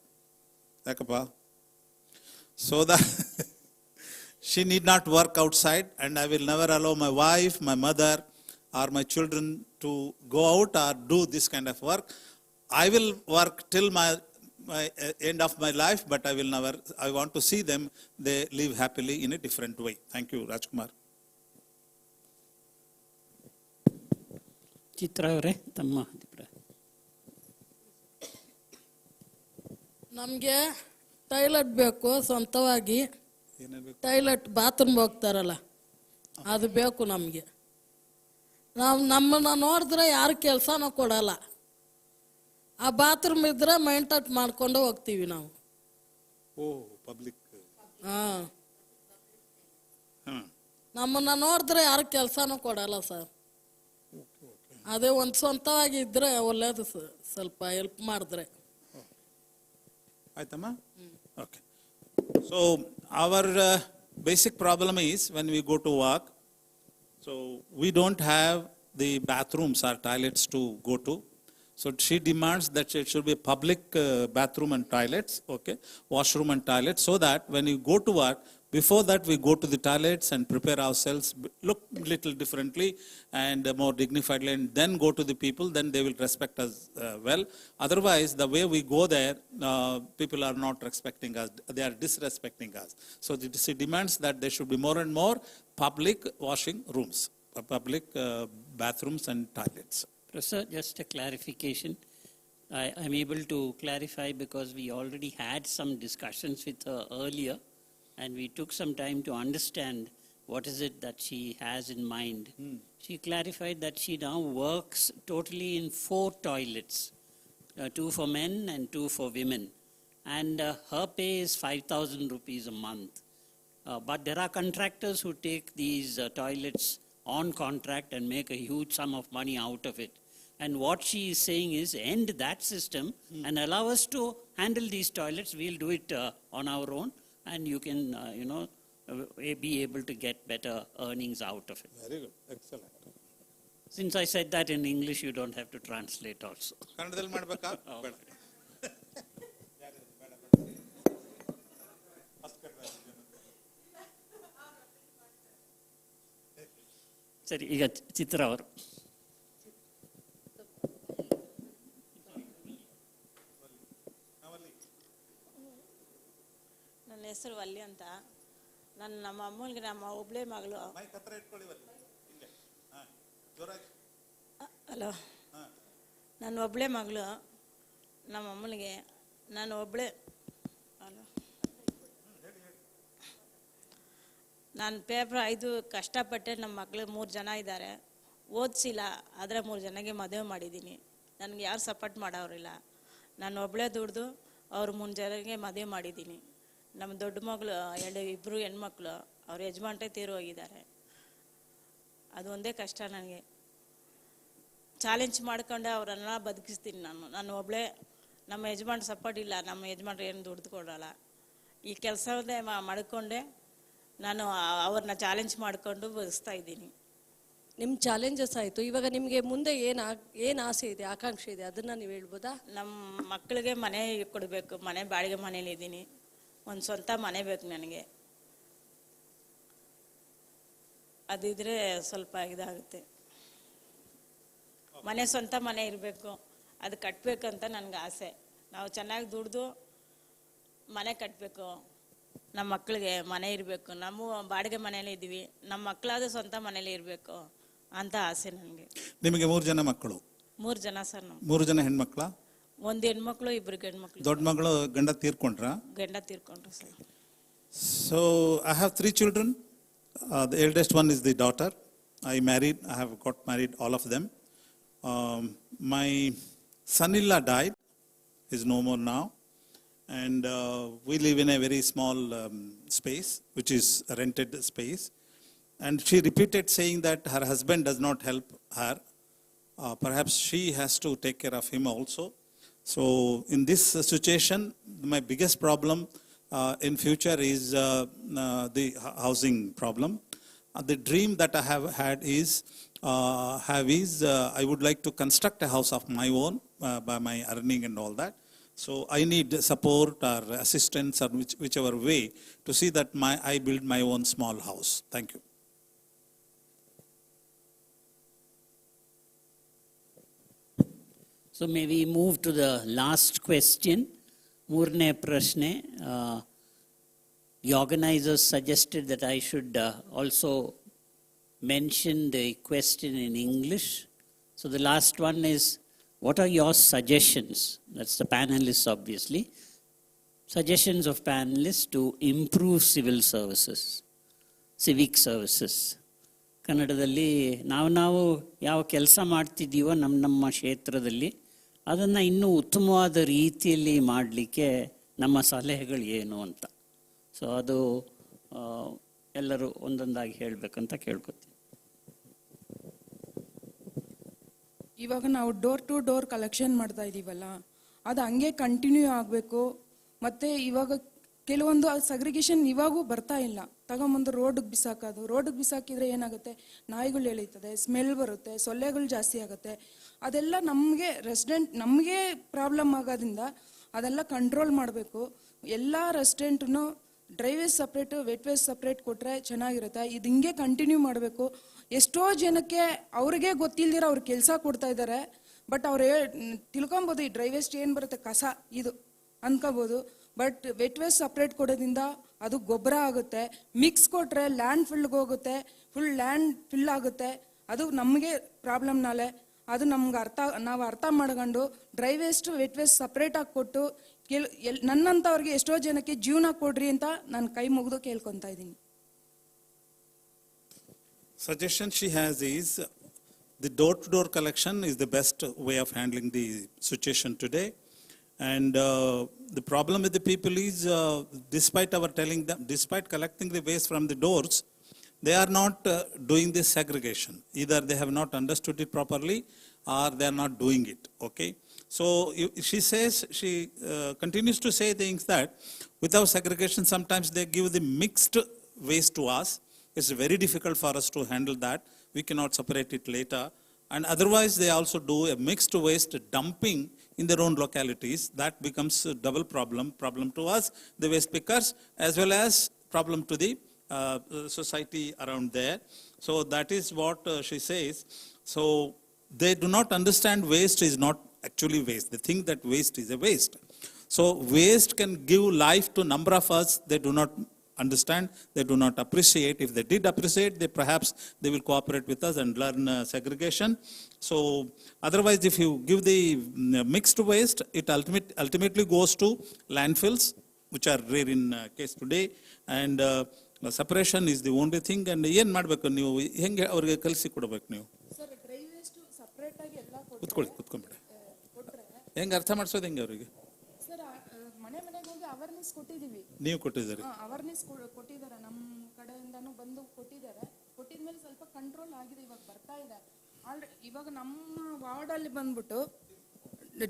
So that she need not work outside, and I will never allow my wife, my mother, or my children to go out or do this kind of work. I will work till my end of my life, but I will never, I want to see them, they live happily in a different way. Thank you, Rajkumar. ಚಿತ್ರ ಅವರೇ ತಮ್ಮ ಅಭಿಪ್ರಾಯ. ನಮಗೆ toilet ಬೇಕು ಸ್ವಂತವಾಗಿ. Toilet bathroom ಹೋಗ್ತಾರಲ್ಲ ಅದು ಬೇಕು ನಮಗೆ. ನಮ್ಮನ್ನ ನೋಡಿದ್ರೆ ಯಾರು ಕೆಲಸನೂ ಕೊಡಲ್ಲ. ಆ ಬಾತ್ರೂಮ್ ಇದ್ರೆ ಮೈಂಟೈನ್ ಮಾಡ್ಕೊಂಡು ಹೋಗ್ತೀವಿ ನಾವು. ಹಾಂ, ನಮ್ಮನ್ನ ನೋಡಿದ್ರೆ ಯಾರು ಕೆಲಸನೂ ಕೊಡಲ್ಲ ಸರ್. ಅದೇ ಒಂದು ಸ್ವಂತವಾಗಿ ಇದ್ರೆ ಒಳ್ಳೇದು ಸ್ವಲ್ಪ ಹೆಲ್ಪ್ ಮಾಡಿದ್ರೆ. Aitama? Okay. So our basic problem is when we go to work, so we don't have the bathrooms or toilets to go to. So she demands that it should be public bathroom and toilets, okay, washroom and toilets, so that when you go to work, before that we go to the toilets and prepare ourselves, look little differently and more dignifiedly, and then go to the people, then they will respect us well. Otherwise, the way we go there, people are not respecting us, they are disrespecting us. So she demands that there should be more and more public washing rooms, public bathrooms and toilets. Professor, just a clarification. I'm able to clarify because we already had some discussions with her earlier, and we took some time to understand what is it that she has in mind. She clarified that she now works totally in 4 toilets, 2 for men and 2 for women. And her pay is 5,000 rupees a month. But there are contractors who take these toilets on contract and make a huge sum of money out of it. And what she is saying is end that system and allow us to handle these toilets. We'll do it on our own, and you can, be able to get better earnings out of it. Very good, excellent. Since I said that in English, you don't have to translate also. ಕನ್ನಡದಲ್ಲಿ ಮಾಡಬೇಕಾ? ಬೇಡ. ಸರಿ, ಈಗ ಚಿತ್ರ ಅವರು. ನನ್ನ ಹೆಸರು ವಲ್ಲಿ ಅಂತ. ನಮ್ಮ ಅಮ್ಮನಿಗೆ ನಮ್ಮ ಒಬ್ಬಳೇ ಮಗಳು. ಹಲೋ, ನನ್ನ ಒಬ್ಬಳೇ ಮಗಳು. ನಮ್ಮ ಅಮ್ಮನಿಗೆ ನಾನು ಒಬ್ಬಳೇ. ಹಲೋ, ನಾನು ಪೇಪರ್ 5 ಕಷ್ಟಪಟ್ಟೆ. ನಮ್ಮ ಮಕ್ಕಳು 3 ಜನ ಇದ್ದಾರೆ. ಓದಿಸಿಲ್ಲ, ಆದರೆ 3 ಜನಕ್ಕೆ ಮದುವೆ ಮಾಡಿದ್ದೀನಿ. ನನಗೆ ಯಾರು ಸಪೋರ್ಟ್ ಮಾಡೋರಿಲ್ಲ. ನಾನು ಒಬ್ಬಳೇ ದುಡ್ದು ಅವ್ರು 3 ಜನಕ್ಕೆ ಮದುವೆ ಮಾಡಿದ್ದೀನಿ. ನಮ್ಮ ದೊಡ್ಡ ಮಗಳು 2 ಹೆಣ್ಮಕ್ಳು, ಅವ್ರ ಯಜಮಾನ್ರೇ ತೀರು ಹೋಗಿದ್ದಾರೆ. ಅದು ಒಂದೇ ಕಷ್ಟ ನನಗೆ. ಚಾಲೆಂಜ್ ಮಾಡ್ಕೊಂಡೆ ಅವರನ್ನ ಬದುಕಿಸ್ತೀನಿ ನಾನು ಒಬ್ಬಳೇ. ನಮ್ಮ ಯಜಮಾನ್ ಸಪೋರ್ಟ್ ಇಲ್ಲ, ನಮ್ಮ ಯಜಮಾನ್ರು ಏನು ದುಡ್ದು ಕೊಡಲ್ಲ. ಈ ಕೆಲಸದೇ ಮಾಡ್ಕೊಂಡೆ ನಾನು ಅವ್ರನ್ನ ಚಾಲೆಂಜ್ ಮಾಡಿಕೊಂಡು ಬದುಕ್ತಾ ಇದ್ದೀನಿ. ನಿಮ್ಮ ಚಾಲೆಂಜಸ್ ಆಯಿತು. ಇವಾಗ ನಿಮಗೆ ಮುಂದೆ ಏನು ಆಸೆ ಇದೆ, ಆಕಾಂಕ್ಷೆ ಇದೆ, ಅದನ್ನು ನೀವು ಹೇಳ್ಬೋದಾ? ನಮ್ಮ ಮಕ್ಕಳಿಗೆ ಮನೆ ಕೊಡಬೇಕು. ಮನೆ ಬಾಡಿಗೆ ಮನೇಲಿ ಇದ್ದೀನಿ. ಒಂದು ಸ್ವಂತ ಮನೆ ಬೇಕು ನನಗೆ. ಅದಿದ್ರೆ ಸ್ವಲ್ಪ ಇದಾಗುತ್ತೆ. ಮನೆ, ಸ್ವಂತ ಮನೆ ಇರಬೇಕು. ಅದು ಕಟ್ಟಬೇಕಂತ ನನಗೆ ಆಸೆ. ನಾವು ಚೆನ್ನಾಗಿ ದುಡ್ದು ಮನೆ ಕಟ್ಟಬೇಕು. ನಮ್ಮ ಮಕ್ಕಳಿಗೆ ಮನೆ ಇರಬೇಕು. ನಮ್ಮ ಬಾಡಿಗೆ ಮನೇಲಿ ಇದ್ದೀವಿ. ನಮ್ಮ ಮಕ್ಕಳಾದ ಸ್ವಂತ ಮನೇಲಿ ಇರಬೇಕು ಅಂತ ಆಸೆ ನನಗೆ. ನಿಮಗೆ 3 ಜನ ಮಕ್ಕಳು? 3 ಜನ ಸರ್. ನಮ್ಮ 3 ಜನ ಹೆಣ್ಮಕ್ಳ? 1 ಹೆಣ್ಮಕ್ಳು, 2 ಗಂಡ್ಮಕ್ಳು. ದೊಡ್ಡ ಮಗಳು ಗಂಡ ತೀರ್ಕೊಂಡ್ರ? ಗಂಡ ತೀರ್ಕೊಂಡ್ರು sir. So I have 3 children. The eldest one is the daughter. I have got married all of them. My son-in-law died, is no more now, and we live in a very small space, which is a rented space. And she repeated saying that her husband does not help her. Perhaps she has to take care of him also. So in this situation, my biggest problem in future is the housing problem. The dream that I have had is, I would like to construct a house of my own by my earning and all that. So I need support or assistance or whichever way to see that I build my own small house. Thank you. So may we move to the last question. ಮೂರನೇ ಪ್ರಶ್ನೆ. The organizers suggested that I should also mention the question in English. So the last one is, what are your suggestions? That's the panelists, obviously. Suggestions of panelists to improve civic services. ಕನ್ನಡದಲ್ಲಿ ನಾವು ಯಾವ ಕೆಲಸ ಮಾಡ್ತಿದ್ದೀವೋ ನಮ್ಮ ಕ್ಷೇತ್ರದಲ್ಲಿ ಅದನ್ನು ಇನ್ನೂ ಉತ್ತಮವಾದ ರೀತಿಯಲ್ಲಿ ಮಾಡಲಿಕ್ಕೆ ನಮ್ಮ ಸಲಹೆಗಳು ಏನು ಅಂತ. ಸೊ ಅದು ಎಲ್ಲರೂ ಒಂದೊಂದಾಗಿ ಹೇಳಬೇಕಂತ ಕೇಳ್ಕೊತೀನಿ. ಇವಾಗ ನಾವು ಡೋರ್ ಟು ಡೋರ್ ಕಲೆಕ್ಷನ್ ಮಾಡ್ತಾ ಇದ್ದೀವಲ್ಲ, ಅದು ಹಂಗೆ ಕಂಟಿನ್ಯೂ ಆಗಬೇಕು. ಮತ್ತು ಇವಾಗ ಕೆಲವೊಂದು ಸಗ್ರಿಗೇಷನ್ ಇವಾಗೂ ಬರ್ತಾ ಇಲ್ಲ. ತಗೊಂಬಂದು ರೋಡಿಗೆ ಬಿಸಾಕೋದು, ರೋಡಿಗೆ ಬಿಸಾಕಿದ್ರೆ ಏನಾಗುತ್ತೆ, ನಾಯಿಗಳು ಎಳೀತದೆ, ಸ್ಮೆಲ್ ಬರುತ್ತೆ, ಸೊಳ್ಳೆಗಳು ಜಾಸ್ತಿ ಆಗುತ್ತೆ. ಅದೆಲ್ಲ ನಮಗೆ ಪ್ರಾಬ್ಲಮ್ ಆಗೋದ್ರಿಂದ ಅದೆಲ್ಲ ಕಂಟ್ರೋಲ್ ಮಾಡಬೇಕು. ಎಲ್ಲ ರೆಸ್ಟೋರೆಂಟ್ನು dry waste separate, wet waste separate ಕೊಟ್ಟರೆ ಚೆನ್ನಾಗಿರುತ್ತೆ. ಇದು ಹಿಂಗೆ ಕಂಟಿನ್ಯೂ ಮಾಡಬೇಕು. ಎಷ್ಟೋ ಜನಕ್ಕೆ ಅವ್ರಿಗೆ ಗೊತ್ತಿಲ್ದಿರ ಅವ್ರು ಕೆಲಸ ಕೊಡ್ತಾ ಇದ್ದಾರೆ. ಬಟ್ ಅವ್ರು ತಿಳ್ಕೊಬೋದು, ಈ ಡ್ರೈ ವೇಸ್ಟ್ ಏನು ಬರುತ್ತೆ, ಕಸ ಇದು ಅನ್ಕೋಬೋದು. ಬಟ್ ವೆಟ್ ವೇಸ್ಟ್ ಸಪ್ರೇಟ್ ಕೊಡೋದ್ರಿಂದ ಅದು ಗೊಬ್ಬರ ಆಗುತ್ತೆ. ಮಿಕ್ಸ್ ಕೊಟ್ಟರೆ ಲ್ಯಾಂಡ್ ಫಿಲ್ಗೆ ಹೋಗುತ್ತೆ, ಫುಲ್ ಲ್ಯಾಂಡ್ ಫಿಲ್ ಆಗುತ್ತೆ. ಅದು ನಮಗೆ ಪ್ರಾಬ್ಲಮ್ ನಾಳೆ. ಅದು ನಮ್ಗೆ ನಾವು ಅರ್ಥ ಮಾಡ್ಕೊಂಡು ಡ್ರೈ ವೇಸ್ಟ್ ವೆಟ್ ವೇಸ್ಟ್ ಸಪ್ರೇಟಾಗಿ ಕೊಟ್ಟು ನನ್ನಂಥವ್ರಿಗೆ ಎಷ್ಟೋ ಜನಕ್ಕೆ ಜೀವನ ಕೊಡ್ರಿ ಅಂತ ನಾನು ಕೈ ಮುಗಿದು ಕೇಳ್ಕೊತಾ ಇದ್ದೀನಿ. Suggestion she has is, the door-to-door collection is the best way of handling the situation today. And the problem with the people is, despite our telling them, despite collecting the waste from the doors, they are not doing this segregation. Either they have not understood it properly or they are not doing it. Okay. So she says, she continues to say things that without segregation, sometimes they give the mixed waste to us. It's very difficult for us to handle that. We cannot separate it later. And otherwise, they also do a mixed waste dumping in their own localities. That becomes a double problem to us, the waste pickers, as well as problem to the society around there. So that is what she says. So they do not understand waste is not actually waste. They think that waste is a waste. So waste can give life to number of us. They do not understand, they do not appreciate. If they did appreciate, perhaps they will cooperate with us and learn segregation. So otherwise, if you give the mixed waste, it ultimately goes to landfills, which are rare in case today. And separation is the only thing. And ಏನು ಮಾಡಬೇಕು ನೀವು, ಹೆಂಗೆ ಅವ್ರಿಗೆ ಕಲಿಸಿ ಕೊಡಬೇಕು ನೀವು? Sir, dry waste separate ಆಗಿ ಎಲ್ಲ ಕುತ್ಕೊಂಡ್ಬಿಡಿ. ಹೆಂಗೆ ಅರ್ಥ ಮಾಡಿಸೋದು ಹೆಂಗೆ ಅವರಿಗೆ? ಸರ್, ಮನೆಗೆ ಹೋಗಿ ಅವೇರ್ನೆಸ್ ಕೊಟ್ಟಿದ್ದೀವಿ. ನೀವು ಕೊಟ್ಟಿದ್ದೀರಿ? ಅವೇರ್ನೆಸ್ ಕೊಟ್ಟಿದ್ದಾರೆ, ನಮ್ಮ ಕಡೆಯಿಂದನೂ ಬಂದು ಕೊಟ್ಟಿದ್ದಾರೆ. ಕೊಟ್ಟಿದ್ಮೇಲೆ ಸ್ವಲ್ಪ ಕಂಟ್ರೋಲ್ ಆಗಿದೆ, ಇವಾಗ ಬರ್ತಾ ಇದೆ. ಇವಾಗ ನಮ್ಮ ವಾರ್ಡಲ್ಲಿ ಬಂದ್ಬಿಟ್ಟು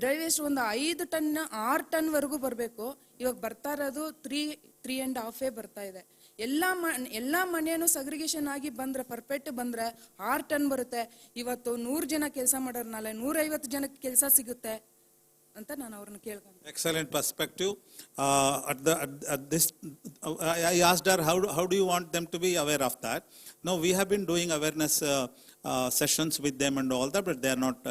ಡ್ರೈ ವೇಸ್ಟ್ ಒಂದು 5 ಟನ್ 6 ಟನ್ವರೆಗೂ ಬರಬೇಕು. ಇವಾಗ ಬರ್ತಾ ಇರೋದು 3.5 ಬರ್ತಾ ಇದೆ. ಎಲ್ಲ ಮನೆಯೂ ಸಗ್ರಿಗೇಷನ್ ಆಗಿ ಬಂದ್ರೆ, ಪರ್ಫೆಕ್ಟ್ ಬಂದ್ರೆ 6 ಟನ್ ಬರುತ್ತೆ. ಇವತ್ತು 100 ಜನ ಕೆಲಸ ಮಾಡೋರು, ನಾಳೆ 150 ಜನಕ್ಕೆ ಕೆಲಸ ಸಿಗುತ್ತೆ ಅಂತ ನಾನು ಅವ್ರನ್ನ ಕೇಳ್ಕೊಂಡು. Excellent perspective. At this, I asked her, how do you want them to be aware of that? No, we have been doing awareness sessions with them and all that, but they are not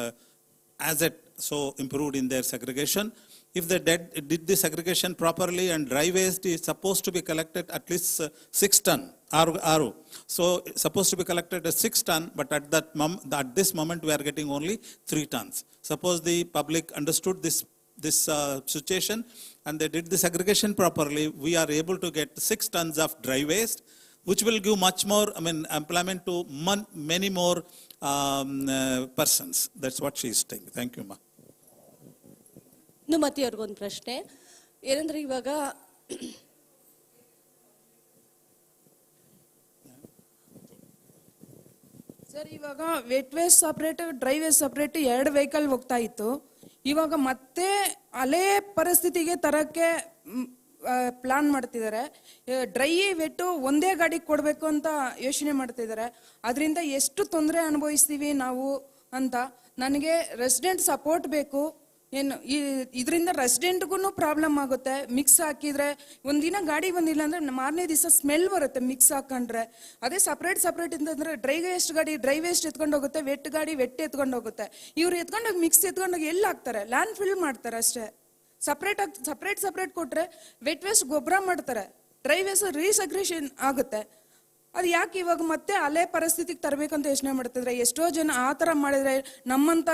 as yet so improved in their segregation. If they did the segregation properly, and dry waste is supposed to be collected at least 6 ton, so supposed to be collected at 6 ton, but at this moment we are getting only 3 tons. Suppose the public understood this situation and they did the segregation properly, we are able to get 6 tons of dry waste. which will give much more, employment to many more persons. That's what she is saying. Thank you, ma. ಇನ್ನು ಮತ್ತೆ ಅವ್ರಿಗೊಂದು ಪ್ರಶ್ನೆ ಏನಂದ್ರೆ ಇವಾಗ sir ಇವಾಗ vet waste separate dry waste separate 2 vehicle ಹೋಗ್ತಾ ಇತ್ತು. ಇವಾಗ ಮತ್ತೆ ಅದೇ ಪರಿಸ್ಥಿತಿಗೆ ತರಕ್ಕೆ ಪ್ಲಾನ್ ಮಾಡ್ತಿದ್ದಾರೆ. ಡ್ರೈ ವೆಟ್ಟು ಒಂದೇ ಗಾಡಿಗೆ ಕೊಡಬೇಕು ಅಂತ ಯೋಚನೆ ಮಾಡ್ತಿದ್ದಾರೆ. ಅದರಿಂದ ಎಷ್ಟು ತೊಂದರೆ ಅನುಭವಿಸ್ತೀವಿ ನಾವು ಅಂತ. ನನಗೆ ರೆಸಿಡೆಂಟ್ ಸಪೋರ್ಟ್ ಬೇಕು. ಏನು ಇದರಿಂದ ರೆಸಿಡೆಂಟ್ಗೂ ಪ್ರಾಬ್ಲಮ್ ಆಗುತ್ತೆ. ಮಿಕ್ಸ್ ಹಾಕಿದ್ರೆ ಒಂದಿನ ಗಾಡಿ ಬಂದಿಲ್ಲ ಅಂದ್ರೆ ಮಾರನೇ ದಿವಸ ಸ್ಮೆಲ್ ಬರುತ್ತೆ ಮಿಕ್ಸ್ ಹಾಕೊಂಡ್ರೆ. ಅದೇ ಸಪ್ರೇಟ್ ಅಂತಂದ್ರೆ ಡ್ರೈ ವೇಸ್ಟ್ ಗಾಡಿ ಡ್ರೈ ವೇಸ್ಟ್ ಎತ್ಕೊಂಡು ಹೋಗುತ್ತೆ, ವೆಟ್ ಗಾಡಿ ವೆಟ್ ಎತ್ಕೊಂಡು ಹೋಗುತ್ತೆ. ಇವ್ರು ಎತ್ಕೊಂಡೋಗಿ ಮಿಕ್ಸ್ ಎತ್ಕೊಂಡೋಗಿ ಎಲ್ಲಿ ಹಾಕ್ತಾರೆ? ಲ್ಯಾಂಡ್ ಫಿಲ್ ಮಾಡ್ತಾರೆ ಅಷ್ಟೇ. ಸಪ್ರೇಟ್ ಕೊಟ್ರೆ ವೆಟ್ ವೇಸ್ಟ್ ಗೊಬ್ಬರ ಮಾಡ್ತಾರೆ, ಡ್ರೈ ವೇಸ್ಟ್ ರೀಸಗ್ರೇಷನ್ ಆಗುತ್ತೆ. ಅದು ಯಾಕೆ ಇವಾಗ ಮತ್ತೆ ಅಲೆ ಪರಿಸ್ಥಿತಿಗೆ ತರಬೇಕಂತ ಯೋಚನೆ ಮಾಡ್ತಿದ್ರೆ? ಎಷ್ಟೋ ಜನ ಆ ಥರ ಮಾಡಿದ್ರೆ ನಮ್ಮಂಥ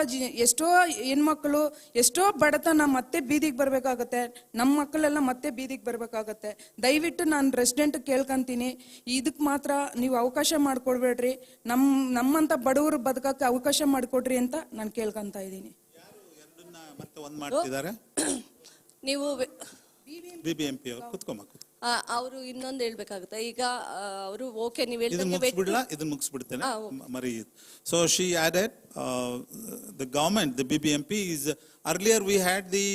ಎಷ್ಟೋ ಹೆಣ್ಮಕ್ಳು ಎಷ್ಟೋ ಬಡತನ ಮತ್ತೆ ಬೀದಿಗೆ ಬರಬೇಕಾಗತ್ತೆ. ನಮ್ಮ ಮಕ್ಕಳೆಲ್ಲ ಮತ್ತೆ ಬೀದಿಗೆ ಬರಬೇಕಾಗತ್ತೆ. ದಯವಿಟ್ಟು ನಾನು ರೆಸಿಡೆಂಟ್ ಕೇಳ್ಕೊಂತೀನಿ, ಇದಕ್ಕೆ ಮಾತ್ರ ನೀವು ಅವಕಾಶ ಮಾಡಿಕೊಡ್ಬೇಡ್ರಿ. ನಮ್ಮಂಥ ಬಡವರು ಬದುಕಕ್ಕೆ ಅವಕಾಶ ಮಾಡಿಕೊಡ್ರಿ ಅಂತ ನಾನು ಕೇಳ್ಕೊಂತ ಇದ್ದೀನಿ. ನೀವು BBMP ಅವರು ಕುತ್ಕೊಮ್ಮ. ಅವರು ಇನ್ನೊಂದು ಹೇಳ್ಬೇಕಾಗುತ್ತೆ. ಈಗ ಅವರು ಓಕೆ ನೀವು ಇದನ್ನ ಮುಗಿಸ್ಬಿಡ್ತೇನೆ ಮರಿ. So she added the government, the BBMP is earlier we had the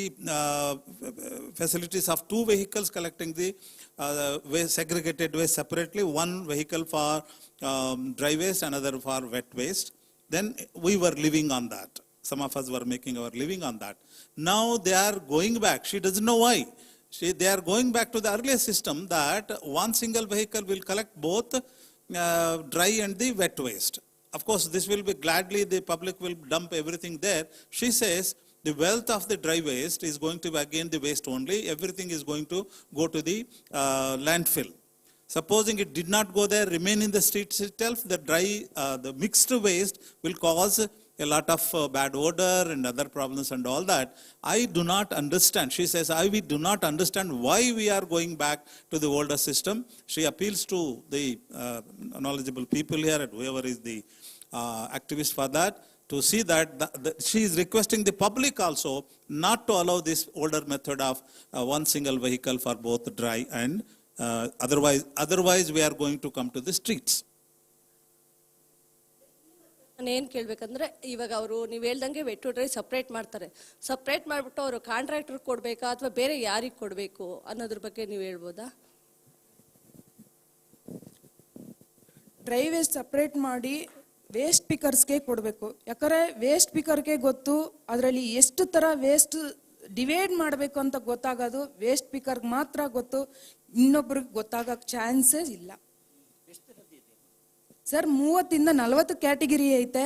facilities of 2 vehicles collecting the waste, segregated waste separately, 1 vehicle for dry waste, another for wet waste. Then we were living on that. Some of us were making our living on that. Now they are going back. She doesn't know why. They are going back to the earlier system that 1 single vehicle will collect both dry and the wet waste. Of course, this will be gladly, the public will dump everything there. She says the wealth of the dry waste is going to be again the waste only. Everything is going to go to the landfill. Supposing it did not go there, remain in the streets itself, the mixed waste will cause a lot of bad odor and other problems and all that. I do not understand. She says, we do not understand why we are going back to the older system. She appeals to the knowledgeable people here and whoever is the activist for that, to see that she is requesting the public also not to allow this older method of 1 single vehicle for both dry and otherwise we are going to come to the streets. ನಾನೇನು ಕೇಳಬೇಕಂದ್ರೆ ಇವಾಗ ಅವರು ನೀವು ಹೇಳ್ದಂಗೆ vet dry separate ಮಾಡ್ತಾರೆ. Separate ಮಾಡಿಬಿಟ್ಟು ಅವರು contractor ಕೊಡಬೇಕಾ ಅಥವಾ ಬೇರೆ ಯಾರಿಗೆ ಕೊಡಬೇಕು ಅನ್ನೋದ್ರ ಬಗ್ಗೆ ನೀವು ಹೇಳ್ಬೋದಾ? ಡ್ರೈ ವೇಸ್ಟ್ ಸಪ್ರೇಟ್ ಮಾಡಿ ವೇಸ್ಟ್ ಪಿಕರ್ಸ್ಗೆ ಕೊಡಬೇಕು. ಯಾಕಂದರೆ ವೇಸ್ಟ್ ಪಿಕರ್ಗೆ ಗೊತ್ತು ಅದರಲ್ಲಿ ಎಷ್ಟು ಥರ ವೇಸ್ಟ್ ಡಿವೈಡ್ ಮಾಡಬೇಕು ಅಂತ ಗೊತ್ತಾಗೋದು ವೇಸ್ಟ್ ಪಿಕರ್ಗೆ ಮಾತ್ರ ಗೊತ್ತು. ಇನ್ನೊಬ್ರಿಗೆ ಗೊತ್ತಾಗಕ್ಕೆ ಚಾನ್ಸೇ ಇಲ್ಲ. ಸರ್ 30 ಇಂದ 40 ಕ್ಯಾಟಗಿರಿ ಐತೆ.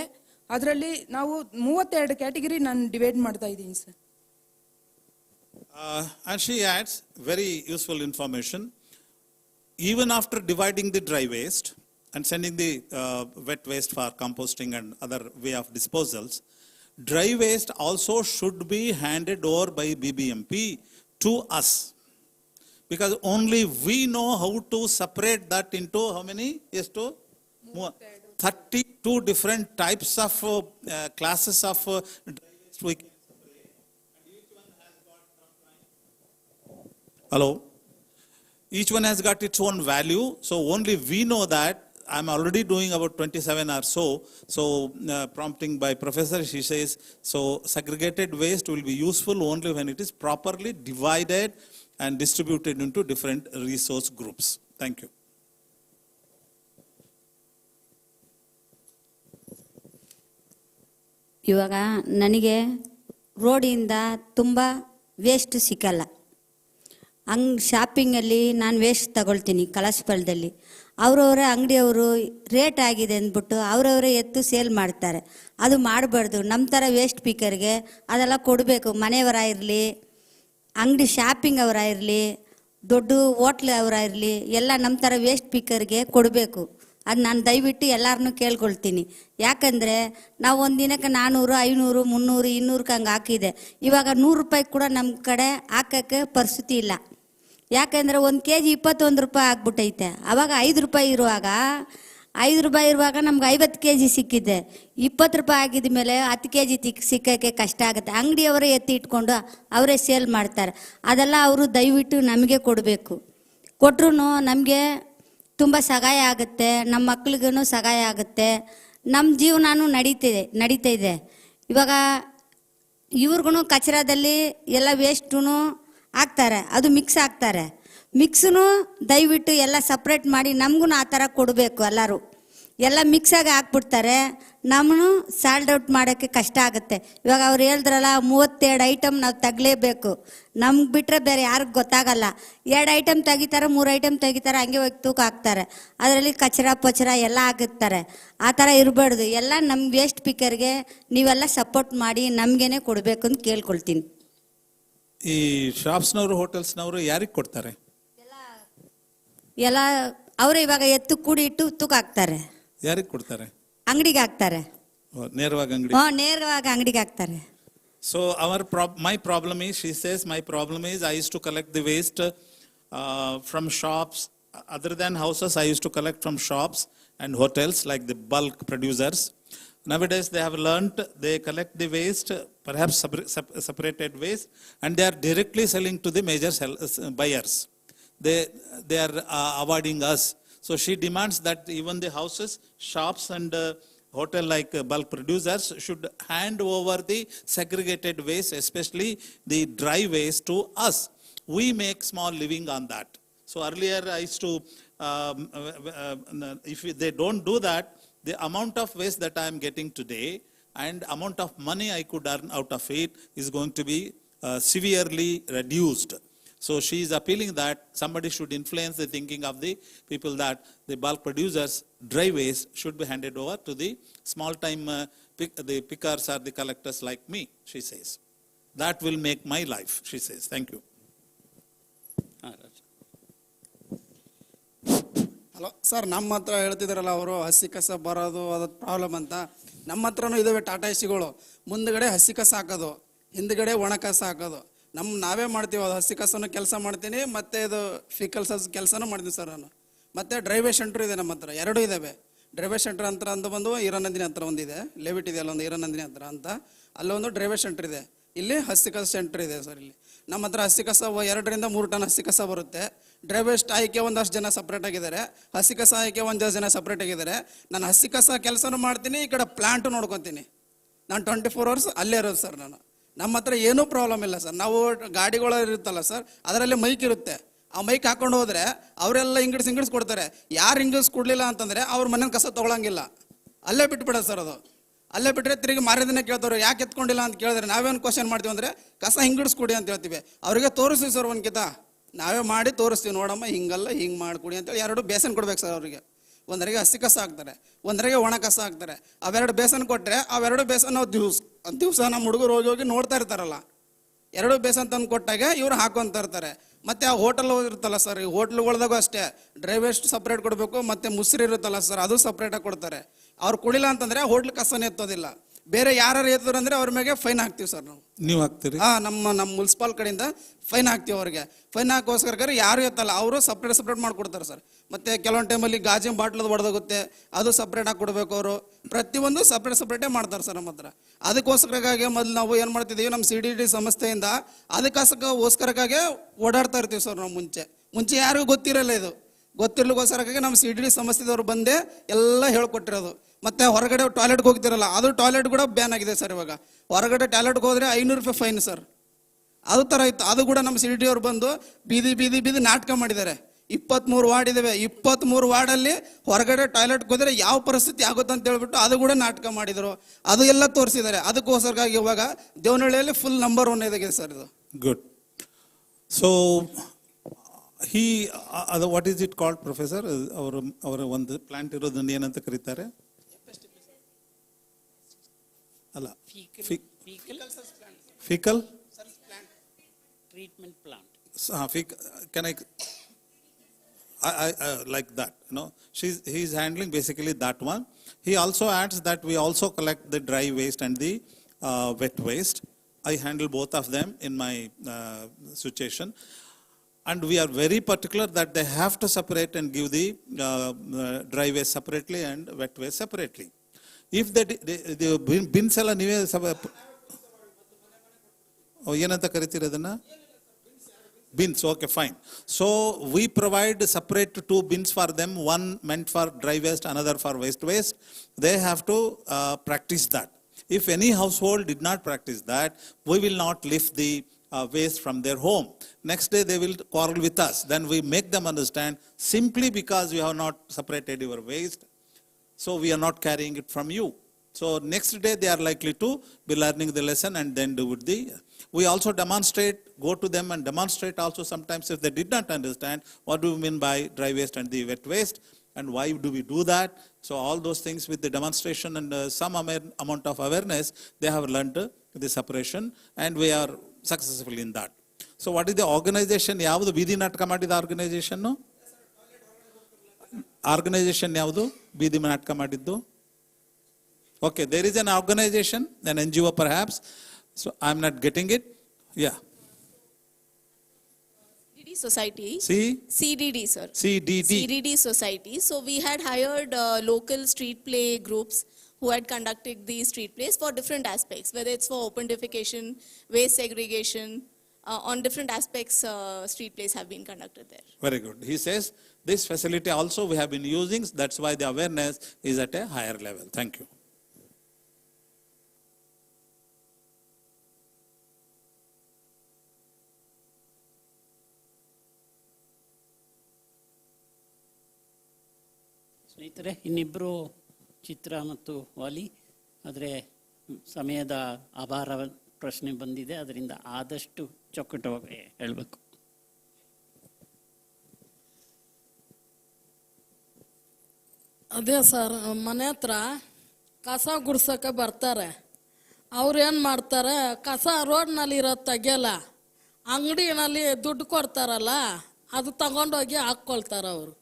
ಅದರಲ್ಲಿ ನಾವು 32 ಕ್ಯಾಟಗಿರಿ ನಾನು ಡಿವೈಡ್ ಮಾಡ್ತಾ ಇದ್ದೀನಿ sir. And she adds very useful information. Even after dividing the dry waste and sending the wet waste for composting and other way of disposals, dry waste also should be handed over by BBMP to us. Because only we know how to separate that into how many? Yes, to 32 different types of classes of dry waste we can separate. And each one has got hello. Each one has got its own value. So only we know that. I'm already doing about 27 or so. So prompting by professor, she says, so segregated waste will be useful only when it is properly divided and distributed into different resource groups. Thank you. ಇವಾಗ ನನಗೆ ರೋಡಿಂದ ತುಂಬ waste ಸಿಕ್ಕಲ್ಲ. ಶಾಪಿಂಗಲ್ಲಿ ನಾನು waste ತಗೊಳ್ತೀನಿ ಕಳಸಪಾಳ್ಯದಲ್ಲಿ. ಅವರವರೇ ಅಂಗಡಿಯವರು rate ಆಗಿದೆ ಅಂದ್ಬಿಟ್ಟು ಅವರವರೇ ಎತ್ತು ಸೇಲ್ ಮಾಡ್ತಾರೆ. ಅದು ಮಾಡಬಾರ್ದು. ನಮ್ಮ ಥರ ವೇಸ್ಟ್ ಪಿಕರ್ಗೆ ಅದೆಲ್ಲ ಕೊಡಬೇಕು. ಮನೆಯವರ ಇರಲಿ, ಅಂಗಡಿ ಶಾಪಿಂಗ್ ಅವರ ಇರಲಿ, ದೊಡ್ಡ ಹೋಟ್ಲ್ ಅವರ ಇರಲಿ, ಎಲ್ಲ ನಮ್ಮ ಥರ ವೇಸ್ಟ್ ಪಿಕರ್ಗೆ ಕೊಡಬೇಕು. ಅದು ನಾನು ದಯವಿಟ್ಟು ಎಲ್ಲರನ್ನೂ ಕೇಳ್ಕೊಳ್ತೀನಿ. ಯಾಕಂದರೆ ನಾವು ಒಂದು ದಿನಕ್ಕೆ 400, 500, 300, 200 ಹಂಗೆ ಹಾಕಿದೆ. ಇವಾಗ 100 ರೂಪಾಯಿ ಕೂಡ ನಮ್ಮ ಕಡೆ ಹಾಕೋಕ್ಕೆ ಪರಿಸ್ಥಿತಿ ಇಲ್ಲ. ಯಾಕೆಂದರೆ 1 kg 21 ರೂಪಾಯಿ ಆಗ್ಬಿಟ್ಟೈತೆ. ಆವಾಗ 5 ರೂಪಾಯಿ ಇರುವಾಗ ನಮ್ಗೆ 50 kg ಸಿಕ್ಕಿದೆ. 20 ರೂಪಾಯಿ ಆಗಿದ ಮೇಲೆ 10 kg ಸಿಕ್ಕೋಕ್ಕೆ ಕಷ್ಟ ಆಗುತ್ತೆ. ಅಂಗಡಿಯವರೇ ಎತ್ತಿ ಇಟ್ಕೊಂಡು ಅವರೇ ಸೇಲ್ ಮಾಡ್ತಾರೆ. ಅದೆಲ್ಲ ಅವರು ದಯವಿಟ್ಟು ನಮಗೆ ಕೊಡಬೇಕು. ಕೊಟ್ಟರು ನಮಗೆ ತುಂಬ ಸಹಾಯ ಆಗುತ್ತೆ, ನಮ್ಮ ಮಕ್ಳಿಗೂ ಸಹಾಯ ಆಗುತ್ತೆ, ನಮ್ಮ ಜೀವನನೂ ನಡೀತಾ ಇದೆ. ಇವಾಗ ಇವ್ರಿಗೂ ಕಚರಾದಲ್ಲಿ ಎಲ್ಲ ವೇಸ್ಟೂ ಹಾಕ್ತಾರೆ, ಅದು ಮಿಕ್ಸ್ ಆಗ್ತಾರೆ. ಮಿಕ್ಸೂ ದಯವಿಟ್ಟು ಎಲ್ಲ ಸಪ್ರೇಟ್ ಮಾಡಿ ನಮಗೂ ಆ ಥರ ಕೊಡಬೇಕು. ಎಲ್ಲರೂ ಎಲ್ಲ ಮಿಕ್ಸಾಗಿ ಹಾಕ್ಬಿಡ್ತಾರೆ, ನಮ್ಮನ್ನು ಸಾಲ್ಡ್ ಔಟ್ ಮಾಡೋಕ್ಕೆ ಕಷ್ಟ ಆಗುತ್ತೆ. ಇವಾಗ ಅವ್ರು ಹೇಳಿದ್ರಲ್ಲ 32 ಐಟಮ್ ನಾವು ತಗಲೇಬೇಕು, ನಮ್ಗೆ ಬಿಟ್ಟರೆ ಬೇರೆ ಯಾರಿಗೂ ಗೊತ್ತಾಗಲ್ಲ. 2 ಐಟಮ್ ತೆಗಿತಾರೆ, 3 ಐಟಮ್ ತೆಗಿತಾರೆ, ಹಂಗೆ ಹೋಗಿ ತೂಕ ಹಾಕ್ತಾರೆ. ಅದರಲ್ಲಿ ಕಚರ ಪಚರ ಎಲ್ಲ ಆಗುತ್ತಾರೆ. ಆ ಥರ ಇರಬಾರ್ದು. ಎಲ್ಲ ನಮ್ಮ ವೇಸ್ಟ್ ಪಿಕ್ಕರ್ಗೆ ನೀವೆಲ್ಲ ಸಪೋರ್ಟ್ ಮಾಡಿ ನಮಗೇನೆ ಕೊಡಬೇಕು ಅಂತ ಕೇಳ್ಕೊಳ್ತೀನಿ. ಈ ಶಾಪ್ಸ್ನವರು ಹೋಟೆಲ್ಸ್ನವರು ಯಾರಿಗೆ ಕೊಡ್ತಾರೆ? ಎಲ್ಲ ಅವರೇ ಇವಾಗ ಎತ್ತು ಕೂಡಿ ಇಟ್ಟು ತೂಕ ಹಾಕ್ತಾರೆ. ಯಾರಿಗೆ ಕೊಡ್ತಾರೆ? ಅಂಗಡಿಗೆ ಹಾಕ್ತಾರೆ. ನೇರವಾಗಿ ಅಂಗಡಿ? ನೇರವಾಗಿ ಅಂಗಡಿಗೆ ಹಾಕ್ತಾರೆ. So my problem is, she says, my problem is I used to collect the waste from shops. Other than houses, I used to collect from shops and hotels like the bulk producers. Nowadays they have learnt, they collect the waste, perhaps separated waste, and they are directly selling to the major buyers. They are avoiding us. So she demands that even the houses, shops and hotel like bulk producers should hand over the segregated waste, especially the dry waste, to us. We make small living on that. So earlier I used to, if they don't do that, the amount of waste that I am getting today and amount of money I could earn out of it is going to be severely reduced. So she is appealing that somebody should influence the thinking of the people that the bulk producers' dry waste should be handed over to the small time the pickers or the collectors like me, she says. That will make my life, she says. Thank you. Hello sir, ನಮ್ಮ ಹತ್ರ ಹೇಳ್ತಿದ್ದಾರಲ್ಲ ಅವರು ಹಸಿ ಕಸ ಬರೋದು ಅದು problem ಅಂತ. ನಮ್ಮ ಹತ್ರನೂ ಇದಾವೆ ಟಾಟಾ ಎಸಿಗಳು. ಮುಂದ್ಗಡೆ ಹಸಿ ಕಸ ಹಾಕೋದು, ಹಿಂದ್ಗಡೆ ಒಣ ಕಸ ಹಾಕೋದು. ನಾವೇ ಮಾಡ್ತೀವಿ. ಅದು ಹಸಿ ಕಸನೂ ಕೆಲಸ ಮಾಡ್ತೀನಿ, ಮತ್ತು ಇದು ಫಿಕಲ್ಸ್ ಕೆಲಸನೂ ಮಾಡ್ತೀನಿ ಸರ್ ನಾನು. ಮತ್ತು ಡ್ರೈವೇಜ್ ಸೆಂಟ್ರ್ ಇದೆ ನಮ್ಮ ಹತ್ರ, 2 ಇದ್ದಾವೆ. ಡ್ರೈವೇಜ್ ಸೆಂಟ್ರ್ ಅಂತ ಬಂದು ಈರನಂದಿನಿ ಹತ್ರ ಒಂದಿದೆ, ಲೆವಿಟ್ ಇದೆ ಅಲ್ಲೊಂದು ಈರನಂದಿನಿ ಹತ್ರ ಅಂತ, ಅಲ್ಲೊಂದು ಡ್ರೈವೇಜ್ ಸೆಂಟ್ರ್ ಇದೆ. ಇಲ್ಲಿ ಹಸಿ ಕಸ ಸೆಂಟ್ರ್ ಇದೆ ಸರ್. ಇಲ್ಲಿ ನಮ್ಮ ಹತ್ರ ಹಸಿ ಕಸ 2 ರಿಂದ 3 ಟನ್ ಹಸಿ ಕಸ ಬರುತ್ತೆ. ಡ್ರೈವೇಜ್ ಆಯ್ಕೆ ಒಂದಷ್ಟು ಜನ ಸಪ್ರೇಟ್ ಆಗಿದ್ದಾರೆ, ಹಸಿ ಕಸ ಆಯ್ಕೆ ಒಂದಷ್ಟು ಜನ ಸಪ್ರೇಟ್ ಆಗಿದ್ದಾರೆ. ನಾನು ಹಸಿ ಕಸ ಕೆಲಸನೂ ಮಾಡ್ತೀನಿ, ಈ ಕಡೆ ಪ್ಲಾಂಟು ನೋಡ್ಕೊತೀನಿ. ನಾನು 24 hours ಅಲ್ಲೇ ಇರೋದು ಸರ್ ನಾನು. ನಮ್ಮ ಹತ್ರ ಏನೂ ಪ್ರಾಬ್ಲಮ್ ಇಲ್ಲ ಸರ್. ನಾವು ಗಾಡಿಗಳು ಇರುತ್ತಲ್ಲ ಸರ್, ಅದರಲ್ಲಿ ಮೈಕ್ ಇರುತ್ತೆ. ಆ ಮೈಕ್ ಹಾಕೊಂಡು ಹೋದರೆ ಅವರೆಲ್ಲ ಇಂಗ್ಲಿಸ್ ಕೊಡ್ತಾರೆ. ಯಾರು ಇಂಗ್ಲಿಸ್ ಕೊಡಲಿಲ್ಲ ಅಂತಂದರೆ ಅವ್ರ ಮನೇಲಿ ಕಸ ತೊಗೊಳಂಗಿಲ್ಲ, ಅಲ್ಲೇ ಬಿಟ್ಬಿಡೋದು ಸರ್. ಅದು ಅಲ್ಲೇ ಬಿಟ್ಟರೆ ತಿರುಗಿ ಮಾರದಿನ ಕೇಳ್ತಾರೆ, ಯಾಕೆ ಎತ್ಕೊಂಡಿಲ್ಲ ಅಂತ ಕೇಳಿದ್ರೆ ನಾವೇನು ಕ್ವಶನ್ ಮಾಡ್ತೀವಿ ಅಂದರೆ ಕಸ ಹಿಂಗಿಡಿಸ್ಕೊಡಿ ಅಂತ ಹೇಳ್ತೀವಿ. ಅವರಿಗೆ ತೋರಿಸ್ತೀವಿ ಸರ್, ಒಂದು ಕಿತ ನಾವೇ ಮಾಡಿ ತೋರಿಸ್ತೀವಿ, ನೋಡಮ್ಮ ಹಿಂಗಲ್ಲ ಹಿಂಗೆ ಮಾಡಿಕೊಡಿ ಅಂತೇಳಿ 2 ಬೇಸನ್ ಕೊಡ್ಬೇಕು ಸರ್ ಅವರಿಗೆ. ಒಂದರಿಗೆ ಹಸಿ ಕಸ ಹಾಕ್ತಾರೆ, ಒಂದರಿಗೆ ಒಣ ಕಸ ಹಾಕ್ತಾರೆ. ಅವೆರಡು ಬೇಸನ್ ಕೊಟ್ಟರೆ ಅವೆರಡು ಬೇಸನ್ ನಾವು ದಿವಸ ನಮ್ಮ ಹುಡುಗರು ಹೋಗಿ ನೋಡ್ತಾ ಇರ್ತಾರಲ್ಲ, 2 ಬೇಸನ್ ತಂದು ಕೊಟ್ಟಾಗ ಇವ್ರು ಹಾಕೊಂತ ಇರ್ತಾರೆ. ಮತ್ತು ಆ ಹೋಟೆಲ್ ಇರುತ್ತಲ್ಲ ಸರ್, ಈ ಹೋಟ್ಲುಗಳ್ದಾಗೂ ಅಷ್ಟೇ ಡ್ರೈ ವೇಸ್ಟ್ ಸಪ್ರೇಟ್ ಕೊಡಬೇಕು, ಮತ್ತು ಮುಸ್ರಿ ಇರುತ್ತಲ್ಲ ಸರ್, ಅದು ಸಪ್ರೇಟಾಗಿ ಕೊಡ್ತಾರೆ. ಅವ್ರು ಕೊಡಿಲ್ಲ ಅಂತಂದರೆ ಹೋಟ್ಲ್ ಕಸನೇ ಎತ್ತೋದಿಲ್ಲ. ಬೇರೆ ಯಾರು ಎತ್ತಿದ್ರು ಅಂದರೆ ಅವ್ರ ಮೇಲೆ ಫೈನ್ ಹಾಕ್ತೀವಿ ಸರ್ ನಾವು. ನೀವು ಹಾಕ್ತೀರಿ? ನಮ್ಮ ಮುನ್ಸಿಪಾಲ್ ಕಡೆಯಿಂದ ಫೈನ್ ಹಾಕ್ತೀವಿ ಅವ್ರಿಗೆ. ಫೈನ್ ಹಾಕೋಸ್ಕರ ಯಾರು ಎತ್ತಲ್ಲ, ಅವರು ಸಪ್ರೇಟ್ ಮಾಡಿಕೊಡ್ತಾರೆ ಸರ್. ಮತ್ತು ಕೆಲವೊಂದು ಟೈಮಲ್ಲಿ ಗಾಜಿನ ಬಾಟ್ಲದು ಒಡೆದೋಗುತ್ತೆ, ಅದು ಸಪ್ರೇಟ್ ಆಗಿ ಕೊಡಬೇಕು ಅವರು. ಪ್ರತಿಯೊಂದು ಸಪ್ರೇಟೇ ಮಾಡ್ತಾರೆ ಸರ್ ನಮ್ಮ ಹತ್ರ. ಅದಕ್ಕೋಸ್ಕರಕ್ಕಾಗಿ ಮೊದಲು ನಾವು ಏನು ಮಾಡ್ತಿದ್ದೀವಿ, ನಮ್ಮ CDD ಸಂಸ್ಥೆಯಿಂದ ಅದಕ್ಕೋಸ್ಕರಕ್ಕಾಗಿ ಓಡಾಡ್ತಾ ಇರ್ತೀವಿ ಸರ್ ನಾವು. ಮುಂಚೆ ಯಾರಿಗೂ ಗೊತ್ತಿರಲ್ಲ, ಇದು ಗೊತ್ತಿರ್ಲಿಕ್ಕೋಸ್ಕರಕ್ಕಾಗಿ ನಮ್ಮ CDD ಸಂಸ್ಥೆದವ್ರು ಬಂದೇ ಎಲ್ಲ ಹೇಳ್ಕೊಟ್ಟಿರೋದು. ಮತ್ತು ಹೊರಗಡೆ ಟಾಯ್ಲೆಟ್ಗೆ ಹೋಗ್ತಿರಲ್ಲ, ಅದು ಟಾಯ್ಲೆಟ್ ಕೂಡ ಬ್ಯಾನ್ ಆಗಿದೆ ಸರ್ ಇವಾಗ. ಹೊರಗಡೆ ಟಾಯ್ಲೆಟ್ಗೆ ಹೋದರೆ 500 ರೂಪಾಯಿ ಫೈನ್ ಸರ್. ಅದು ಥರ ಇತ್ತು. ಅದು ಕೂಡ ನಮ್ಮ CDD ಅವ್ರು ಬಂದು ಬೀದಿ ನಾಟಕ ಮಾಡಿದ್ದಾರೆ. 23 ವಾರ್ಡ್ ಇದ್ದಾವೆ, 23 ವಾರ್ಡಲ್ಲಿ ಹೊರಗಡೆ ಟಾಯ್ಲೆಟ್ಗೆ ಹೋದರೆ ಯಾವ ಪರಿಸ್ಥಿತಿ ಆಗುತ್ತೆ ಅಂತ ಹೇಳ್ಬಿಟ್ಟು ಅದು ಕೂಡ ನಾಟಕ ಮಾಡಿದರು. ಅದು ಎಲ್ಲ ತೋರಿಸಿದ್ದಾರೆ. ಅದಕ್ಕೋಸ್ಕರವಾಗಿ ಇವಾಗ ದೇವನಹಳ್ಳಿಯಲ್ಲಿ ಫುಲ್ ನಂಬರ್ 1 ಇದಾಗಿದೆ ಸರ್ ಇದು. Good. So what is it called professor? ಅವರ ಒಂದು ಪ್ಲಾಂಟ್ ಇರೋದನ್ನು ಏನಂತ ಕರೀತಾರೆ? ಅಲ್ಲ, fickle treatment plant. Can I like that, he is handling basically that one. He also adds that we also collect the dry waste and the wet waste. I handle both of them in my situation. And we are very particular that they have to separate and give the dry waste separately and wet waste separately. If the bins ಎಲ್ಲ ನೀವೇ ಏನಂತ ಕರಿತೀರಿ ಅದನ್ನ? Bins, okay, fine. So we provide separate 2 bins for them, one meant for dry waste, another for waste. They have to practice that. If any household did not practice that, we will not lift the waste from their home. Next day they will quarrel with us. Then we make them understand, simply because you have not separated your waste, so we are not carrying it from you. So next day they are likely to be learning the lesson and then do it. We also demonstrate, go to them and demonstrate also sometimes if they did not understand what do we mean by dry waste and the wet waste and why do we do that. So all those things with the demonstration and some amount of awareness, they have learned the separation and we are successful in that. So what is the organization? ಯಾವುದು ಬೀದಿ ನಾಟಕ ಮಾಡಿದ organisation? Organisation ಯಾವುದು ಬೀದಿ ನಾಟಕ ಮಾಡಿದ್ದು? Okay, there is an organization, an NGO perhaps. So I'm not getting it. Yeah. CDD Society. See? CDD, sir. CDD. CDD Society. So we had hired local street play groups who had conducted these street plays for different aspects, whether it's for open defecation, waste segregation, on different aspects, street plays have been conducted there. Very good. He says this facility also we have been using. That's why the awareness is at a higher level. Thank you. ಸ್ನೇಹಿತರೆ, ಇನ್ನಿಬ್ಬರು ಚಿತ್ರ ಮತ್ತು ವಾಲಿ, ಆದರೆ ಸಮಯದ ಅಭಾರ ಪ್ರಶ್ನೆ ಬಂದಿದೆ, ಅದರಿಂದ ಆದಷ್ಟು ಚೊಕ್ಕಟವಾಗಿ ಹೇಳಬೇಕು. ಅದೇ ಸರ್, ಮನೆ ಹತ್ರ ಕಸ ಗುಡ್ಸೋಕೆ ಬರ್ತಾರೆ. ಅವ್ರು ಏನು ಮಾಡ್ತಾರೆ, ಕಸ ರೋಡ್ನಲ್ಲಿ ಇರೋದು ತೆಗಿಯಲ್ಲ, ಅಂಗಡಿನಲ್ಲಿ ದುಡ್ಡು ಕೊಡ್ತಾರಲ್ಲ ಅದು ತಗೊಂಡೋಗಿ ಹಾಕ್ಕೊಳ್ತಾರೆ. ಅವರು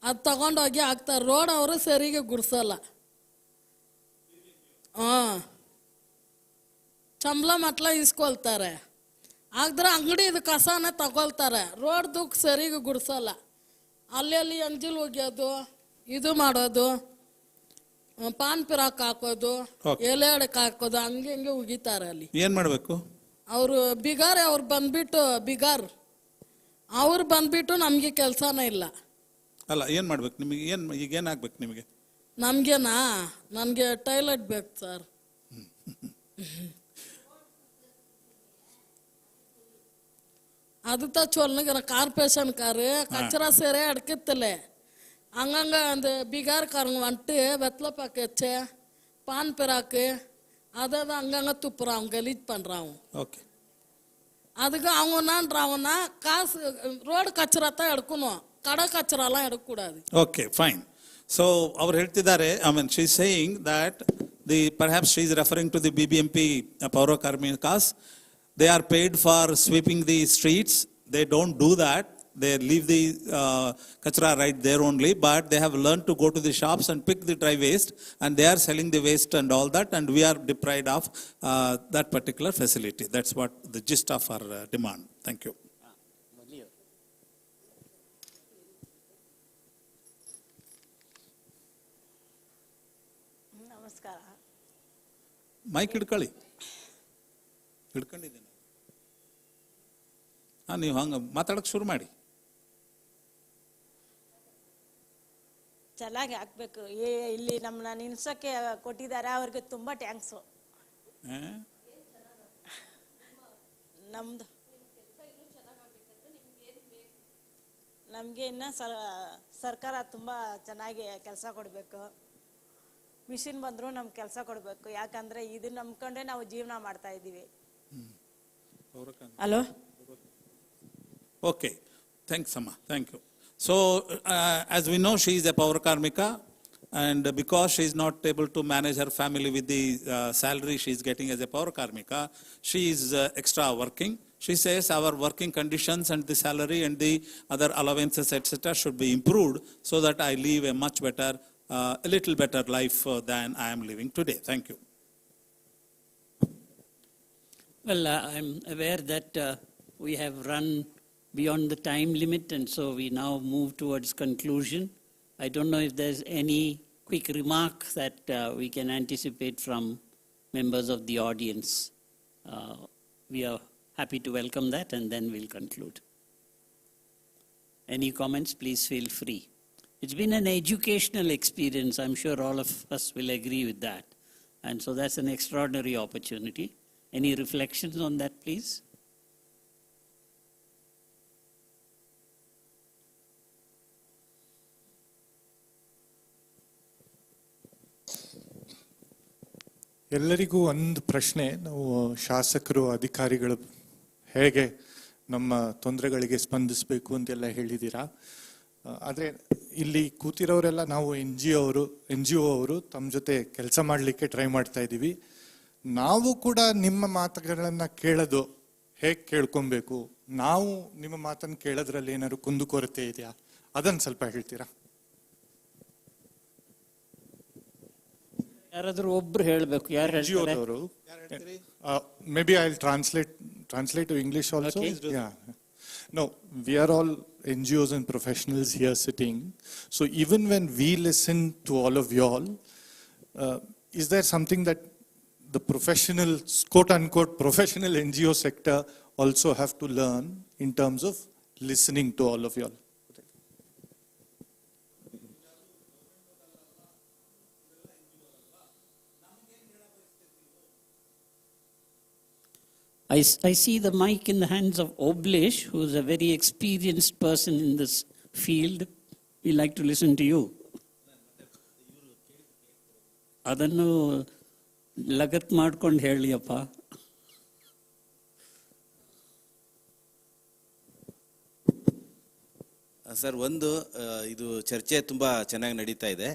ಅದು ತಗೊಂಡೋಗಿ ಹಾಕ್ತಾರೆ. ರೋಡ್ ಅವರು ಸರಿಗೆ ಗುಡ್ಸಲ್ಲ. ಚಂಬಲ ಮಟ್ಲ ಇಸ್ಕೊಳ್ತಾರೆ. ಆದ್ರೆ ಅಂಗಡಿದು ಕಸನೇ ತಗೊಳ್ತಾರೆ, ರೋಡ್ದು ಸರಿಗೆ ಗುಡ್ಸಲ್ಲ. ಅಲ್ಲಿ ಅಂಜಿಲ್ ಒಗ್ಯೋದು, ಇದು ಮಾಡೋದು, ಪಾನ್ ಪಿರಾಕ್ ಹಾಕೋದು, ಎಲೆ ಅಡಕ್ಕೆ ಹಾಕೋದು, ಹಂಗೆ ಉಗಿತಾರೆ. ಅಲ್ಲಿ ಏನ್ ಮಾಡ್ಬೇಕು? ಅವರು ಬಿಗಾರ್, ಅವ್ರು ಬಂದ್ಬಿಟ್ಟು ಬಿಗಾರ್, ಅವ್ರು ಬಂದ್ಬಿಟ್ಟು ನಮ್ಗೆ ಕೆಲ್ಸನೇ ಇಲ್ಲ. ಅಲ್ಲ, ಏನ್ ಮಾಡ್ಬೇಕು ನಿಮಗೆ? ಈಗ ಏನಾಗ್ಬೇಕು ನಿಮಗೆ? ನಮ್ಗೇನಾ? ನನ್ಗೆ ಟಾಯ್ಲೆಟ್ ಬೇಕು ಸರ್. ಅದು ಚೊಲ್ನಗ ಕಾರ್ಪೊರೇಷನ್ ಕಾರು ಕಚರ ಸೇರೆ ಅಡ್ಕಿತ್ತಲೆ ಹಂಗಂಗ அந்த பிகார்காரங்க வந்துட்டு வெத்தலை பாக்கு வச்சு பான் பிராக்கு அதை அங்கங்க துப்புறான், அவங்க கலீஜ் பண்றான். ஓகே, அதுக்கு அவங்க என்னன்றாங்கன்னா, காசு ரோடு கச்சரா தான் எடுக்கணும், கடை கச்சராலாம் எடுக்கக்கூடாது. Okay, fine. ಸೊ ಅವ್ರು ಹೇಳ್ತಿದ್ದಾರೆ, I mean she is saying that perhaps she is referring to the BBMP Paura Karmikas. They are paid for sweeping the streets. They don't do that. They leave the kachra right there only, but they have learned to go to the shops and pick the dry waste, and they are selling the waste and all that, and we are deprived of that particular facility. That's what the gist of our demand. Thank you. ನಮಸ್ಕಾರ. Mic ಹಿಡ್ಕೊಂಡಿದ್ದೀನಿ. ನೀವು ಹಂಗೆ ಮಾತಾಡಕ್ಕೆ ಶುರು ಮಾಡಿ. ಚೆನ್ನಾಗಿ ಹಾಕ್ಬೇಕು. ಇಲ್ಲಿ ನಮ್ಮನ್ನ ನಿಲ್ಸೋಕ್ಕೆ ಕೊಟ್ಟಿದ್ದಾರೆ, ಅವ್ರಿಗೆ ತುಂಬ ಟ್ಯಾಂಕ್ಸು. ನಮಗೆ ಇನ್ನು ಸರ್ಕಾರ ತುಂಬ ಚೆನ್ನಾಗಿ ಕೆಲಸ ಕೊಡಬೇಕು. ಮಿಷಿನ್ ಬಂದರೂ ನಮ್ಗೆ ಕೆಲಸ ಕೊಡಬೇಕು, ಯಾಕಂದರೆ ಇದನ್ನ ನಂಬ್ಕೊಂಡೇ ನಾವು ಜೀವನ ಮಾಡ್ತಾ ಇದ್ದೀವಿ. Hello. Okay, thanks Amma, thank you. So as we know, she is a Paura Karmika, and because she is not able to manage her family with the salary she is getting as a Paura Karmika, she is extra working. She says our working conditions and the salary and the other allowances etc. should be improved so that I live a much better, a little better life than I am living today. Thank you. Well, I'm aware that we have run beyond the time limit, and so we now move towards conclusion. I don't know if there's any quick remark that we can anticipate from members of the audience. We are happy to welcome that, and then we'll conclude. Any comments, please feel free. It's been an educational experience. I'm sure all of us will agree with that. And so that's an extraordinary opportunity. Any reflections on that, please? ಎಲ್ಲರಿಗೂ ಒಂದು ಪ್ರಶ್ನೆ. ನಾವು ಶಾಸಕರು, ಅಧಿಕಾರಿಗಳು ಹೇಗೆ ನಮ್ಮ ತೊಂದರೆಗಳಿಗೆ ಸ್ಪಂದಿಸಬೇಕು ಅಂತೆಲ್ಲ ಹೇಳಿದ್ದೀರಾ. ಆದರೆ ಇಲ್ಲಿ ಕೂತಿರೋರೆಲ್ಲ ನಾವು ಎನ್ ಜಿ ಒ ಅವರು ತಮ್ಮ ಜೊತೆ ಕೆಲಸ ಮಾಡಲಿಕ್ಕೆ ಟ್ರೈ ಮಾಡ್ತಾ ಇದ್ದೀವಿ. ನಾವು ಕೂಡ ನಿಮ್ಮ ಮಾತುಗಳನ್ನು ಕೇಳೋದು ಹೇಗೆ ಕೇಳ್ಕೊಬೇಕು, ನಾವು ನಿಮ್ಮ ಮಾತನ್ನು ಕೇಳೋದ್ರಲ್ಲಿ ಏನಾದ್ರು ಕುಂದುಕೊರತೆ ಇದೆಯಾ, ಅದನ್ನು ಸ್ವಲ್ಪ ಹೇಳ್ತೀರಾ? ಯಾರಾದರೂ ಒಬ್ರು ಹೇಳಬೇಕು. ಯಾರು ಹೇಳ್ತಾರೆ? Maybe I'll translate to English also. Okay. Yeah. No, we are all NGOs and professionals here sitting. So even when we listen to all of y'all, is there something that the professional, quote unquote, professional NGO sector also have to learn in terms of listening to all of y'all? I see the mic in the hands of Oblesh, who is a very experienced person in this field. We like to listen to you. ಅದನ್ನು ಲಗತ್ ಮಾಡ್ಕೊಂಡು ಹೇಳಿಯಪ್ಪ. Sir, ಒಂದು ಇದು ಚರ್ಚೆ ತುಂಬ ಚೆನ್ನಾಗಿ ನಡೀತಾ ಇದೆ.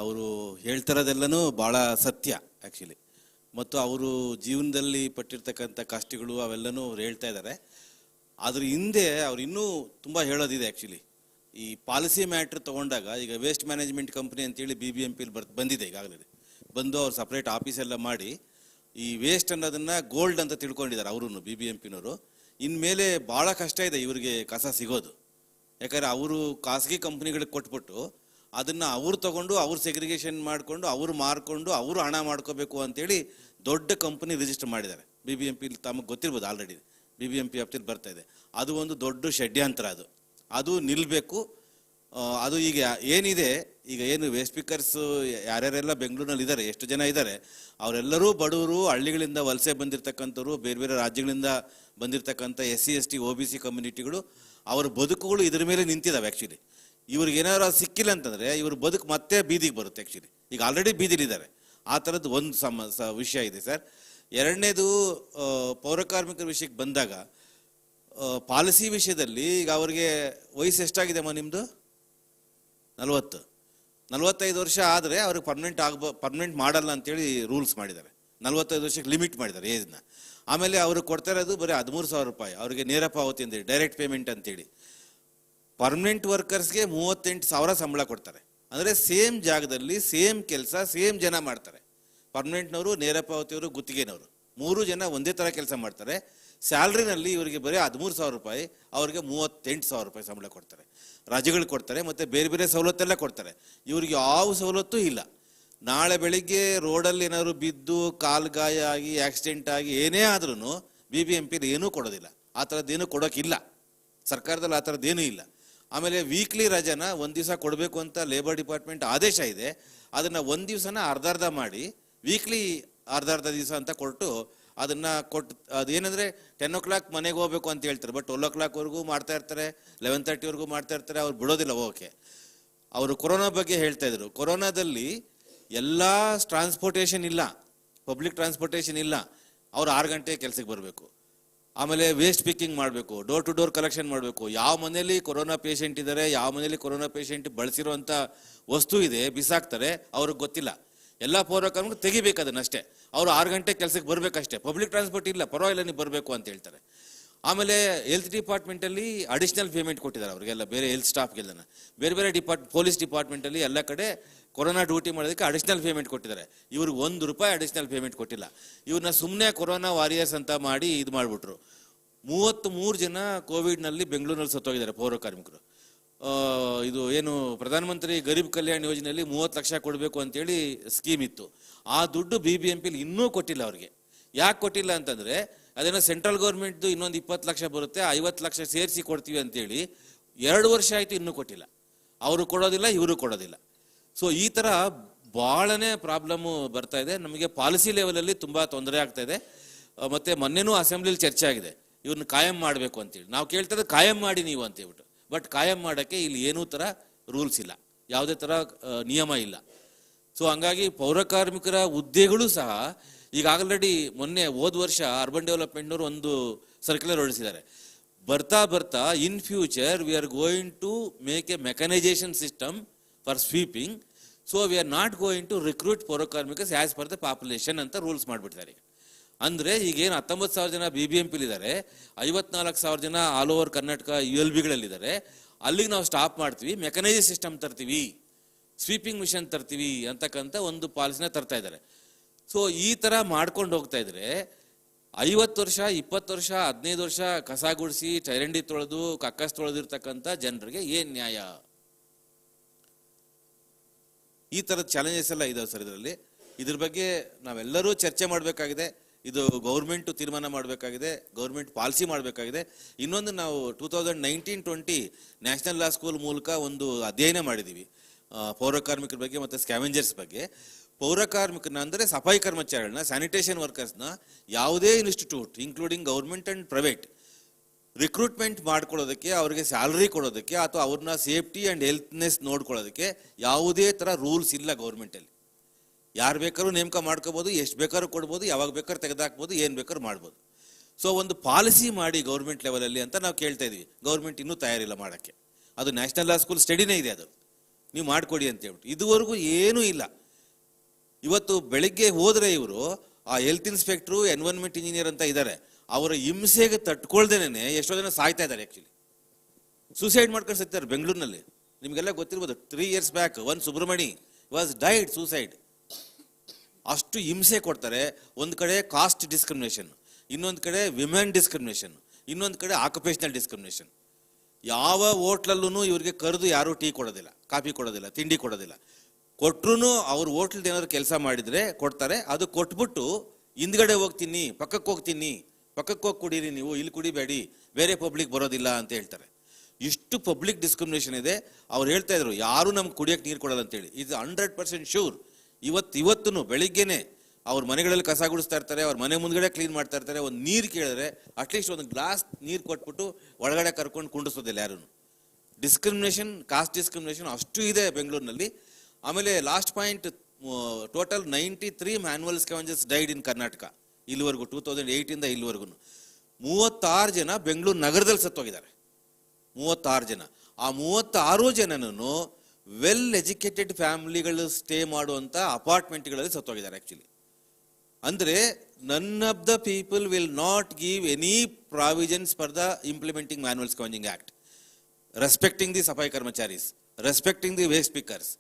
ಅವರು ಹೇಳ್ತಿರೋದೆಲ್ಲನೂ ಭಾಳ ಸತ್ಯ ಆ್ಯಕ್ಚುಲಿ. ಮತ್ತು ಅವರು ಜೀವನದಲ್ಲಿ ಪಟ್ಟಿರ್ತಕ್ಕಂಥ ಕಷ್ಟಗಳು ಅವೆಲ್ಲನೂ ಅವ್ರು ಹೇಳ್ತಾ ಇದ್ದಾರೆ. ಅದ್ರ ಹಿಂದೆ ಅವ್ರು ಇನ್ನೂ ತುಂಬ ಹೇಳೋದಿದೆ ಆ್ಯಕ್ಚುಲಿ. ಈ ಪಾಲಿಸಿ ಮ್ಯಾಟ್ರ್ ತೊಗೊಂಡಾಗ ಈಗ ವೇಸ್ಟ್ ಮ್ಯಾನೇಜ್ಮೆಂಟ್ ಕಂಪ್ನಿ ಅಂತೇಳಿ BBMPಲಿ ಬಂದಿದೆ ಈಗಾಗಲೇ. ಬಂದು ಅವ್ರು ಸಪ್ರೇಟ್ ಆಫೀಸ್ ಎಲ್ಲ ಮಾಡಿ ಈ ವೇಸ್ಟ್ ಅನ್ನೋದನ್ನು ಗೋಲ್ಡ್ ಅಂತ ತಿಳ್ಕೊಂಡಿದ್ದಾರೆ ಅವರು, BBMPನವರು. ಇನ್ಮೇಲೆ ಭಾಳ ಕಷ್ಟ ಇದೆ ಇವರಿಗೆ ಕಸ ಸಿಗೋದು. ಯಾಕಂದರೆ ಅವರು ಖಾಸಗಿ ಕಂಪ್ನಿಗಳಿಗೆ ಕೊಟ್ಬಿಟ್ಟು ಅದನ್ನು ಅವ್ರು ತೊಗೊಂಡು ಅವ್ರು ಸೆಗ್ರಿಗೇಷನ್ ಮಾಡಿಕೊಂಡು ಅವ್ರು ಮಾರ್ಕೊಂಡು ಅವರು ಹಣ ಮಾಡ್ಕೋಬೇಕು ಅಂತೇಳಿ ದೊಡ್ಡ ಕಂಪ್ನಿ ರಿಜಿಸ್ಟರ್ ಮಾಡಿದ್ದಾರೆ. BBMPಲಿ ತಮಗೆ ಗೊತ್ತಿರ್ಬೋದು, ಆಲ್ರೆಡಿ BBMP ವ್ಯಾಪ್ತಿಲಿ ಬರ್ತಾ ಇದೆ. ಅದು ಒಂದು ದೊಡ್ಡ ಷಡ್ಯಂತ್ರ. ಅದು ನಿಲ್ಲಬೇಕು. ಅದು ಈಗ ಏನಿದೆ, ಈಗ ಏನು ವೇಸ್ಟ್ ಪಿಕರ್ಸು ಯಾರ್ಯಾರೆಲ್ಲ ಬೆಂಗಳೂರಿನಲ್ಲಿ ಇದ್ದಾರೆ, ಎಷ್ಟು ಜನ ಇದ್ದಾರೆ, ಅವರೆಲ್ಲರೂ ಬಡವರು, ಹಳ್ಳಿಗಳಿಂದ ವಲಸೆ ಬಂದಿರತಕ್ಕಂಥವ್ರು, ಬೇರೆ ಬೇರೆ ರಾಜ್ಯಗಳಿಂದ ಬಂದಿರತಕ್ಕಂಥ SC ST OBC ಕಮ್ಯುನಿಟಿಗಳು. ಅವ್ರ ಬದುಕುಗಳು ಇದ್ರ ಮೇಲೆ ನಿಂತಿದ್ದಾವೆ ಆ್ಯಕ್ಚುಲಿ. ಇವ್ರಿಗೆ ಏನಾದ್ರು ಸಿಕ್ಕಿಲ್ಲ ಅಂತಂದರೆ ಇವ್ರ ಬದುಕು ಮತ್ತೆ ಬೀದಿಗೆ ಬರುತ್ತೆ ಆ್ಯಕ್ಚುಲಿ. ಈಗ ಆಲ್ರೆಡಿ ಬೀದಿಲಿದ್ದಾರೆ. ಆ ಥರದ್ದು ಒಂದು ವಿಷಯ ಇದೆ ಸರ್. ಎರಡನೇದು, ಪೌರಕಾರ್ಮಿಕರ ವಿಷಯಕ್ಕೆ ಬಂದಾಗ ಪಾಲಿಸಿ ವಿಷಯದಲ್ಲಿ ಈಗ ಅವ್ರಿಗೆ ವಯಸ್ಸು ಎಷ್ಟಾಗಿದೆಮ್ಮ ನಿಮ್ಮದು? 45 ವರ್ಷ ಆದರೆ ಅವ್ರಿಗೆ ಪರ್ಮನೆಂಟ್ ಮಾಡಲ್ಲ ಅಂತೇಳಿ ರೂಲ್ಸ್ ಮಾಡಿದ್ದಾರೆ. 45 ವರ್ಷಕ್ಕೆ ಲಿಮಿಟ್ ಮಾಡಿದ್ದಾರೆ ಏಜ್ನ. ಆಮೇಲೆ ಅವ್ರಿಗೆ ಕೊಡ್ತಾ ಇರೋದು ಬರೀ 13,000 ರೂಪಾಯಿ ಅವ್ರಿಗೆ ನೇರ ಪಾವತಿ ಅಂತೇಳಿ, ಡೈರೆಕ್ಟ್ ಪೇಮೆಂಟ್ ಅಂತೇಳಿ. ಪರ್ಮನೆಂಟ್ ವರ್ಕರ್ಸ್ಗೆ 38,000 ಸಂಬಳ ಕೊಡ್ತಾರೆ. ಅಂದರೆ ಸೇಮ್ ಜಾಗದಲ್ಲಿ ಸೇಮ್ ಕೆಲಸ ಸೇಮ್ ಜನ ಮಾಡ್ತಾರೆ. ಪರ್ಮನೆಂಟ್ನವರು, ನೇರ ಪಾವತಿಯವರು, ಗುತ್ತಿಗೆನವರು 3 ಜನ ಒಂದೇ ಥರ ಕೆಲಸ ಮಾಡ್ತಾರೆ. ಸ್ಯಾಲ್ರಿನಲ್ಲಿ ಇವರಿಗೆ ಬರೀ 13,000 ರೂಪಾಯಿ, ಅವ್ರಿಗೆ 38,000 ರೂಪಾಯಿ ಸಂಬಳ ಕೊಡ್ತಾರೆ. ರಜೆಗಳು ಕೊಡ್ತಾರೆ ಮತ್ತು ಬೇರೆ ಬೇರೆ ಸವಲತ್ತೆಲ್ಲ ಕೊಡ್ತಾರೆ. ಇವ್ರಿಗೆ ಯಾವ ಸವಲತ್ತೂ ಇಲ್ಲ. ನಾಳೆ ಬೆಳಿಗ್ಗೆ ರೋಡಲ್ಲಿ ಏನಾದ್ರು ಬಿದ್ದು ಕಾಲು ಗಾಯ ಆಗಿ ಆಕ್ಸಿಡೆಂಟ್ ಆಗಿ ಏನೇ ಆದ್ರೂ BBMPಲಿ ಏನೂ ಕೊಡೋದಿಲ್ಲ. ಆ ಥರದ್ದೇನೂ ಕೊಡೋಕ್ಕಿಲ್ಲ. ಸರ್ಕಾರದಲ್ಲಿ ಆ ಥರದ್ದೇನೂ ಇಲ್ಲ. ಆಮೇಲೆ ವೀಕ್ಲಿ ರಜೆನ 1 ದಿವಸ ಕೊಡಬೇಕು ಅಂತ ಲೇಬರ್ ಡಿಪಾರ್ಟ್ಮೆಂಟ್ ಆದೇಶ ಇದೆ. ಅದನ್ನು 1 ದಿವಸನ ಅರ್ಧ ಮಾಡಿ ವೀಕ್ಲಿ ಅರ್ಧ ದಿವಸ ಅಂತ ಕೊಟ್ಟು ಅದನ್ನು ಅದೇನೆಂದರೆ 10 o'clock ಮನೆಗೆ ಹೋಗ್ಬೇಕು ಅಂತ ಹೇಳ್ತಾರೆ. ಬಟ್ 12 o'clockವರೆಗೂ ಮಾಡ್ತಾ ಇರ್ತಾರೆ, 11:30ವರೆಗೂ ಮಾಡ್ತಾ ಇರ್ತಾರೆ. ಅವ್ರು ಬಿಡೋದಿಲ್ಲ ಹೋಗೋಕ್ಕೆ. ಅವರು ಕೊರೋನಾ ಬಗ್ಗೆ ಹೇಳ್ತಾ ಇದ್ರು. ಕೊರೋನಾದಲ್ಲಿ ಎಲ್ಲ ಟ್ರಾನ್ಸ್ಪೋರ್ಟೇಷನ್ ಇಲ್ಲ, ಪಬ್ಲಿಕ್ ಟ್ರಾನ್ಸ್ಪೋರ್ಟೇಷನ್ ಇಲ್ಲ. ಅವ್ರು 6 ಗಂಟೆಗೆ ಕೆಲಸಕ್ಕೆ ಬರಬೇಕು. ಆಮೇಲೆ ವೇಸ್ಟ್ ಪಿಕ್ಕಿಂಗ್ ಮಾಡಬೇಕು, ಡೋರ್ ಟು ಡೋರ್ ಕಲೆಕ್ಷನ್ ಮಾಡಬೇಕು. ಯಾವ ಮನೆಯಲ್ಲಿ ಕೊರೋನಾ ಪೇಷಂಟ್ ಇದ್ದಾರೆ, ಯಾವ ಮನೆಯಲ್ಲಿ ಕೊರೋನಾ ಪೇಷಂಟ್ ಬಳಸಿರುವಂಥ ವಸ್ತು ಇದೆ ಬಿಸಾಕ್ತಾರೆ, ಅವ್ರಿಗೆ ಗೊತ್ತಿಲ್ಲ. ಎಲ್ಲ ಪೌರಕಾರ್ಮಿಕರು ತೆಗಿಬೇಕು ಅದನ್ನಷ್ಟೇ. ಅವರು 6 ಗಂಟೆಗೆ ಕೆಲಸಕ್ಕೆ ಬರಬೇಕಷ್ಟೇ. ಪಬ್ಲಿಕ್ ಟ್ರಾನ್ಸ್ಪೋರ್ಟ್ ಇಲ್ಲ, ಪರವಾಗಿಲ್ಲ ನೀವು ಬರಬೇಕು ಅಂತ ಹೇಳ್ತಾರೆ. ಆಮೇಲೆ ಹೆಲ್ತ್ ಡಿಪಾರ್ಟ್ಮೆಂಟಲ್ಲಿ ಅಡಿಷ್ನಲ್ ಪೇಮೆಂಟ್ ಕೊಟ್ಟಿದ್ದಾರೆ ಅವರಿಗೆಲ್ಲ, ಬೇರೆ ಹೆಲ್ತ್ ಸ್ಟಾಫ್ಗೆಲ್ಲ. ಬೇರೆ ಬೇರೆ ಪೊಲೀಸ್ ಡಿಪಾರ್ಟ್ಮೆಂಟಲ್ಲಿ ಎಲ್ಲ ಕಡೆ ಕೊರೋನಾ ಡ್ಯೂಟಿ ಮಾಡೋದಕ್ಕೆ ಅಡಿಷ್ನಲ್ ಪೇಮೆಂಟ್ ಕೊಟ್ಟಿದ್ದಾರೆ. ಇವ್ರಿಗೆ 1 ರೂಪಾಯಿ ಅಡಿಷ್ನಲ್ ಪೇಮೆಂಟ್ ಕೊಟ್ಟಿಲ್ಲ. ಇವ್ರನ್ನ ಸುಮ್ಮನೆ ಕೊರೋನಾ ವಾರಿಯರ್ಸ್ ಅಂತ ಮಾಡಿ ಇದು ಮಾಡಿಬಿಟ್ರು. 33 ಜನ ಕೋವಿಡ್ನಲ್ಲಿ ಬೆಂಗಳೂರಿನಲ್ಲಿ ಸತ್ತೋಗಿದ್ದಾರೆ ಪೌರ ಕಾರ್ಮಿಕರು. ಇದು ಏನು ಪ್ರಧಾನಮಂತ್ರಿ ಗರೀಬ್ ಕಲ್ಯಾಣ್ ಯೋಜನೆಯಲ್ಲಿ 30 ಲಕ್ಷ ಕೊಡಬೇಕು ಅಂತೇಳಿ ಸ್ಕೀಮ್ ಇತ್ತು. ಆ ದುಡ್ಡು BBMP ಇನ್ನೂ ಕೊಟ್ಟಿಲ್ಲ ಅವ್ರಿಗೆ. ಯಾಕೆ ಕೊಟ್ಟಿಲ್ಲ ಅಂತಂದರೆ ಅದೇನೋ ಸೆಂಟ್ರಲ್ ಗೌರ್ಮೆಂಟ್ದು ಇನ್ನೊಂದು 20 ಲಕ್ಷ ಬರುತ್ತೆ, 50 ಲಕ್ಷ ಸೇರಿಸಿ ಕೊಡ್ತೀವಿ ಅಂತೇಳಿ 2 ವರ್ಷ ಆಯಿತು, ಇನ್ನೂ ಕೊಟ್ಟಿಲ್ಲ. ಅವರು ಕೊಡೋದಿಲ್ಲ, ಇವರು ಕೊಡೋದಿಲ್ಲ. ಸೊ ಈ ಥರ ಭಾಳನೇ ಪ್ರಾಬ್ಲಮ್ಮು ಬರ್ತಾ ಇದೆ. ನಮಗೆ ಪಾಲಿಸಿ ಲೆವೆಲಲ್ಲಿ ತುಂಬ ತೊಂದರೆ ಆಗ್ತಾ ಇದೆ. ಮತ್ತು ಮೊನ್ನೆನೂ ಅಸೆಂಬ್ಲಿಲಿ ಚರ್ಚೆ ಆಗಿದೆ, ಇವ್ರನ್ನ ಕಾಯಂ ಮಾಡಬೇಕು ಅಂತೇಳಿ. ನಾವು ಕೇಳ್ತದೆ ಕಾಯಂ ಮಾಡಿ ನೀವು ಅಂತ ಹೇಳ್ಬಿಟ್ಟು. ಬಟ್ ಕಾಯಂ ಮಾಡೋಕ್ಕೆ ಇಲ್ಲಿ ಏನೂ ಥರ ರೂಲ್ಸ್ ಇಲ್ಲ, ಯಾವುದೇ ಥರ ನಿಯಮ ಇಲ್ಲ. ಸೊ ಹಂಗಾಗಿ ಪೌರ ಕಾರ್ಮಿಕರ ಹುದ್ದೆಗಳು ಸಹ ಈಗ ಆಲ್ರೆಡಿ ಮೊನ್ನೆ ಹೋದ ವರ್ಷ ಅರ್ಬನ್ ಡೆವಲಪ್ಮೆಂಟ್ನವರು ಒಂದು ಸರ್ಕ್ಯುಲರ್ ಹೊರಡಿಸಿದ್ದಾರೆ. ಬರ್ತಾ ಬರ್ತಾ in future we are going to make a mechanisation system for sweeping. So we are not going to recruit ಪೌರ ಕಾರ್ಮಿಕರ್ಸ್ ಆ್ಯಸ್ ಪರ್ ದ ಪಾಪ್ಯುಲೇಷನ್ ಅಂತ ರೂಲ್ಸ್ ಮಾಡಿಬಿಡ್ತಾರೆ. ಅಂದರೆ ಈಗೇನು 19,000 ಜನ BBMPಲಿದ್ದಾರೆ, 54,000 ಜನ ಆಲ್ ಓವರ್ ಕರ್ನಾಟಕ ULBಗಳಲ್ಲಿದ್ದಾರೆ. ಅಲ್ಲಿಗೆ ನಾವು ಸ್ಟಾಪ್ ಮಾಡ್ತೀವಿ, ಮೆಕನೈಸೇಷನ್ ಸಿಸ್ಟಮ್ ತರ್ತೀವಿ, ಸ್ವೀಪಿಂಗ್ ಮಿಷನ್ ತರ್ತೀವಿ ಅಂತಕ್ಕಂಥ ಒಂದು ಪಾಲಿಸಿನ ತರ್ತಾ ಇದ್ದಾರೆ. ಸೊ ಈ ಥರ ಮಾಡ್ಕೊಂಡು ಹೋಗ್ತಾ ಇದ್ರೆ 50 ವರ್ಷ 20 ವರ್ಷ 15 ವರ್ಷ ಕಸ ಗುಡಿಸಿ ಚರಂಡಿ ತೊಳೆದು ಕಕ್ಕಸ್ ತೊಳೆದಿರ್ತಕ್ಕಂಥ ಜನರಿಗೆ ಏನು ನ್ಯಾಯ? ಈ ಥರದ ಚಾಲೆಂಜಸ್ ಎಲ್ಲ ಇದಾವೆ ಸರ್ ಇದರಲ್ಲಿ. ಇದ್ರ ಬಗ್ಗೆ ನಾವೆಲ್ಲರೂ ಚರ್ಚೆ ಮಾಡಬೇಕಾಗಿದೆ. ಇದು ಗೌರ್ಮೆಂಟು ತೀರ್ಮಾನ ಮಾಡಬೇಕಾಗಿದೆ, ಗೌರ್ಮೆಂಟ್ ಪಾಲಿಸಿ ಮಾಡಬೇಕಾಗಿದೆ. ಇನ್ನೊಂದು ನಾವು 2019-20 ನ್ಯಾಷನಲ್ ಲಾ ಸ್ಕೂಲ್ ಮೂಲಕ ಒಂದು ಅಧ್ಯಯನ ಮಾಡಿದ್ದೀವಿ ಪೌರ ಕಾರ್ಮಿಕರ ಬಗ್ಗೆ ಮತ್ತು ಸ್ಕ್ಯಾವೆಂಜರ್ಸ್ ಬಗ್ಗೆ. ಪೌರ ಕಾರ್ಮಿಕರನ್ನ ಅಂದರೆ ಸಫಾಯಿ ಕರ್ಮಚಾರಿಗಳನ್ನ, ಸ್ಯಾನಿಟೇಷನ್ ವರ್ಕರ್ಸ್ನ ಯಾವುದೇ institute including government and private recruitment ಮಾಡ್ಕೊಳ್ಳೋದಕ್ಕೆ, ಅವ್ರಿಗೆ ಸ್ಯಾಲ್ರಿ ಕೊಡೋದಕ್ಕೆ ಅಥವಾ ಅವ್ರನ್ನ ಸೇಫ್ಟಿ ಆ್ಯಂಡ್ ಹೆಲ್ತ್ನೆಸ್ ನೋಡ್ಕೊಳ್ಳೋದಕ್ಕೆ ಯಾವುದೇ ಥರ ರೂಲ್ಸ್ ಇಲ್ಲ ಗೌರ್ಮೆಂಟಲ್ಲಿ. ಯಾರು ಬೇಕಾದ್ರೂ ನೇಮಕ ಮಾಡ್ಕೋಬೋದು, ಎಷ್ಟು ಬೇಕಾದ್ರೂ ಕೊಡ್ಬೋದು, ಯಾವಾಗ ಬೇಕಾದ್ರೂ ತೆಗೆದಾಕ್ಬೋದು, ಏನು ಬೇಕಾದ್ರೂ ಮಾಡ್ಬೋದು. ಸೊ ಒಂದು ಪಾಲಿಸಿ ಮಾಡಿ ಗೌರ್ಮೆಂಟ್ ಲೆವೆಲಲ್ಲಿ ಅಂತ ನಾವು ಕೇಳ್ತಾ ಇದ್ವಿ. ಗೌರ್ಮೆಂಟ್ ಇನ್ನೂ ತಯಾರಿಲ್ಲ ಮಾಡೋಕ್ಕೆ. ಅದು ನ್ಯಾಷನಲ್ ಲಾ ಸ್ಕೂಲ್ ಸ್ಟಡಿನೇ ಇದೆ, ಅದು ನೀವು ಮಾಡಿಕೊಡಿ ಅಂತ ಹೇಳ್ಬಿಟ್ಟು ಇದುವರೆಗೂ ಏನೂ ಇಲ್ಲ. ಇವತ್ತು ಬೆಳಿಗ್ಗೆ ಹೋದರೆ ಇವರು ಆ ಹೆಲ್ತ್ ಇನ್ಸ್ಪೆಕ್ಟ್ರು, ಎನ್ವೈರನ್ಮೆಂಟ್ ಇಂಜಿನಿಯರ್ ಅಂತ ಇದ್ದಾರೆ, ಅವರ ಹಿಂಸೆಗೆ ತಟ್ಕೊಳ್ದೇನೆ ಎಷ್ಟೋ ಜನ ಸಾಯ್ತಾ ಇದ್ದಾರೆ. ಆ್ಯಕ್ಚುಲಿ ಸೂಸೈಡ್ ಮಾಡ್ಕೊಂಡು ಸತ್ತಿದ್ದಾರೆ ಬೆಂಗಳೂರಿನಲ್ಲಿ. ನಿಮಗೆಲ್ಲ ಗೊತ್ತಿರ್ಬೋದು, 3 years back one Subramani was died suicide. ಅಷ್ಟು ಹಿಂಸೆ ಕೊಡ್ತಾರೆ. ಒಂದು ಕಡೆ ಕಾಸ್ಟ್ ಡಿಸ್ಕ್ರಿಮಿನೇಷನ್, ಇನ್ನೊಂದು ಕಡೆ ವಿಮೆನ್ ಡಿಸ್ಕ್ರಿಮಿನೇಷನ್, ಇನ್ನೊಂದು ಕಡೆ ಆಕ್ಯುಪೇಷನಲ್ ಡಿಸ್ಕ್ರಿಮಿನೇಷನ್. ಯಾವ ಹೋಟ್ಲಲ್ಲೂ ಇವ್ರಿಗೆ ಕರೆದು ಯಾರೂ ಟೀ ಕೊಡೋದಿಲ್ಲ, ಕಾಫಿ ಕೊಡೋದಿಲ್ಲ, ತಿಂಡಿ ಕೊಡೋದಿಲ್ಲ. ಕೊಟ್ಟರು ಅವ್ರು ಹೋಟ್ಲದ ಏನಾದ್ರು ಕೆಲಸ ಮಾಡಿದರೆ ಕೊಡ್ತಾರೆ. ಅದು ಕೊಟ್ಬಿಟ್ಟು ಹಿಂದ್ಗಡೆ ಹೋಗ್ತೀನಿ, ಪಕ್ಕಕ್ಕೆ ಹೋಗ್ತೀನಿ, ಪಕ್ಕಕ್ಕೆ ಹೋಗಿ ಕುಡೀರಿ ನೀವು, ಇಲ್ಲಿ ಕುಡಿಬೇಡಿ, ಬೇರೆ ಪಬ್ಲಿಕ್ ಬರೋದಿಲ್ಲ ಅಂತ ಹೇಳ್ತಾರೆ. ಇಷ್ಟು ಪಬ್ಲಿಕ್ ಡಿಸ್ಕ್ರಿಮಿನೇಷನ್ ಇದೆ. ಅವ್ರು ಹೇಳ್ತಾ ಇದ್ರು ಯಾರು ನಮ್ಗೆ ಕುಡಿಯೋಕ್ಕೆ ನೀರು ಕೊಡೋಲ್ಲ ಅಂತೇಳಿ. ಇದು 100% ಶೂರ್. ಇವತ್ತು ಬೆಳಿಗ್ಗೆನೆ ಅವ್ರ ಮನೆಗಳಲ್ಲಿ ಕಸ ಗುಡಿಸ್ತಾ ಇರ್ತಾರೆ, ಅವ್ರ ಮನೆ ಮುಂದ್ಗಡೆ ಕ್ಲೀನ್ ಮಾಡ್ತಾ ಇರ್ತಾರೆ. ಒಂದು ನೀರು ಕೇಳಿದ್ರೆ ಅಟ್ಲೀಸ್ಟ್ ಒಂದು ಗ್ಲಾಸ್ ನೀರು ಕೊಟ್ಬಿಟ್ಟು ಒಳಗಡೆ ಕರ್ಕೊಂಡು ಕುಂಡಿಸೋದಿಲ್ಲ ಯಾರು. ಡಿಸ್ಕ್ರಿಮಿನೇಷನ್, ಕಾಸ್ಟ್ ಡಿಸ್ಕ್ರಿಮಿನೇಷನ್ ಅಷ್ಟು ಇದೆ ಬೆಂಗಳೂರಿನಲ್ಲಿ. ಆಮೇಲೆ last point, total 93 manual scavengers died ಇನ್ ಕರ್ನಾಟಕ ಇಲ್ಲಿವರೆಗೂ. 2008 ಇಲ್ಲಿವರೆಗೂ 36 ಜನ ಬೆಂಗಳೂರು ನಗರದಲ್ಲಿ ಸತ್ತೋಗಿದ್ದಾರೆ. 36 ಜನ. ಆ 36 ಜನನೂ ವೆಲ್ ಎಜುಕೇಟೆಡ್ ಫ್ಯಾಮಿಲಿಗಳು ಸ್ಟೇ ಮಾಡುವಂಥ ಅಪಾರ್ಟ್ಮೆಂಟ್ಗಳಲ್ಲಿ ಸತ್ತೋಗಿದ್ದಾರೆ. ಆ್ಯಕ್ಚುಲಿ ಅಂದರೆ none of the people will not give any provisions for the implementing manual scavenging act, respecting the safai karmacharis, respecting the waste pickers.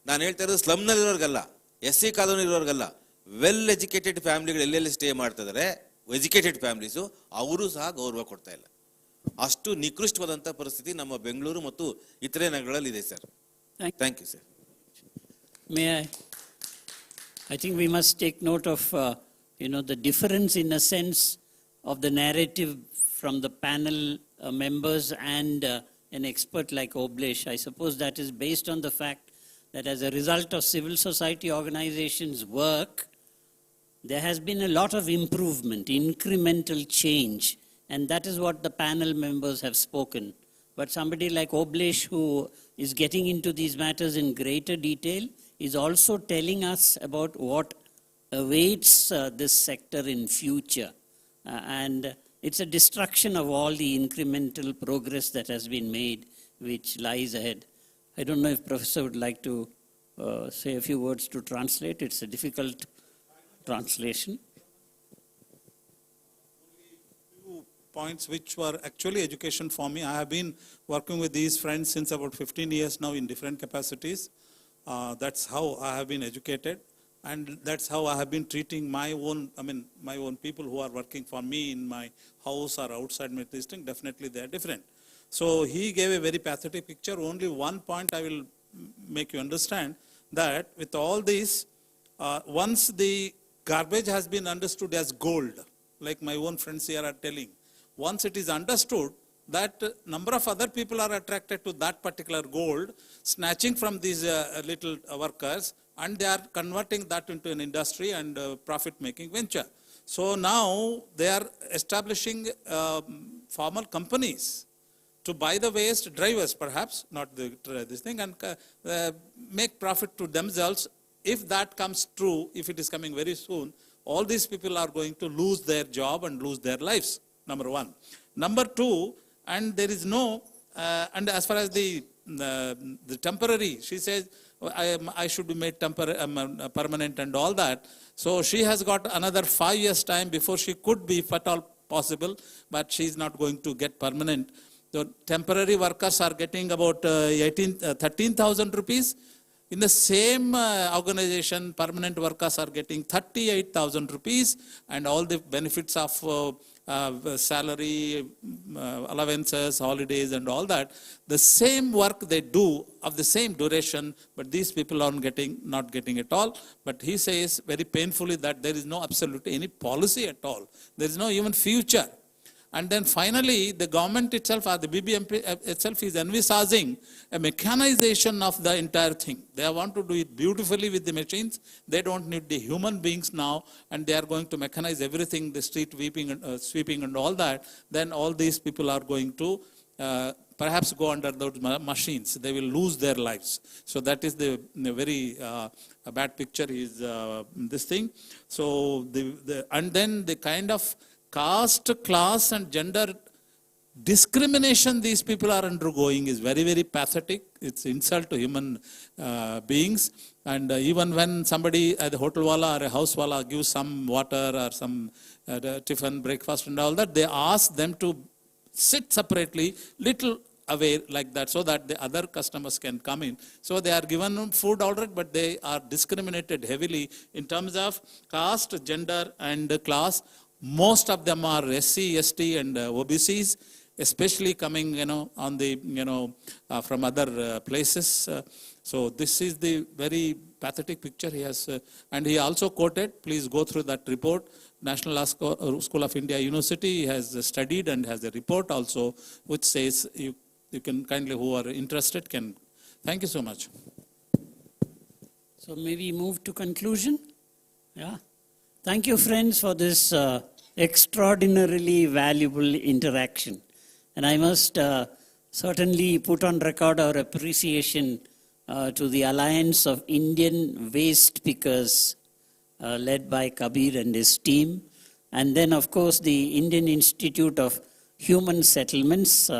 ನಾನು ಹೇಳ್ತಾ ಇರೋದು ಸ್ಲಮ್ನಲ್ಲಿರೋರ್ಗಲ್ಲ, SC ಕಾಲೋನಿ ಇರೋರ್ಗಲ್ಲ, ವೆಲ್ ಎಜುಕೇಟೆಡ್ ಫ್ಯಾಮಿಲಿಗಳು ಎಲ್ಲೆಲ್ಲಿ ಸ್ಟೇ ಮಾಡ್ತಿದ್ದಾರೆ, ಎಜುಕೇಟೆಡ್ ಫ್ಯಾಮಿಲೀಸು, ಅವರು ಸಹ ಗೌರವ ಕೊಡ್ತಾ ಇಲ್ಲ. ಅಷ್ಟು ನಿಕೃಷ್ಟವಾದಂಥ ಪರಿಸ್ಥಿತಿ ನಮ್ಮ ಬೆಂಗಳೂರು ಮತ್ತು ಇತರೆ ನಗರಗಳಲ್ಲಿ ಇದೆ sir. Thank you sir. May I think we must take note of, the difference in a sense of the narrative from the panel members and an expert like Oblesh. I suppose that is based on the fact that as a result of civil society organizations' work, there has been a lot of improvement, incremental change, and that is what the panel members have spoken. But somebody like Oblesh, who is getting into these matters in greater detail, is also telling us about what awaits this sector in future. And it's a destruction of all the incremental progress that has been made, which lies ahead. I don't know if Professor would like to say a few words to translate. It's a difficult translation. Points which were actually education for me. I have been working with these friends since about 15 years now in different capacities. That's how I have been educated. And that's how I have been treating my own people who are working for me in my house or outside my district. Definitely they are different. So he gave a very pathetic picture. Only one point I will make you understand, that with all this, once the garbage has been understood as gold, like my own friends here are telling, once it is understood that number of other people are attracted to that particular gold, snatching from these little workers, and they are converting that into an industry and profit-making venture. So now they are establishing formal companies to buy the waste, drivers perhaps, not this thing, and make profit to themselves. If that comes true, if it is coming very soon, all these people are going to lose their job and lose their lives, number one. Number two, and there is no, and as far as the temporary, she says, I should be made permanent and all that. So she has got another 5 years time before she could be, if at all possible, but she is not going to get permanent. The temporary workers are getting about 13,000 rupees. In the same organization, permanent workers are getting 38,000 rupees, and all the benefits of salary, allowances, holidays and all that. The same work they do of the same duration, but these people are not getting at all. But he says very painfully that there is no absolutely any policy at all. There is no even future. And then finally, the government itself, or the BBMP itself, is envisaging a mechanization of the entire thing. They want to do it beautifully with the machines. They don't need the human beings now, and they are going to mechanize everything, the street sweeping and all that. Then all these people are going to perhaps go under those machines. They will lose their lives. So that is the very bad picture is this thing. So and then the kind of caste, class and gender discrimination these people are undergoing is very, very pathetic. It's insult to human beings. And even when somebody at the hotel wala or a house wala gives some water or some tiffin, breakfast and all that, they ask them to sit separately, little away like that, so that the other customers can come in. So they are given food already, but they are discriminated heavily in terms of caste, gender and class. Most of them are SC, ST and OBCs, especially coming, on the, from other places. So this is the very pathetic picture he has. And he also quoted, please go through that report. National Law School of India University has studied and has a report also, which says you can kindly, who are interested, can. Thank you so much. So maybe move to conclusion. Yeah. Thank you, friends, for this extraordinarily valuable interaction. And I must certainly put on record our appreciation to the Alliance of Indian Waste Pickers, led by Kabir and his team. And then, of course, the Indian Institute of Human Settlements,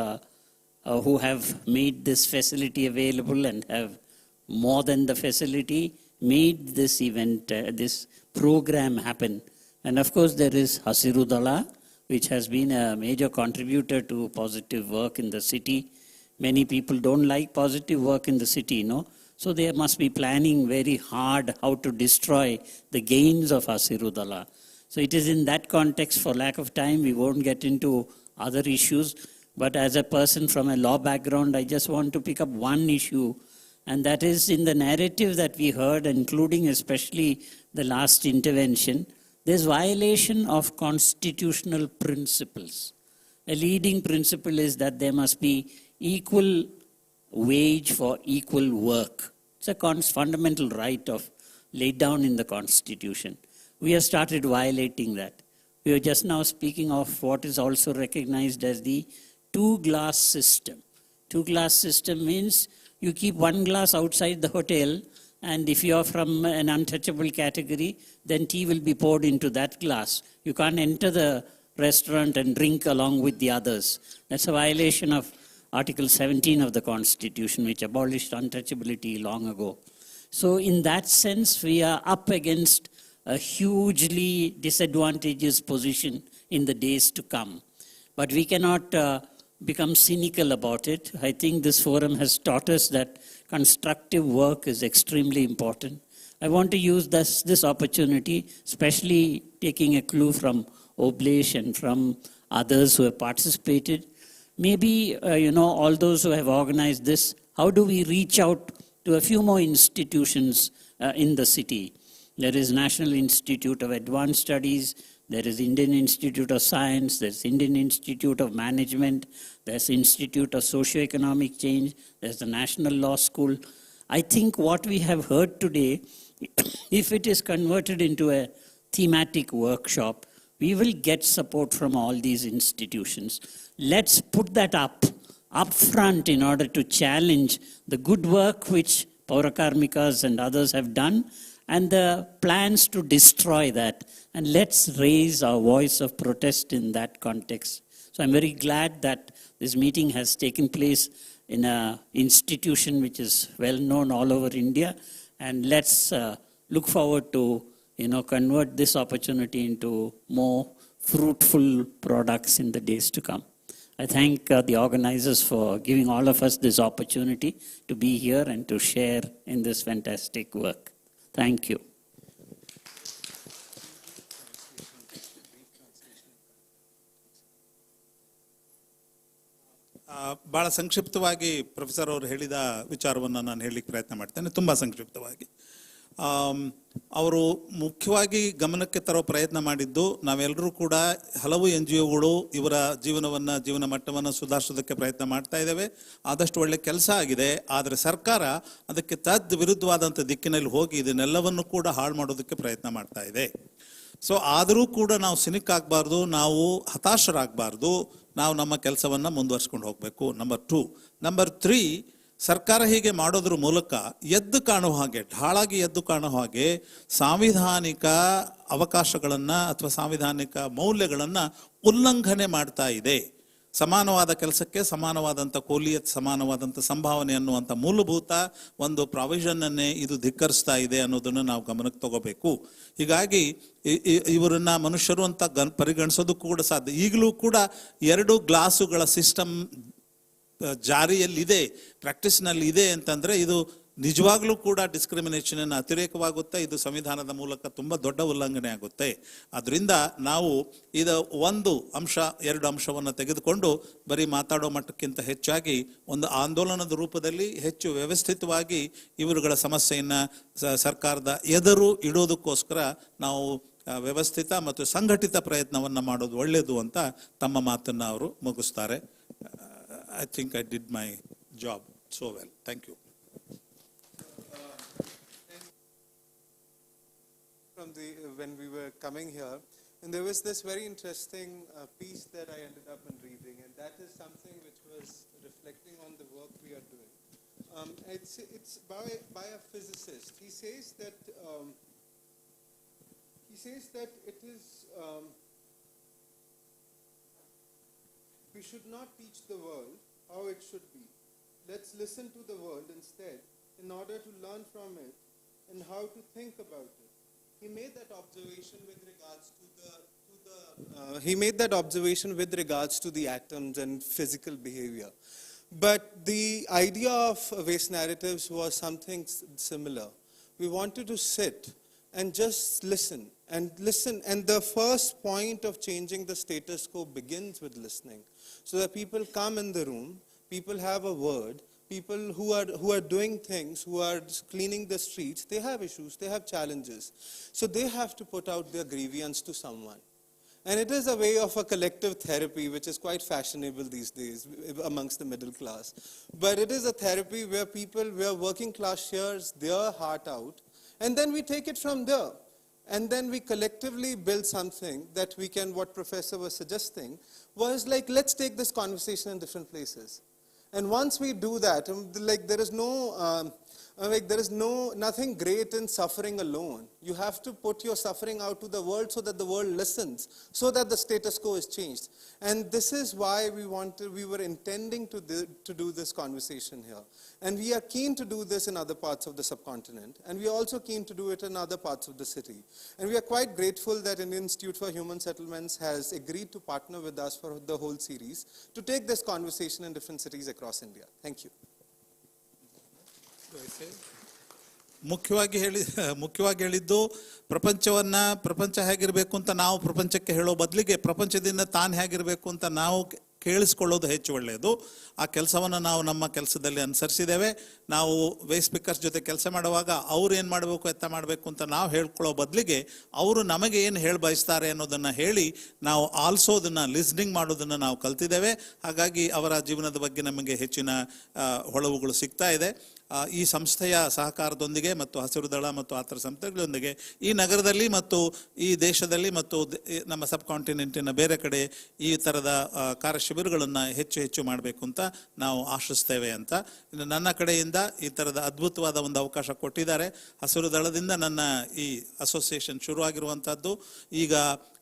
who have made this facility available and have more than the facility, made this event, this program happen. And of course there is Hasiru Dala, which has been a major contributor to positive work in the city. Many people don't like positive work in the city, so they must be planning very hard how to destroy the gains of Hasiru Dala. So it is in that context, for lack of time, we won't get into other issues. But as a person from a law background, I just want to pick up one issue, and that is in the narrative that we heard, including especially the last intervention, there's violation of constitutional principles. A leading principle is that there must be equal wage for equal work. It's a fundamental right laid down in the Constitution. We have started violating that. We are just now speaking of what is also recognized as the two-glass system. Two-glass system means you keep one glass outside the hotel, and if you are from an untouchable category, then tea will be poured into that glass. You can't enter the restaurant and drink along with the others. That's a violation of Article 17 of the Constitution, which abolished untouchability long ago. So in that sense, we are up against a hugely disadvantageous position in the days to come. But we cannot become cynical about it. I think this forum has taught us that constructive work is extremely important. I want to use this opportunity, especially taking a clue from Oblesh and from others who have participated. Maybe, all those who have organized this, how do we reach out to a few more institutions in the city? There is National Institute of Advanced Studies, there is Indian Institute of Science, there's Indian Institute of Management, there's Institute of Socio-Economic Change, there's the National Law School. I think what we have heard today, if it is converted into a thematic workshop, we will get support from all these institutions. Let's put that up front in order to challenge the good work which Paurakarmikas and others have done and the plans to destroy that. And let's raise our voice of protest in that context. So I'm very glad that this meeting has taken place in an institution which is well known all over India. And let's look forward to, convert this opportunity into more fruitful products in the days to come. I thank the organizers for giving all of us this opportunity to be here and to share in this fantastic work. Thank you. ಭಾಳ ಸಂಕ್ಷಿಪ್ತವಾಗಿ professor ಅವರು ಹೇಳಿದ ವಿಚಾರವನ್ನು ನಾನು ಹೇಳಲಿಕ್ಕೆ ಪ್ರಯತ್ನ ಮಾಡ್ತೇನೆ, ತುಂಬ ಸಂಕ್ಷಿಪ್ತವಾಗಿ. ಅವರು ಮುಖ್ಯವಾಗಿ ಗಮನಕ್ಕೆ ತರೋ ಪ್ರಯತ್ನ ಮಾಡಿದ್ದು, ನಾವೆಲ್ಲರೂ ಕೂಡ ಹಲವು NGOಗಳು ಇವರ ಜೀವನ ಮಟ್ಟವನ್ನು ಸುಧಾರಿಸೋದಕ್ಕೆ ಪ್ರಯತ್ನ ಮಾಡ್ತಾ ಇದ್ದೇವೆ. ಆದಷ್ಟು ಒಳ್ಳೆ ಕೆಲಸ ಆಗಿದೆ. ಆದರೆ ಸರ್ಕಾರ ಅದಕ್ಕೆ ವಿರುದ್ಧವಾದಂಥ ದಿಕ್ಕಿನಲ್ಲಿ ಹೋಗಿ ಇದನ್ನೆಲ್ಲವನ್ನು ಕೂಡ ಹಾಳು ಮಾಡೋದಕ್ಕೆ ಪ್ರಯತ್ನ ಮಾಡ್ತಾ ಇದೆ. ಸೊ ಆದರೂ ಕೂಡ ನಾವು ಸಿನಿಕ್ ಆಗಬಾರ್ದು, ನಾವು ಹತಾಶರಾಗಬಾರ್ದು, ನಾವು ನಮ್ಮ ಕೆಲಸವನ್ನು ಮುಂದುವರ್ಸ್ಕೊಂಡು ಹೋಗಬೇಕು. ನಂಬರ್ 2. ನಂಬರ್ 3, ಸರ್ಕಾರ ಹೀಗೆ ಮಾಡೋದ್ರ ಮೂಲಕ ಎದ್ದು ಕಾಣುವ ಹಾಗೆ, ಢಾಳಾಗಿ ಎದ್ದು ಕಾಣುವ ಹಾಗೆ ಸಾಂವಿಧಾನಿಕ ಅವಕಾಶಗಳನ್ನು ಅಥವಾ ಸಾಂವಿಧಾನಿಕ ಮೌಲ್ಯಗಳನ್ನು ಉಲ್ಲಂಘನೆ ಮಾಡ್ತಾ ಇದೆ. ಸಮಾನವಾದ ಕೆಲಸಕ್ಕೆ ಸಮಾನವಾದಂಥ ಕೂಲಿಯ ಸಮಾನವಾದಂಥ ಸಂಭಾವನೆ ಅನ್ನುವಂಥ ಮೂಲಭೂತ ಒಂದು ಪ್ರಾವಿಷನ್ನನ್ನೇ ಇದು ಧಿಕ್ಕರಿಸ್ತಾ ಇದೆ ಅನ್ನೋದನ್ನು ನಾವು ಗಮನಕ್ಕೆ ತಗೋಬೇಕು. ಹೀಗಾಗಿ ಇವರನ್ನ ಮನುಷ್ಯರು ಅಂತ ಪರಿಗಣಿಸೋದು ಕೂಡ ಸಾಧ್ಯ. ಈಗಲೂ ಕೂಡ 2 ಗ್ಲಾಸುಗಳ ಸಿಸ್ಟಮ್ ಜಾರಿಯಲ್ಲಿದೆ, ಪ್ರಾಕ್ಟೀಸ್ನಲ್ಲಿ ಇದೆ ಅಂತಂದರೆ ಇದು ನಿಜವಾಗ್ಲೂ ಕೂಡ ಡಿಸ್ಕ್ರಿಮಿನೇಷನ್ ಅತಿರೇಕವಾಗುತ್ತೆ. ಇದು ಸಂವಿಧಾನದ ಮೂಲಕ ತುಂಬ ದೊಡ್ಡ ಉಲ್ಲಂಘನೆ ಆಗುತ್ತೆ. ಅದರಿಂದ ನಾವು ಇದು 1 ಅಂಶ 2 ಅಂಶವನ್ನು ತೆಗೆದುಕೊಂಡು ಬರೀ ಮಾತಾಡೋ ಮಟ್ಟಕ್ಕಿಂತ ಹೆಚ್ಚಾಗಿ ಒಂದು ಆಂದೋಲನದ ರೂಪದಲ್ಲಿ ಹೆಚ್ಚು ವ್ಯವಸ್ಥಿತವಾಗಿ ಇವರುಗಳ ಸಮಸ್ಯೆಯನ್ನು ಸರ್ಕಾರದ ಎದುರು ಇಡೋದಕ್ಕೋಸ್ಕರ ನಾವು ವ್ಯವಸ್ಥಿತ ಮತ್ತು ಸಂಘಟಿತ ಪ್ರಯತ್ನವನ್ನು ಮಾಡೋದು ಒಳ್ಳೆಯದು ಅಂತ ತಮ್ಮ ಮಾತನ್ನು ಅವರು ಮುಗಿಸ್ತಾರೆ. I think I did my job so well. Thank you. When we were coming here, and there was this very interesting piece that I ended up in reading, and that is something which was reflecting on the work we are doing. It's by a physicist. He says that it is we should not teach the world how it should be. Let's listen to the world instead in order to learn from it and how to think about it. He made that observation with regards to the atoms and physical behavior. But the idea of waste narratives was something similar. We wanted to sit and just listen. And the first point of changing the status quo begins with listening. So that people come in the room, people have a word, people who are doing things, who are cleaning the streets, they have issues, they have challenges. So they have to put out their grievance to someone. And it is a way of a collective therapy, which is quite fashionable these days amongst the middle class. But it is a therapy where working class shares their heart out, and then we take it from there. And then we collectively build something that we can, what Professor was suggesting, was like, let's take this conversation in different places. And once we do that, there is nothing great in suffering alone. You have to put your suffering out to the world so that the world listens, so that the status quo is changed. And this is why we were intending to do this conversation here. And we are keen to do this in other parts of the subcontinent. And we are also keen to do it in other parts of the city. And we are quite grateful that Indian Institute for Human Settlements has agreed to partner with us for the whole series to take this conversation in different cities across India. Thank you. ಮುಖ್ಯವಾಗಿ ಹೇಳಿದ್ದು ಪ್ರಪಂಚ ಹೇಗಿರಬೇಕು ಅಂತ ನಾವು ಪ್ರಪಂಚಕ್ಕೆ ಹೇಳೋ ಬದಲಿಗೆ ಪ್ರಪಂಚದಿಂದ ತಾನು ಹೇಗಿರಬೇಕು ಅಂತ ನಾವು ಕೇಳಿಸ್ಕೊಳ್ಳೋದು ಹೆಚ್ಚು ಒಳ್ಳೆಯದು. ಆ ಕೆಲಸವನ್ನು ನಾವು ನಮ್ಮ ಕೆಲಸದಲ್ಲಿ ಅನುಸರಿಸಿದ್ದೇವೆ. ನಾವು ವೇಸ್ಟ್ ಪಿಕ್ಕರ್ಸ್ ಜೊತೆ ಕೆಲಸ ಮಾಡುವಾಗ ಅವ್ರು ಏನು ಮಾಡಬೇಕು ಎತ್ತ ಮಾಡಬೇಕು ಅಂತ ನಾವು ಹೇಳ್ಕೊಳ್ಳೋ ಬದಲಿಗೆ ಅವರು ನಮಗೆ ಏನು ಹೇಳಿ ಬಯಸ್ತಾರೆ ಅನ್ನೋದನ್ನು ಹೇಳಿ ನಾವು ಆಲ್ಸೋ ಅದನ್ನು ಲಿಸ್ನಿಂಗ್ ಮಾಡೋದನ್ನು ನಾವು ಕಲ್ತಿದ್ದೇವೆ. ಹಾಗಾಗಿ ಅವರ ಜೀವನದ ಬಗ್ಗೆ ನಮಗೆ ಹೆಚ್ಚಿನ ಹೊಳವುಗಳು ಸಿಗ್ತಾ ಇದೆ. ಈ ಸಂಸ್ಥೆಯ ಸಹಕಾರದೊಂದಿಗೆ ಮತ್ತು ಹಸಿರು ದಳ ಮತ್ತು ಆತರ ಸಂಸ್ಥೆಗಳೊಂದಿಗೆ ಈ ನಗರದಲ್ಲಿ ಮತ್ತು ಈ ದೇಶದಲ್ಲಿ ಮತ್ತು ನಮ್ಮ ಸಬ್ ಕಾಂಟಿನೆಂಟಿನ ಬೇರೆ ಕಡೆ ಈ ಥರದ ಕಾರ್ಯಶಿಬಿರಗಳನ್ನು ಹೆಚ್ಚು ಮಾಡಬೇಕು ಅಂತ ನಾವು ಆಶಿಸ್ತೇವೆ ಅಂತ. ಇನ್ನು ನನ್ನ ಕಡೆಯಿಂದ ಈ ಥರದ ಅದ್ಭುತವಾದ ಒಂದು ಅವಕಾಶ ಕೊಟ್ಟಿದ್ದಾರೆ. ಹಸಿರು ದಳದಿಂದ ನನ್ನ ಈ ಅಸೋಸಿಯೇಷನ್ ಶುರುವಾಗಿರುವಂಥದ್ದು. ಈಗ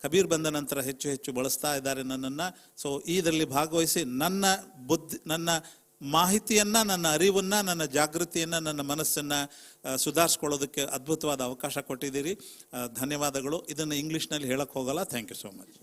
ಕಬೀರ್ ಬಂದ ನಂತರ ಹೆಚ್ಚು ಬಳಸ್ತಾ ಇದ್ದಾರೆ ನನ್ನನ್ನು. ಸೊ ಇದರಲ್ಲಿ ಭಾಗವಹಿಸಿ ನನ್ನ ಮಾಹಿತಿಯನ್ನು, ನನ್ನ ಅರಿವನ್ನು, ನನ್ನ ಜಾಗೃತಿಯನ್ನು, ನನ್ನ ಮನಸ್ಸನ್ನು ಸುಧಾರಿಸ್ಕೊಳ್ಳೋದಕ್ಕೆ ಅದ್ಭುತವಾದ ಅವಕಾಶ ಕೊಟ್ಟಿದ್ದೀರಿ. ಧನ್ಯವಾದಗಳು. ಇದನ್ನು ಇಂಗ್ಲೀಷ್ನಲ್ಲಿ ಹೇಳಕ್ಕೆ ಹೋಗಲ್ಲ. Thank you so much.